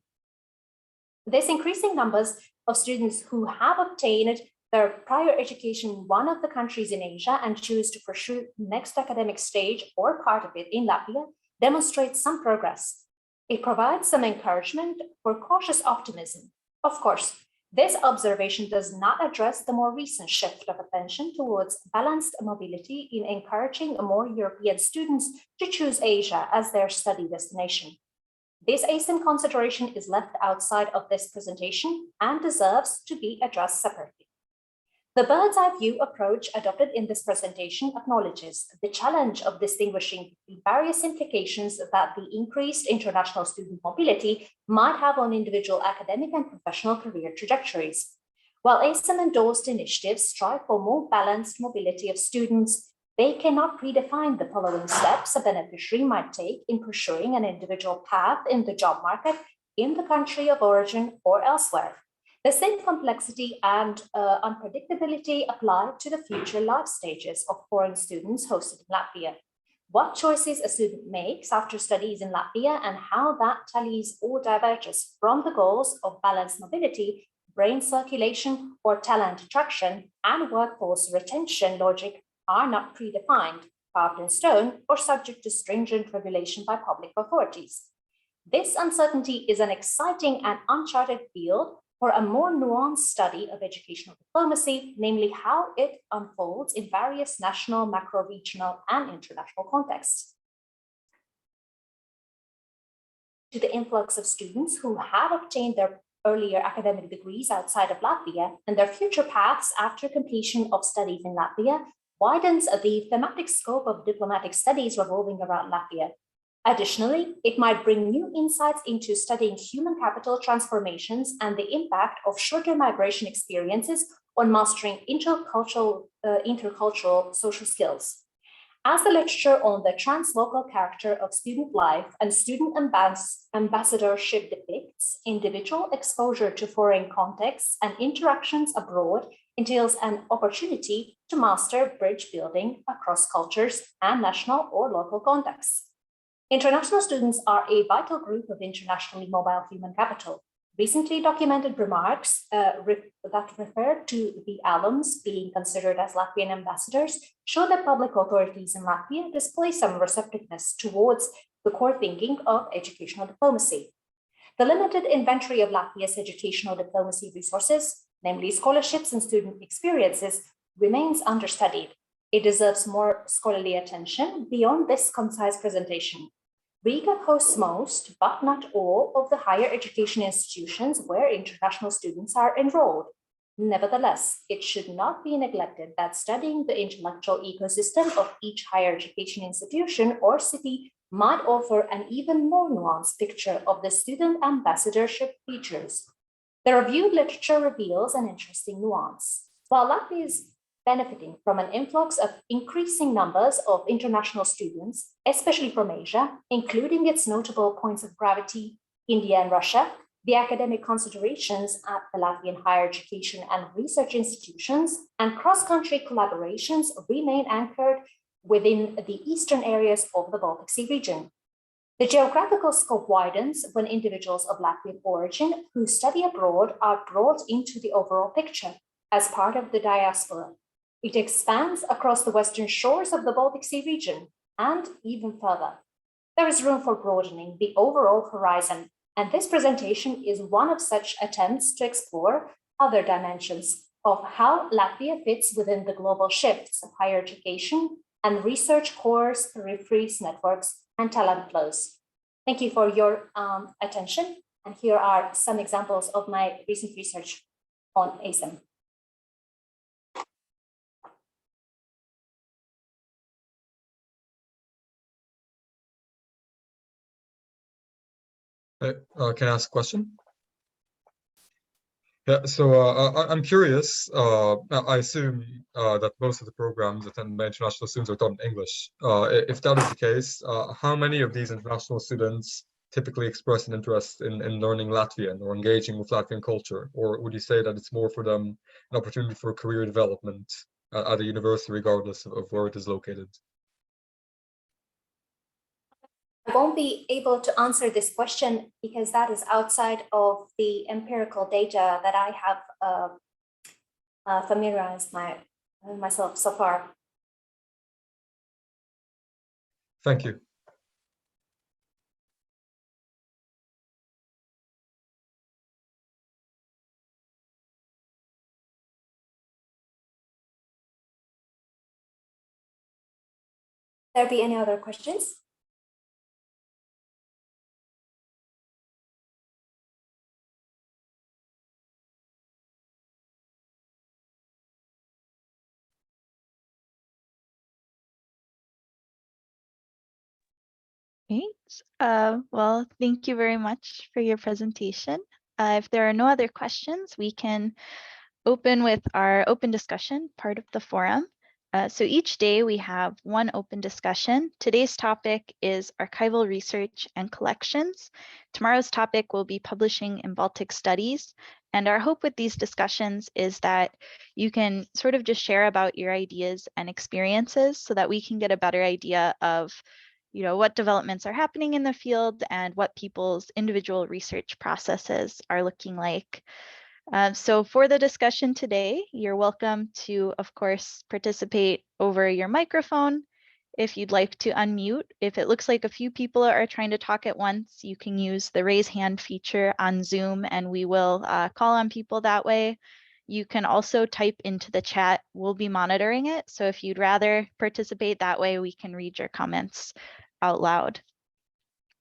This increasing numbers of students who have obtained their prior education in one of the countries in Asia and choose to pursue next academic stage or part of it in Latvia demonstrates some progress. It provides some encouragement for cautious optimism. Of course, this observation does not address the more recent shift of attention towards balanced mobility in encouraging more European students to choose Asia as their study destination. This ASIM consideration is left outside of this presentation and deserves to be addressed separately. The bird's-eye view approach adopted in this presentation acknowledges the challenge of distinguishing the various implications that the increased international student mobility might have on individual academic and professional career trajectories. While ASIM-endorsed initiatives strive for more balanced mobility of students, they cannot predefine the following steps a beneficiary might take in pursuing an individual path in the job market in the country of origin or elsewhere. The same complexity and unpredictability apply to the future life stages of foreign students hosted in Latvia. What choices a student makes after studies in Latvia and how that tallies or diverges from the goals of balanced mobility, brain circulation, or talent attraction and workforce retention logic are not predefined, carved in stone, or subject to stringent regulation by public authorities. This uncertainty is an exciting and uncharted field for a more nuanced study of educational diplomacy, namely how it unfolds in various national, macro-regional, and international contexts. To the influx of students who have obtained their earlier academic degrees outside of Latvia and their future paths after completion of studies in Latvia widens the thematic scope of diplomatic studies revolving around Latvia. Additionally, it might bring new insights into studying human capital transformations and the impact of shorter migration experiences on mastering intercultural social skills. As the literature on the translocal character of student life and student ambassadorship depicts, individual exposure to foreign contexts and interactions abroad entails an opportunity to master bridge building across cultures and national or local contexts. International students are a vital group of internationally mobile human capital. Recently documented remarks that refer to the alums being considered as Latvian ambassadors show that public authorities in Latvia display some receptiveness towards the core thinking of educational diplomacy. The limited inventory of Latvia's educational diplomacy resources, namely scholarships and student experiences, remains understudied. It deserves more scholarly attention beyond this concise presentation. Riga hosts most, but not all, of the higher education institutions where international students are enrolled. Nevertheless, it should not be neglected that studying the intellectual ecosystem of each higher education institution or city might offer an even more nuanced picture of the student ambassadorship features. The reviewed literature reveals an interesting nuance. While Latvia is benefiting from an influx of increasing numbers of international students, especially from Asia, including its notable points of gravity, India and Russia, the academic considerations at the Latvian higher education and research institutions and cross-country collaborations remain anchored within the eastern areas of the Baltic Sea region. The geographical scope widens when individuals of Latvian origin who study abroad are brought into the overall picture as part of the diaspora. It expands across the western shores of the Baltic Sea region and even further. There is room for broadening the overall horizon, and this presentation is one of such attempts to explore other dimensions of how Latvia fits within the global shifts of higher education and research cores, peripheries, networks, and talent flows. Thank you for your attention. And here are some examples of my recent research on ASEM. Can I ask a question? Yeah, so I'm curious. I assume that most of the programs attended by international students are taught in English. If that is the case, how many of these international students typically express an interest in learning Latvian or engaging with Latvian culture? Or would you say that it's more for them an opportunity for career development at a university, regardless of where it is located? I won't be able to answer this question because that is outside of the empirical data that I have familiarized myself so far. Thank you. There be any other questions? Great. Well, thank you very much for your presentation. If there are no other questions, we can open with our open discussion part of the forum. So each day we have one open discussion. Today's topic is archival research and collections. Tomorrow's topic will be publishing in Baltic studies. And our hope with these discussions is that you can sort of just share about your ideas and experiences so that we can get a better idea of what developments are happening in the field and what people's individual research processes are looking like. So for the discussion today, you're welcome to, of course, participate over your microphone. If you'd like to unmute, if it looks like a few people are trying to talk at once, you can use the raise hand feature on Zoom and we will call on people that way. You can also type into the chat. We'll be monitoring it. So if you'd rather participate that way, we can read your comments out loud.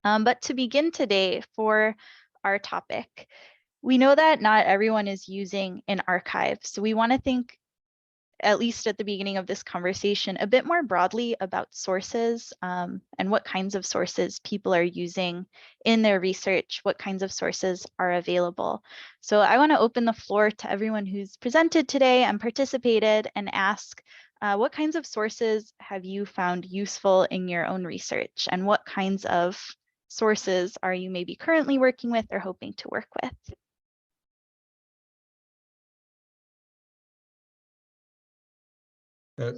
But to begin today for our topic, we know that not everyone is using an archive. So we want to think, at least at the beginning of this conversation, a bit more broadly about sources and what kinds of sources people are using in their research, what kinds of sources are available. So I want to open the floor to everyone who's presented today and participated and ask, what kinds of sources have you found useful in your own research? And what kinds of sources are you maybe currently working with or hoping to work with?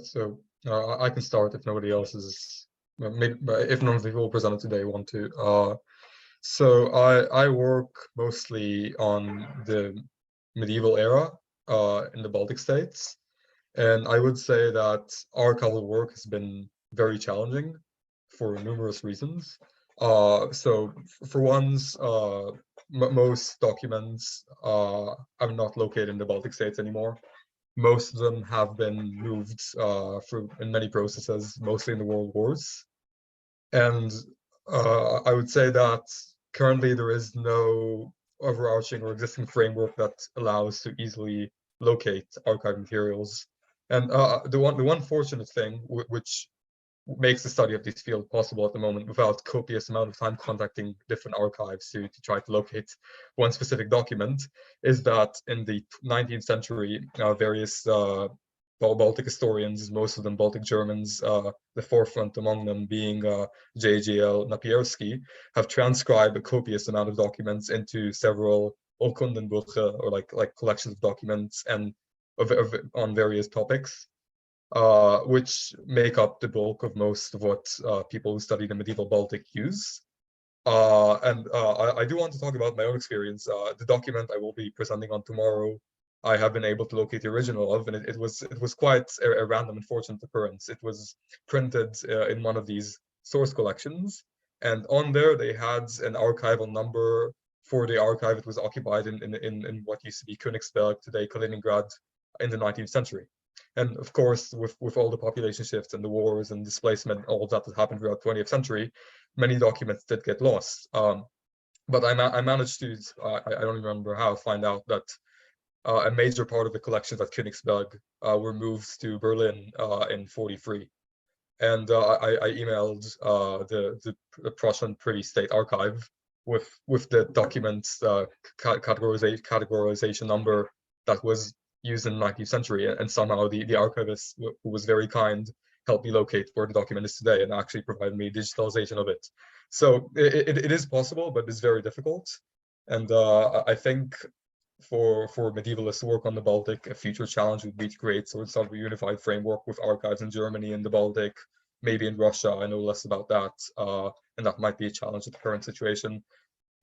So I can start if nobody else is, maybe, if none of the people presented today want to. So I work mostly on the medieval era in the Baltic states. And I would say that archival work has been very challenging for numerous reasons. So for once, most documents are not located in the Baltic states anymore. Most of them have been moved through in many processes, mostly in the world wars. And I would say that currently there is no overarching or existing framework that allows to easily locate archive materials. And the one fortunate thing, which makes the study of this field possible at the moment without copious amount of time contacting different archives to try to locate one specific document, is that in the 19th century, various Baltic historians, most of them Baltic Germans, the forefront among them being J.G.L. Napierski, have transcribed a copious amount of documents into several Urkundenbuche, or like collections of documents and on various topics, which make up the bulk of most of what people who study the medieval Baltic use. I do want to talk about my own experience. The document I will be presenting on tomorrow, I have been able to locate the original of, and it was quite a random and fortunate occurrence. It was printed in one of these source collections, and on there they had an archival number for the archive. It was occupied in what used to be Königsberg, today Kaliningrad, in the 19th century. And of course, with all the population shifts and the wars and displacement, all of that happened throughout the 20th century, many documents did get lost. But I managed to, I don't remember how, find out that a major part of the collections at Königsberg were moved to Berlin in '43. And I emailed the Prussian Privy State Archive with the documents categorization number that was used in the 19th century, and somehow the archivist, who was very kind, helped me locate where the document is today and actually provided me digitalization of it. So it is possible, but it's very difficult. And I think for medievalists to work on the Baltic, a future challenge would be to create sort of a unified framework with archives in Germany and the Baltic, maybe in Russia. I know less about that, and that might be a challenge in the current situation.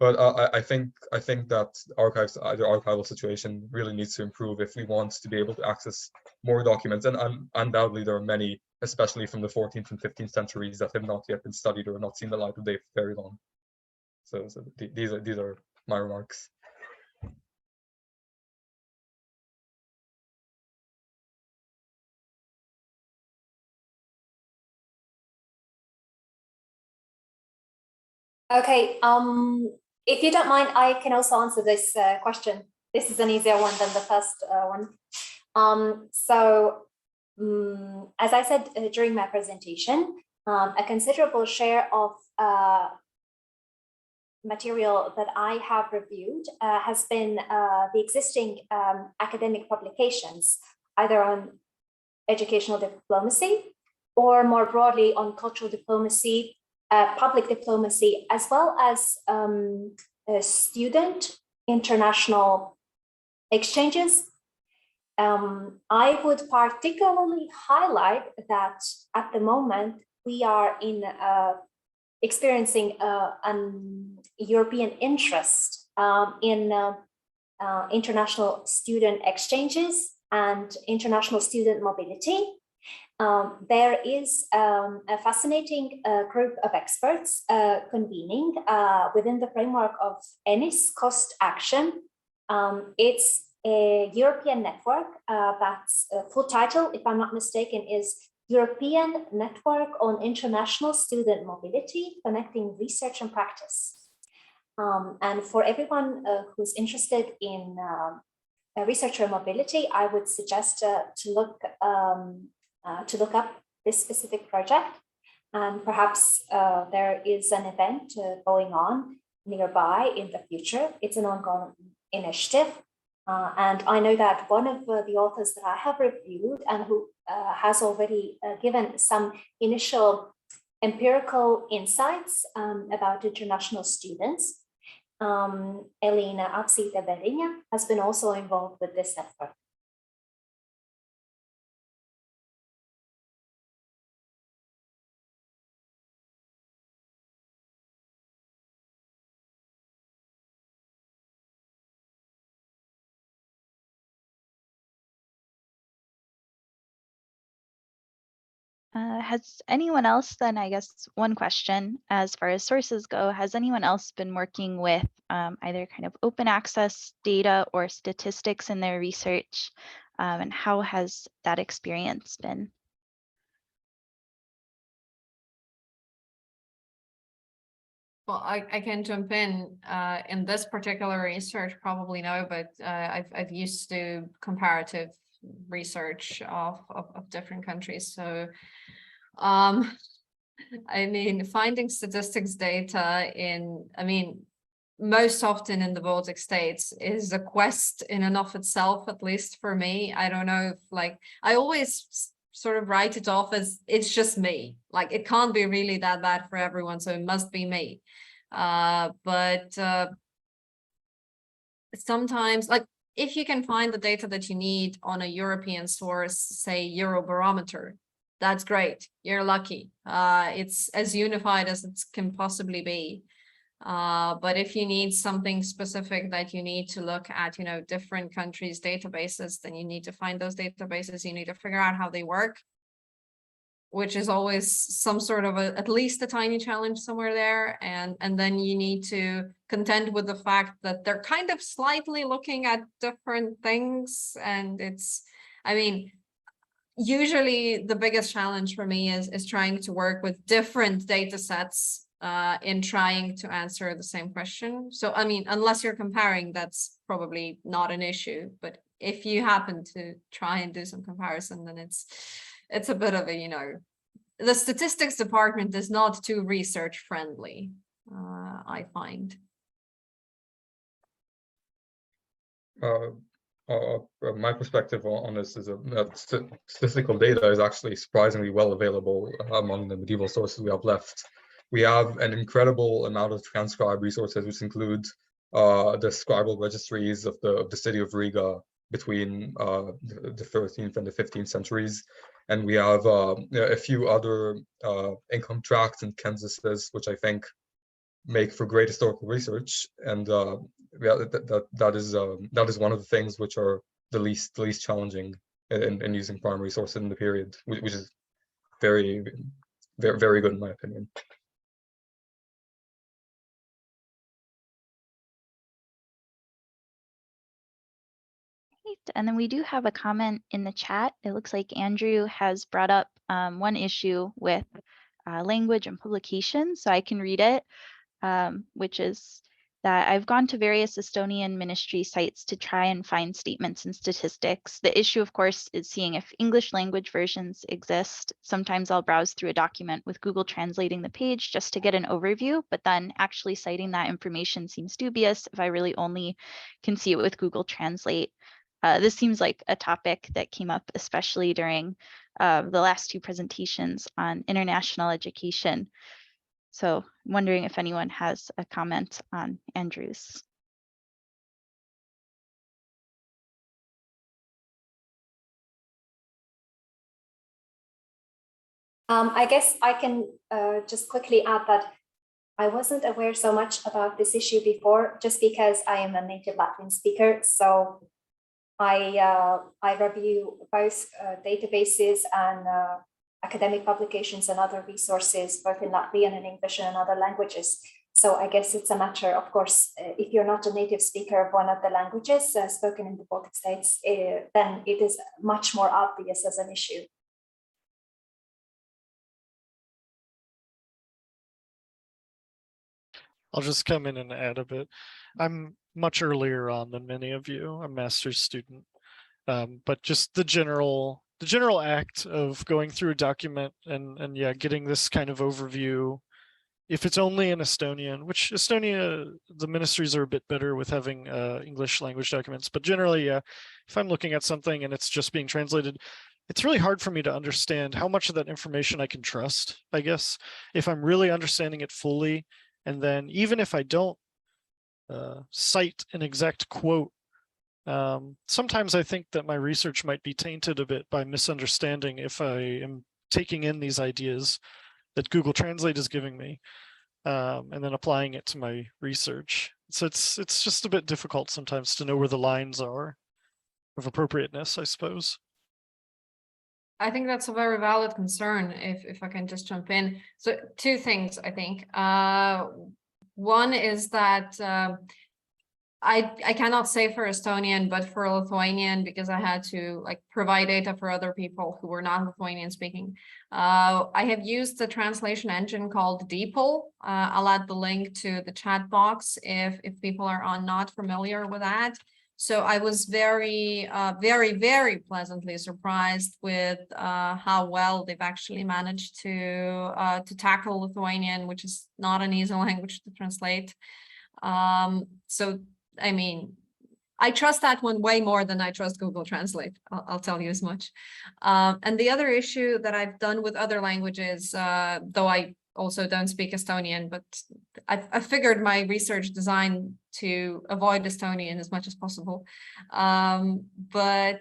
But I think that the archival situation really needs to improve if we want to be able to access more documents. And undoubtedly there are many, especially from the 14th and 15th centuries, that have not yet been studied or not seen the light of day for very long. So these are my remarks. Okay, if you don't mind, I can also answer this question. This is an easier one than the first one. As I said during my presentation, a considerable share of material that I have reviewed has been the existing academic publications, either on educational diplomacy or more broadly on cultural diplomacy, public diplomacy, as well as student international exchanges. I would particularly highlight that at the moment we are experiencing an European interest in international student exchanges and international student mobility. There is a fascinating group of experts convening within the framework of ENIS Cost Action. It's a European network that's full title, if I'm not mistaken, is European Network on International Student Mobility, Connecting Research and Practice. And for everyone who's interested in researcher mobility, I would suggest to look up this specific project. And perhaps there is an event going on nearby in the future. It's an ongoing initiative. And I know that one of the authors that I have reviewed and who has already given some initial empirical insights about international students, Elina Apsita-Beriņa, has been also involved with this network. Has anyone else then, I guess, one question as far as sources go, has anyone else been working with either kind of open access data or statistics in their research? And how has that experience been? Well, I can jump in this particular research, probably no, but I've used to comparative research of different countries. So I mean, finding statistics data most often in the Baltic states is a quest in and of itself, at least for me. I don't know if I always sort of write it off as it's just me. Like it can't be really that bad for everyone, so it must be me. But sometimes, like if you can find the data that you need on a European source, say Eurobarometer, that's great. You're lucky. It's as unified as it can possibly be. But if you need something specific that you need to look at, different countries' databases, then you need to find those databases. You need to figure out how they work, which is always some sort of at least a tiny challenge somewhere there. And then you need to contend with the fact that they're kind of slightly looking at different things. And usually the biggest challenge for me is trying to work with different data sets in trying to answer the same question. So, unless you're comparing, that's probably not an issue. But if you happen to try and do some comparison, then it's a bit of the statistics department is not too research friendly, I find. My perspective on this is that statistical data is actually surprisingly well available among the medieval sources we have left. We have an incredible amount of transcribed resources, which include the scribal registries of the city of Riga between the 13th and the 15th centuries. And we have a few other income tracts and censuses, which I think make for great historical research. And that is one of the things which are the least challenging in using primary sources in the period, which is very, very, very good in my opinion. And then we do have a comment in the chat. It looks like Andrew has brought up one issue with language and publication, so I can read it, which is that I've gone to various Estonian ministry sites to try and find statements and statistics. The issue, of course, is seeing if English language versions exist. Sometimes I'll browse through a document with Google translating the page just to get an overview, but then actually citing that information seems dubious if I really only can see it with Google Translate. This seems like a topic that came up especially during the last two presentations on international education. So I'm wondering if anyone has a comment on Andrew's. I guess I can just quickly add that I wasn't aware so much about this issue before, just because I am a native Latvian speaker. So I review both databases and academic publications and other resources, both in Latvian and English and other languages. So I guess it's a matter, of course, if you're not a native speaker of one of the languages spoken in the Baltic states, then it is much more obvious as an issue. I'll just come in and add a bit. I'm much earlier on than many of you. I'm a master's student, but just the general act of going through a document and yeah, getting this kind of overview. If it's only in Estonian, which Estonia, the ministries are a bit better with having English language documents, but generally, yeah, if I'm looking at something and it's just being translated, it's really hard for me to understand how much of that information I can trust, I guess, if I'm really understanding it fully. And then even if I don't cite an exact quote, sometimes I think that my research might be tainted a bit by misunderstanding if I am taking in these ideas that Google Translate is giving me and then applying it to my research. So it's just a bit difficult sometimes to know where the lines are of appropriateness, I suppose. I think that's a very valid concern, if I can just jump in. So two things, I think. One is that I cannot say for Estonian, but for Lithuanian, because I had to provide data for other people who were not Lithuanian speaking. I have used the translation engine called DeepL. I'll add the link to the chat box if people are not familiar with that. So I was very, very pleasantly surprised with how well they've actually managed to tackle Lithuanian, which is not an easy language to translate. So, I mean, I trust that one way more than I trust Google Translate. I'll tell you as much. And the other issue that I've done with other languages, though I also don't speak Estonian, but I figured my research design to avoid Estonian as much as possible. But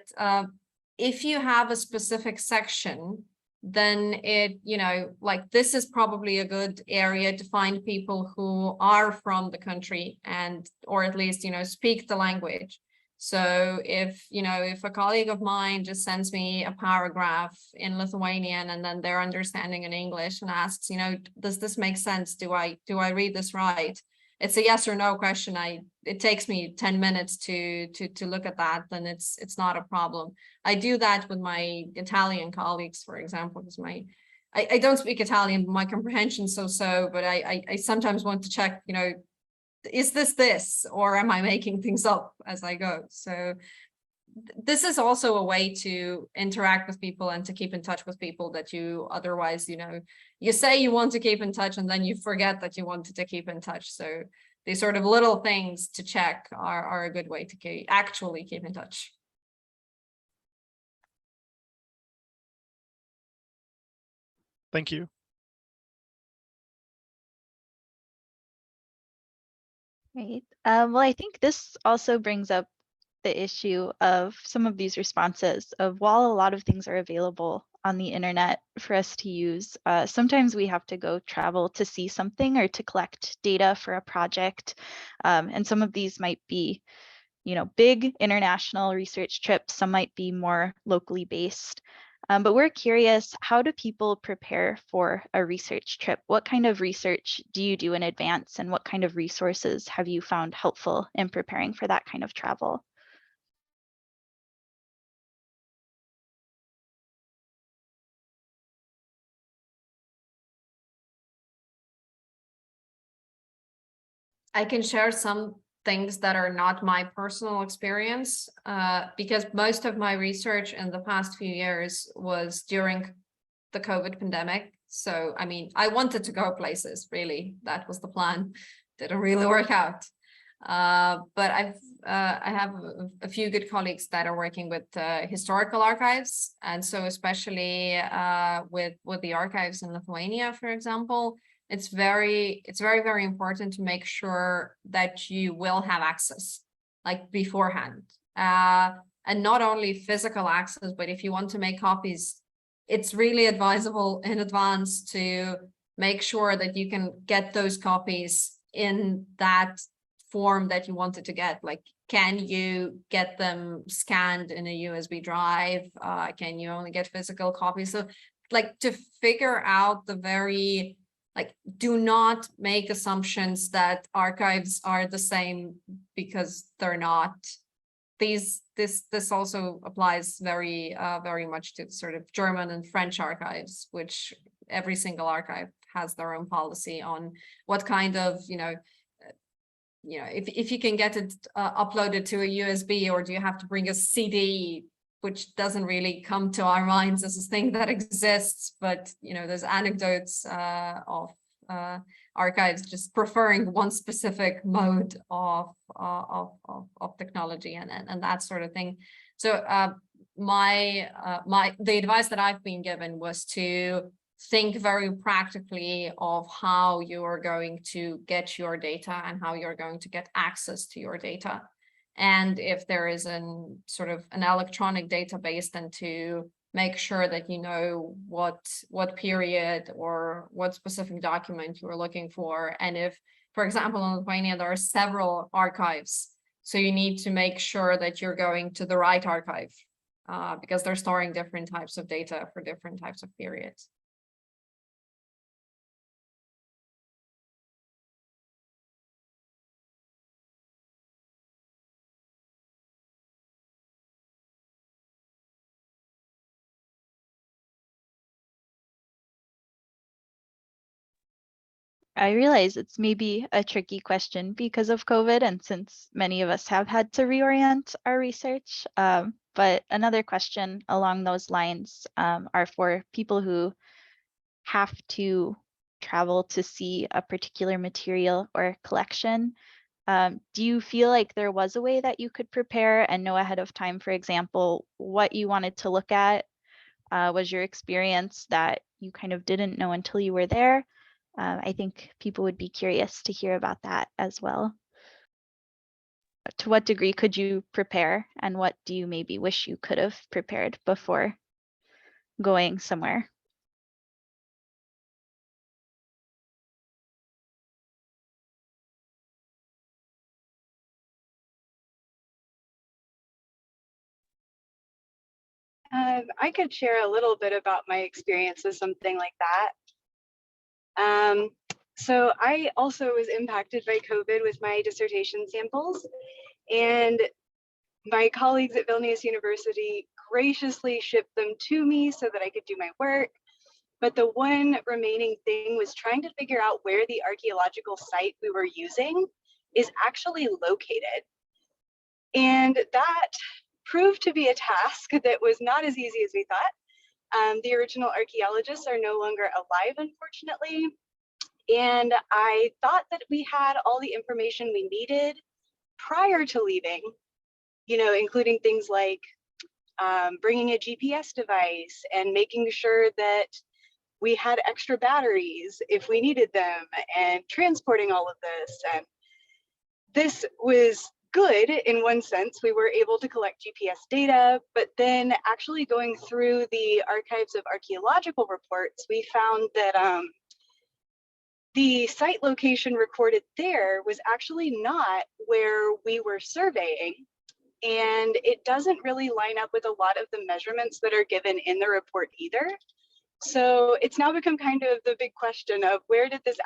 if you have a specific section, then it, you know, like this is probably a good area to find people who are from the country and, or at least, you know, speak the language. So if, you know, if a colleague of mine just sends me a paragraph in Lithuanian and then they're understanding in English and asks, you know, does this make sense? Do I read this right? It's a yes or no question. It takes me 10 minutes to look at that, then it's not a problem. I do that with my Italian colleagues, for example, because I don't speak Italian, but my comprehension so, but I sometimes want to check, you know, is this, or am I making things up as I go? So this is also a way to interact with people and to keep in touch with people that you otherwise, you know, you say you want to keep in touch and then you forget that you wanted to keep in touch. So these sort of little things to check are a good way to actually keep in touch. Thank you. Right. Well, I think this also brings up the issue of some of these responses of while a lot of things are available on the internet for us to use, sometimes we have to go travel to see something or to collect data for a project. And some of these might be, you know, big international research trips, some might be more locally based. But we're curious, how do people prepare for a research trip? What kind of research do you do in advance, and what kind of resources have you found helpful in preparing for that kind of travel? I can share some things that are not my personal experience, because most of my research in the past few years was during the COVID pandemic. So, I mean, I wanted to go places, really. That was the plan. Didn't really work out. But I have a few good colleagues that are working with historical archives. And so especially with the archives in Lithuania, for example, it's very, very important to make sure that you will have access, like beforehand. And not only physical access, but if you want to make copies, it's really advisable in advance to make sure that you can get those copies in that form that you wanted to get. Like, can you get them scanned in a USB drive? Can you only get physical copies? So like to figure out the very, like, do not make assumptions that archives are the same, because they're not. This also applies very much to sort of German and French archives, which every single archive has their own policy on what kind of, if you can get it uploaded to a USB, or do you have to bring a CD, which doesn't really come to our minds as a thing that exists, but there's anecdotes of archives just preferring one specific mode of technology and that sort of thing. So the advice that I've been given was to think very practically of how you are going to get your data and how you're going to get access to your data. And if there is an electronic database, then to make sure that you know what period or what specific document you are looking for. And if, for example, in Lithuania, there are several archives, so you need to make sure that you're going to the right archive because they're storing different types of data for different types of periods. I realize it's maybe a tricky question because of COVID, and since many of us have had to reorient our research. But another question along those lines are for people who have to travel to see a particular material or collection. Do you feel like there was a way that you could prepare and know ahead of time, for example, what you wanted to look at? Was your experience that you kind of didn't know until you were there? I think people would be curious to hear about that as well. To what degree could you prepare, and what do you maybe wish you could have prepared before going somewhere? I could share a little bit about my experience with something like that. So I also was impacted by COVID with my dissertation samples, and my colleagues at Vilnius University graciously shipped them to me so that I could do my work. But the one remaining thing was trying to figure out where the archaeological site we were using is actually located. And that proved to be a task that was not as easy as we thought. The original archaeologists are no longer alive, unfortunately. And I thought that we had all the information we needed prior to leaving, you know, including things like bringing a GPS device and making sure that we had extra batteries if we needed them, and transporting all of this. And this was good in one sense. We were able to collect GPS data, but then actually going through the archives of archaeological reports, we found that the site location recorded there was actually not where we were surveying. And it doesn't really line up with a lot of the measurements that are given in the report either. So it's now become kind of the big question of where did this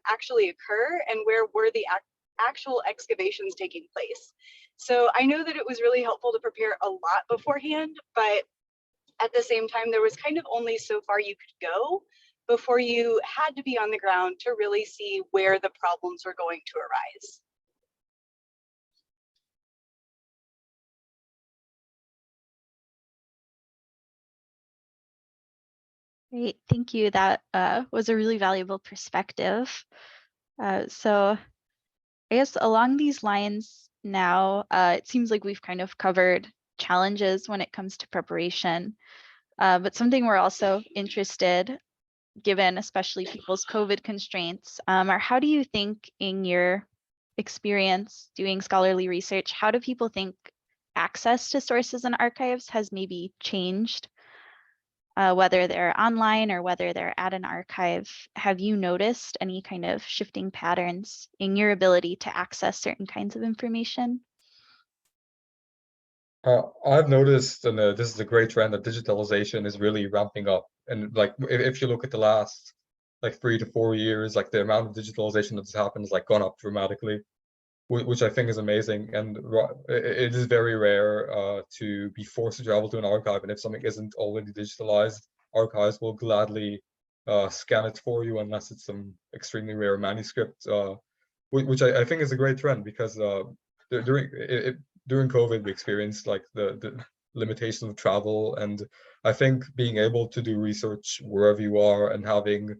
actually occur, and where were the actual excavations taking place. So I know that it was really helpful to prepare a lot beforehand, but at the same time, there was kind of only so far you could go before you had to be on the ground to really see where the problems were going to arise. Great, thank you. That was a really valuable perspective. So I guess along these lines now, it seems like we've kind of covered challenges when it comes to preparation, but something we're also interested, given especially people's COVID constraints, are how do you think, in your experience doing scholarly research, how do people think access to sources and archives has maybe changed? Whether they're online or whether they're at an archive, have you noticed any kind of shifting patterns in your ability to access certain kinds of information? I've noticed, and this is a great trend, that digitalization is really ramping up. And like, if you look at the last like 3 to 4 years, like the amount of digitalization that's happened has like gone up dramatically, which I think is amazing. And it is very rare to be forced to travel to an archive, and if something isn't already digitalized, archives will gladly scan it for you, unless it's some extremely rare manuscript, which I think is a great trend, because during COVID, we experienced like the limitation of travel, and I think being able to do research wherever you are and having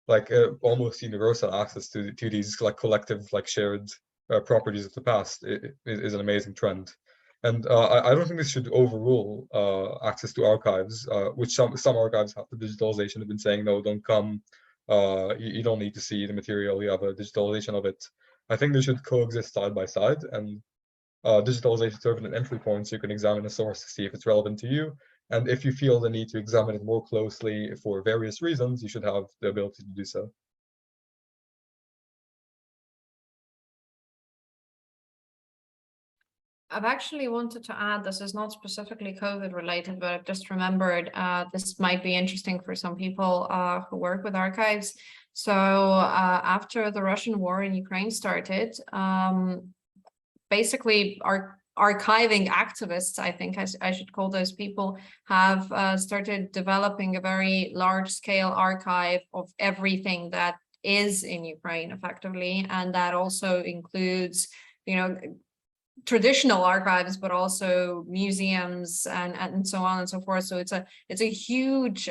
like almost universal access to these like collective, like shared properties of the past is an amazing trend. And I don't think this should overrule access to archives, which some archives after digitalization have been saying, no, don't come. You don't need to see the material. You have a digitalization of it. I think they should coexist side by side, and digitalization serving an entry point so you can examine a source to see if it's relevant to you. And if you feel the need to examine it more closely for various reasons, you should have the ability to do so. I've actually wanted to add, this is not specifically COVID related, but I've just remembered this might be interesting for some people who work with archives. So after the Russian war in Ukraine started, basically our archiving activists, I think I should call those people, have started developing a very large scale archive of everything that is in Ukraine effectively, and that also includes, you know, traditional archives, but also museums and so on and so forth. So it's a huge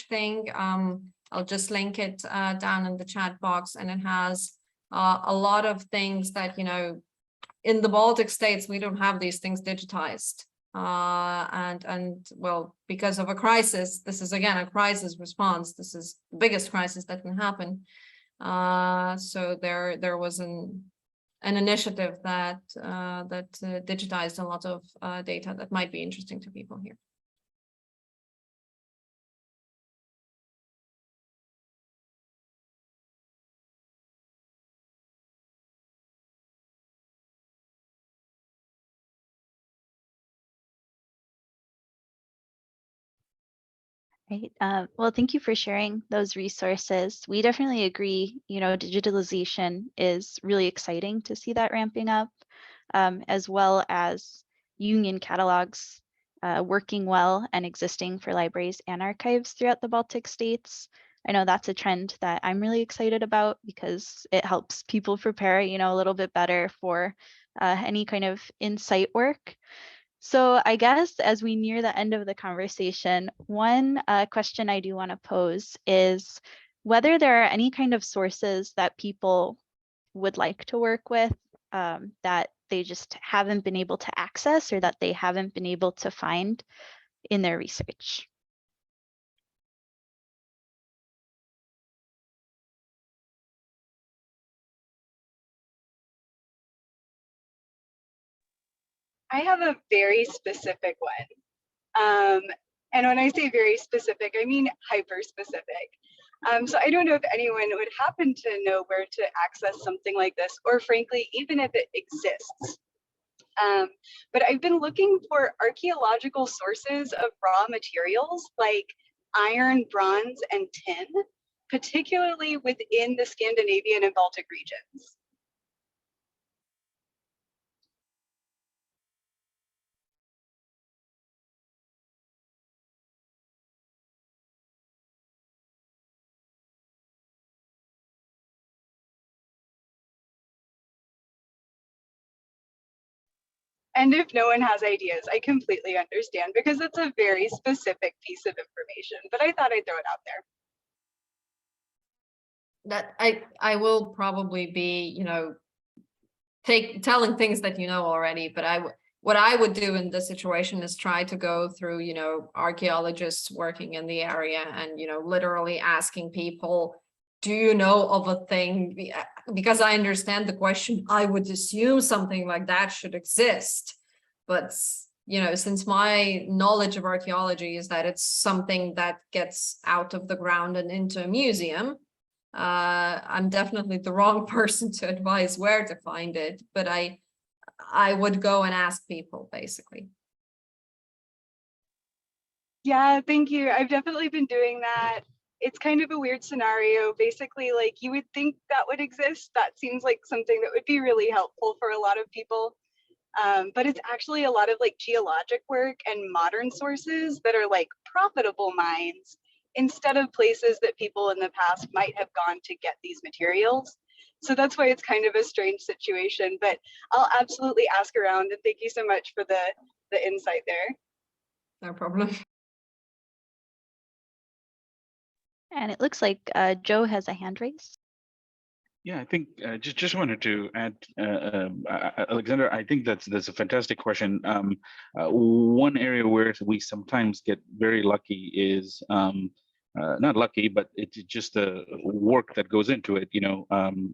thing. I'll just link it down in the chat box, and it has a lot of things that, you know, in the Baltic states, we don't have these things digitized. And well, because of a crisis, this is again a crisis response. This is the biggest crisis that can happen. So there was an initiative that digitized a lot of data that might be interesting to people here. Right. Well, thank you for sharing those resources. We definitely agree, you know, digitalization is really exciting to see that ramping up, as well as union catalogs working well and existing for libraries and archives throughout the Baltic states. I know that's a trend that I'm really excited about because it helps people prepare, you know, a little bit better for any kind of insight work. So I guess as we near the end of the conversation, one question I do want to pose is whether there are any kind of sources that people would like to work with that they just haven't been able to access or that they haven't been able to find in their research. I have a very specific one. And when I say very specific, I mean hyper specific. So I don't know if anyone would happen to know where to access something like this, or frankly, even if it exists. But I've been looking for archaeological sources of raw materials like iron, bronze, and tin, particularly within the Scandinavian and Baltic regions. And if no one has ideas, I completely understand because it's a very specific piece of information, but I thought I'd throw it out there. That I will probably be, you know, telling things that you know already, but what I would do in this situation is try to go through, you know, archaeologists working in the area and, you know, literally asking people, do you know of a thing? Because I understand the question, I would assume something like that should exist. But, you know, since my knowledge of archaeology is that it's something that gets out of the ground and into a museum, I'm definitely the wrong person to advise where to find it. But I would go and ask people, basically. Yeah, thank you. I've definitely been doing that. It's kind of a weird scenario. Basically, like you would think that would exist. That seems like something that would be really helpful for a lot of people. But it's actually a lot of like geologic work and modern sources that are like profitable mines instead of places that people in the past might have gone to get these materials. So that's why it's kind of a strange situation, but I'll absolutely ask around, and thank you so much for the insight there. No problem. And it looks like Joe has a hand raised. Yeah, I think just wanted to add, Alexander, I think that's a fantastic question. One area where we sometimes get very lucky is, not lucky, but it's just the work that goes into it, you know,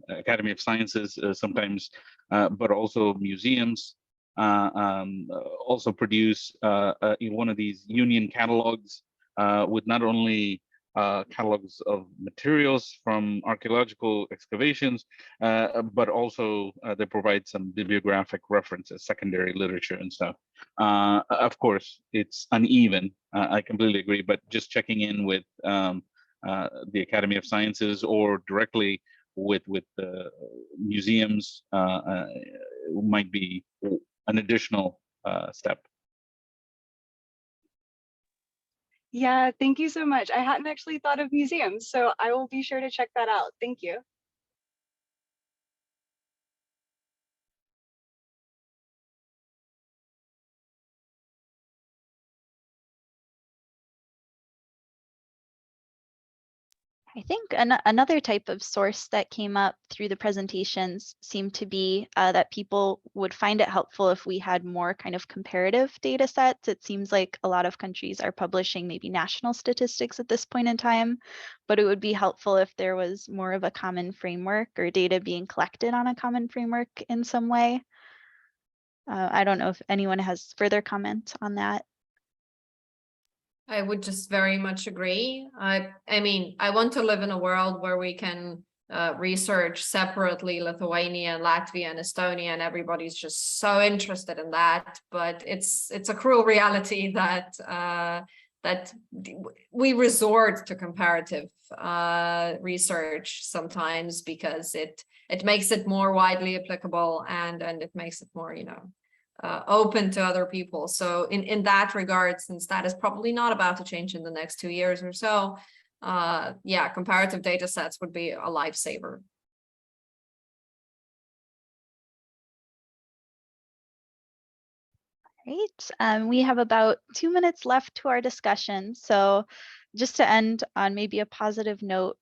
Academy of Sciences sometimes, but also museums also produce one of these union catalogs with not only catalogs of materials from archaeological excavations, but also they provide some bibliographic references, secondary literature and stuff. Of course, it's uneven. I completely agree, but just checking in with the Academy of Sciences or directly with the museums might be an additional step. Yeah, thank you so much. I hadn't actually thought of museums, so I will be sure to check that out. Thank you. I think another type of source that came up through the presentations seemed to be that people would find it helpful if we had more kind of comparative data sets. It seems like a lot of countries are publishing maybe national statistics at this point in time, but it would be helpful if there was more of a common framework or data being collected on a common framework in some way. I don't know if anyone has further comment on that. I would just very much agree. I mean, I want to live in a world where we can research separately Lithuania, Latvia, and Estonia, and everybody's just so interested in that. But it's a cruel reality that that we resort to comparative research sometimes because it makes it more widely applicable and it makes it more, you know, open to other people. So in that regard, since that is probably not about to change in the next 2 years or so, yeah, comparative data sets would be a lifesaver. Great. We have about 2 minutes left to our discussion. So just to end on maybe a positive note,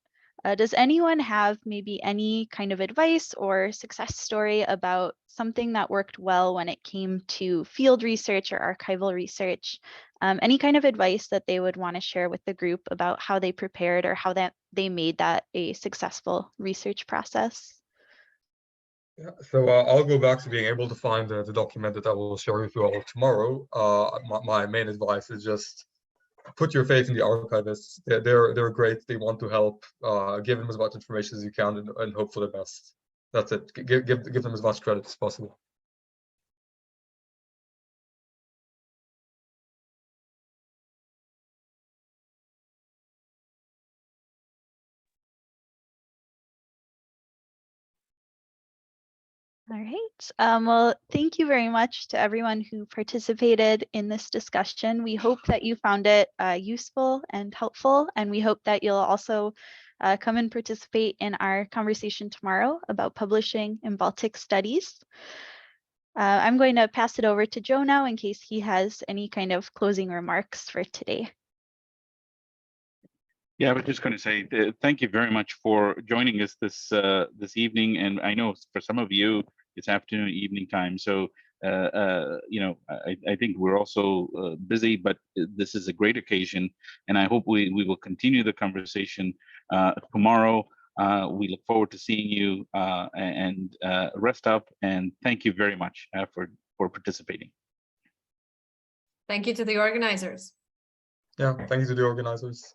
does anyone have maybe any kind of advice or success story about something that worked well when it came to field research or archival research? Any kind of advice that they would want to share with the group about how they prepared or how that they made that a successful research process? Yeah, so I'll go back to being able to find the document that I will share with you all tomorrow. My main advice is just put your faith in the archivists. They're great. They want to help. Give them as much information as you can and hope for the best. That's it. Give them as much credit as possible. All right. Well, thank you very much to everyone who participated in this discussion. We hope that you found it useful and helpful, and we hope that you'll also come and participate in our conversation tomorrow about publishing in Baltic studies. I'm going to pass it over to Joe now in case he has any kind of closing remarks for today. Yeah, I was just going to say thank you very much for joining us this evening, and I know for some of you it's afternoon, evening time. So you know, I think we're also busy, but this is a great occasion, and I hope we will continue the conversation tomorrow. We look forward to seeing you and rest up. And thank you very much for participating. Thank you to the organizers. Yeah, thank you to the organizers.